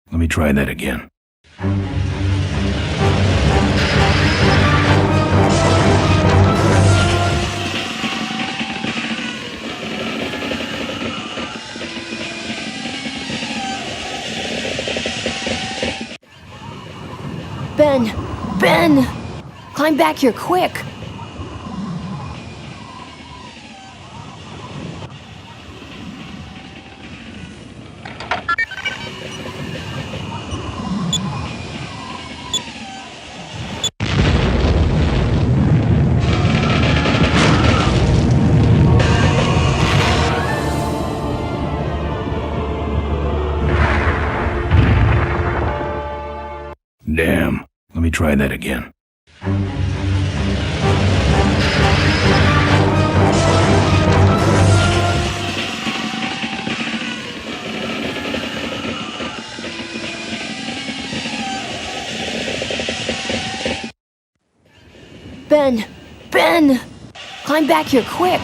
A: Let me try that again.
J: Ben! Ben! Climb back here, quick!
A: Damn. Let me try that again.
J: Ben! Ben! Climb back here, quick!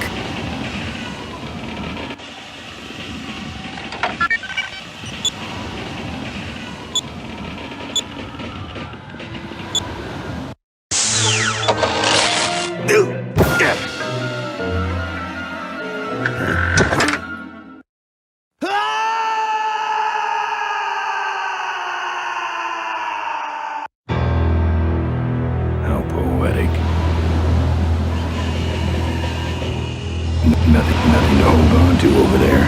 A: How poetic. Nothing to hold on to over there.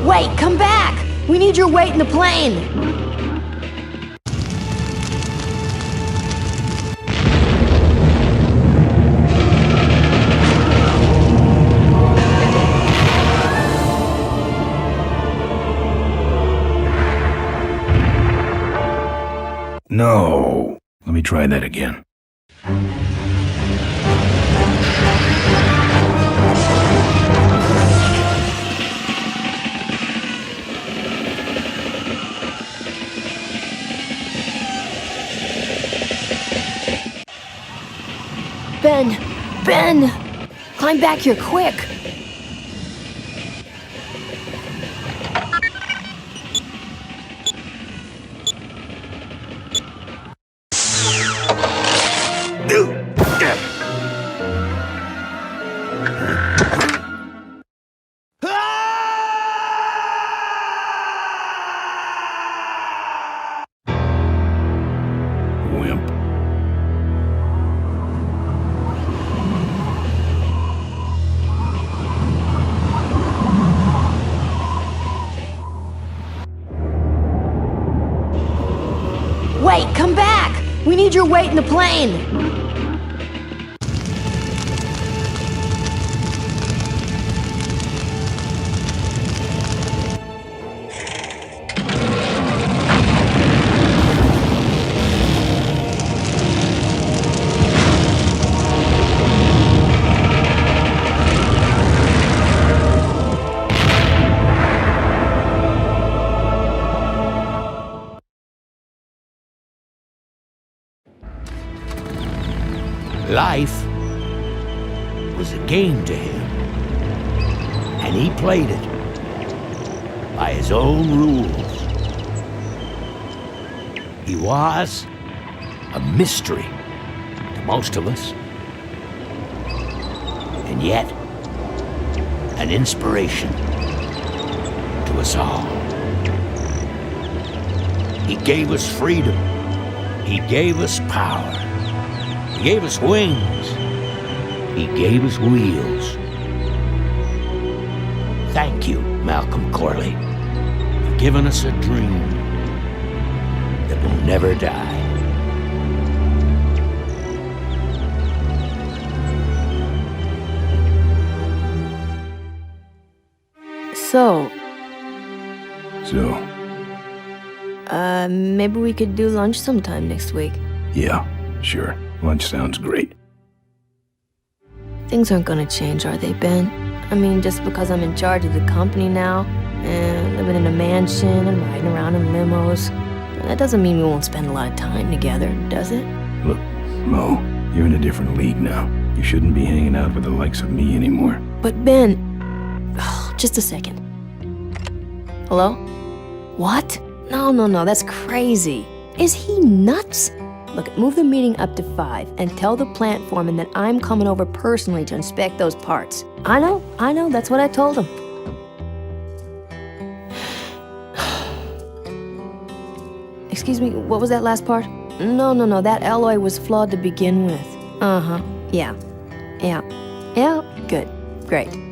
J: Wait, come back! We need your weight in the plane!
A: No. Let me try that again.
J: Ben! Ben! Climb back here, quick!
A: Wimp.
J: Wait, come back! We need your weight in the plane!
B: Life was a game to him, and he played it by his own rules. He was a mystery to most of us, and yet an inspiration to us all. He gave us freedom. He gave us power. He gave us wings. He gave us wheels. Thank you, Malcolm Corley, for giving us a dream that will never die.
J: So, maybe we could do lunch sometime next week.
A: Yeah, sure. Lunch sounds great.
J: Things aren't gonna change, are they, Ben? I mean, just because I'm in charge of the company now, and living in a mansion and riding around in limos, that doesn't mean we won't spend a lot of time together, does it?
A: Look, Mo, you're in a different league now. You shouldn't be hanging out with the likes of me anymore.
J: But Ben... just a second. Hello? What? No, that's crazy. Is he nuts? Look, move the meeting up to 5 and tell the plant foreman that I'm coming over personally to inspect those parts. I know, that's what I told him. Excuse me, what was that last part? No, that alloy was flawed to begin with. Uh-huh, yeah, good, great.
D: Yeah.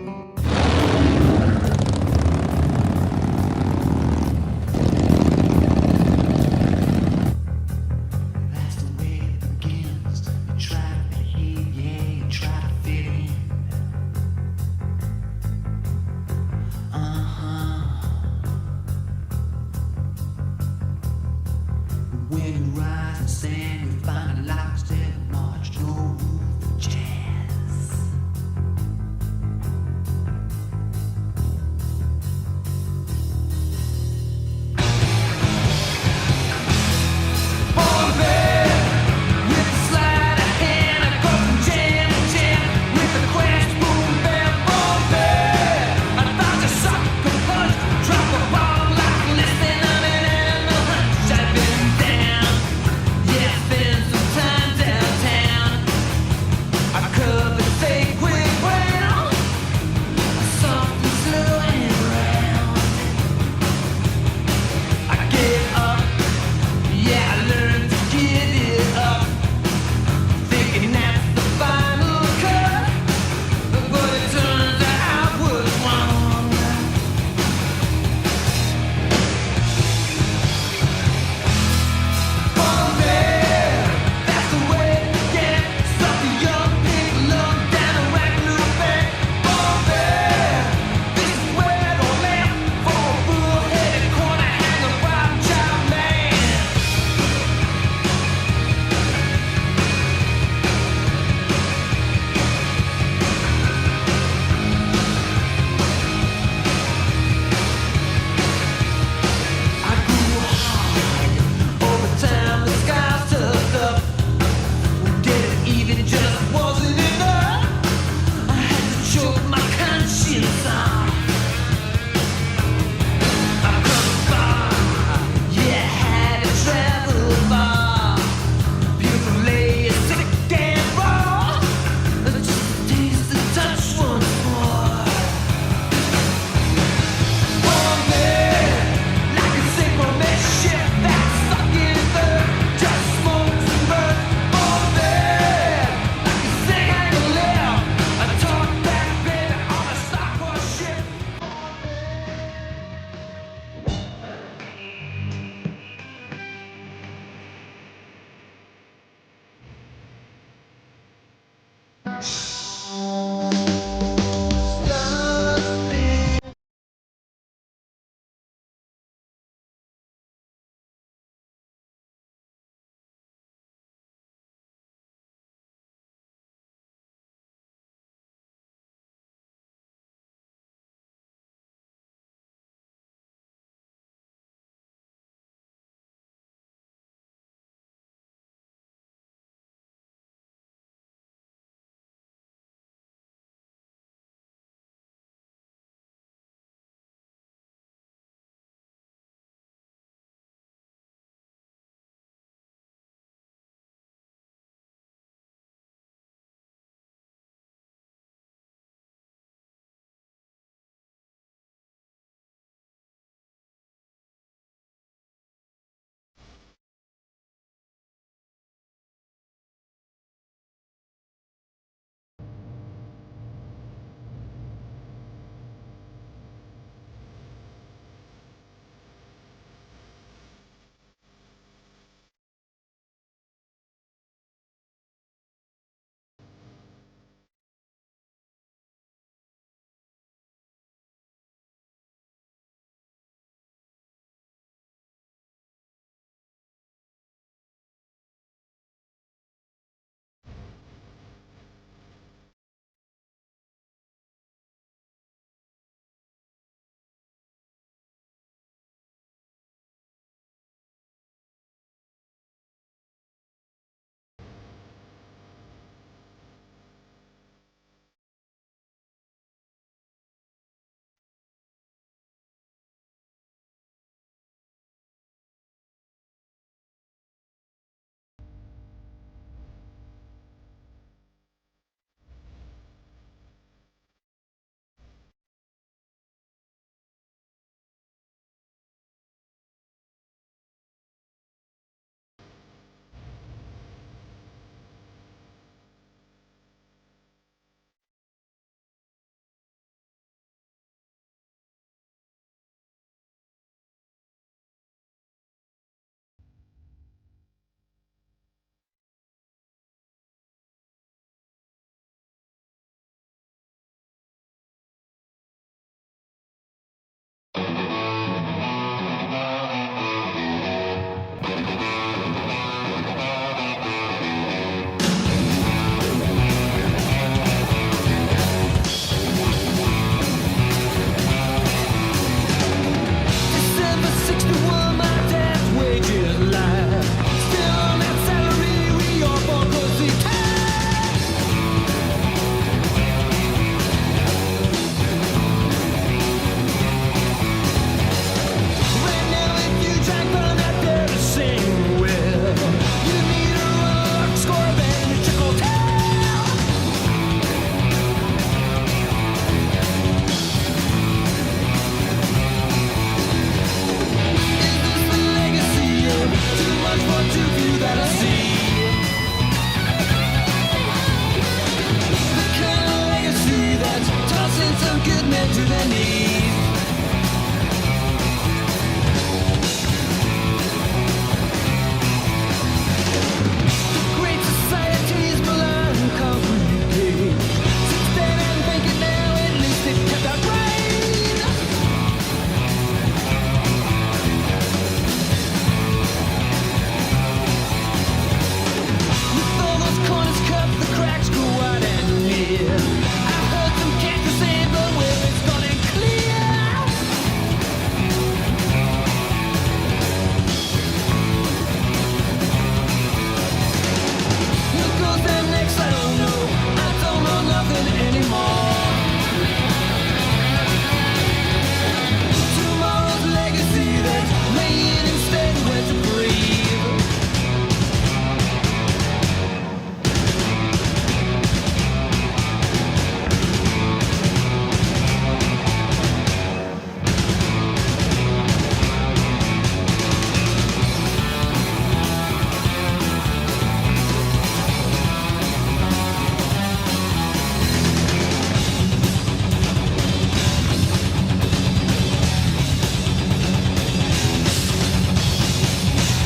D: my knees. The great society's blind company. Sit there and think it now, at least it kept out rain. With all those corners cut, the cracks go wide and near. I heard some cats say, but where it's gone and clear. What goes down next, I don't know. I don't know nothing anymore. Tomorrow's legacy that's laying instead where to breathe.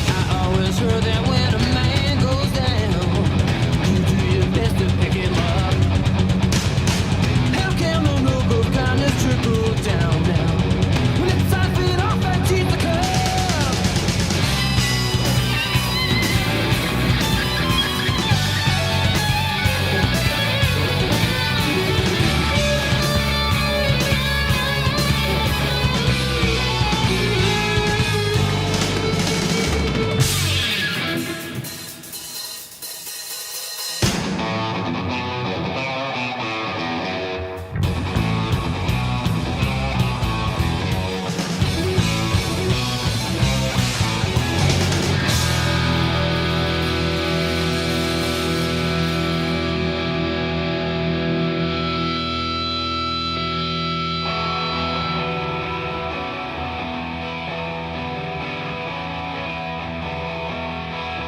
D: I always heard that when a man goes down, you do your best to pick him up. How can no milk of kindness trickle down now? When it's time to feed off and teach the cup.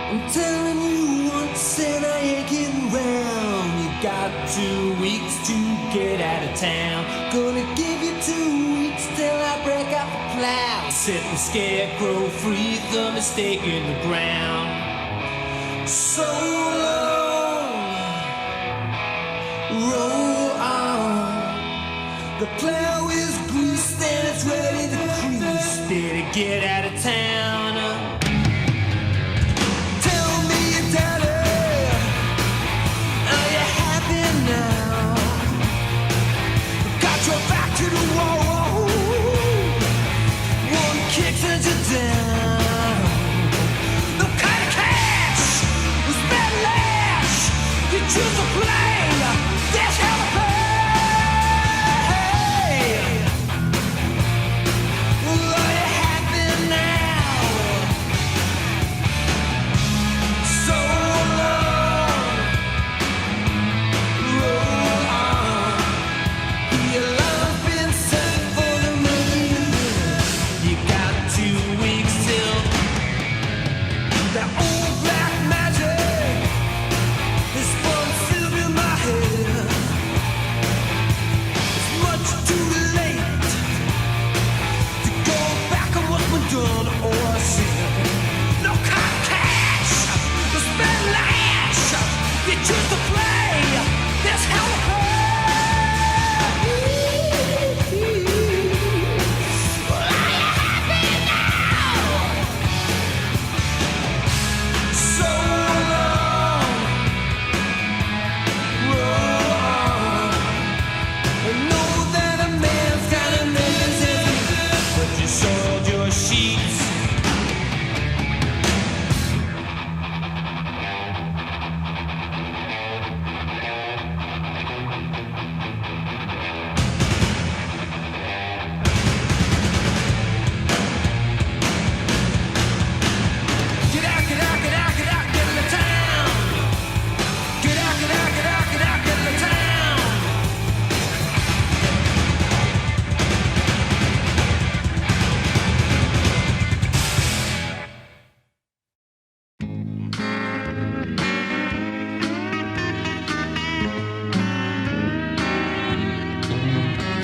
D: I'm telling you once and I ain't getting round. You got 2 weeks to get out of town. Gonna give you 2 weeks till I break out the plow. Set the scarecrow free, the mistake in the ground. So long, roll on. The plow is greased and it's ready to crease. Better get out of town. Tell me, daddy, are you happy now? Got your back to the wall. One kick sends you down. No kind of cash was bad lash. You choose to play. That's how to play. Well, are you happy now? So long, roll on. Your love's been set for the moon. You got 2 weeks till that old black magic is from Sylvia.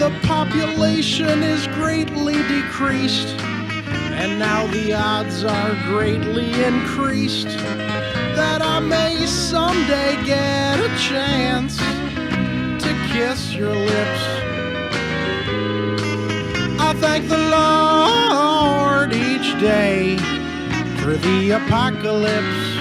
S: The population is greatly decreased, and now the odds are greatly increased that I may someday get a chance to kiss your lips. I thank the Lord each day for the apocalypse.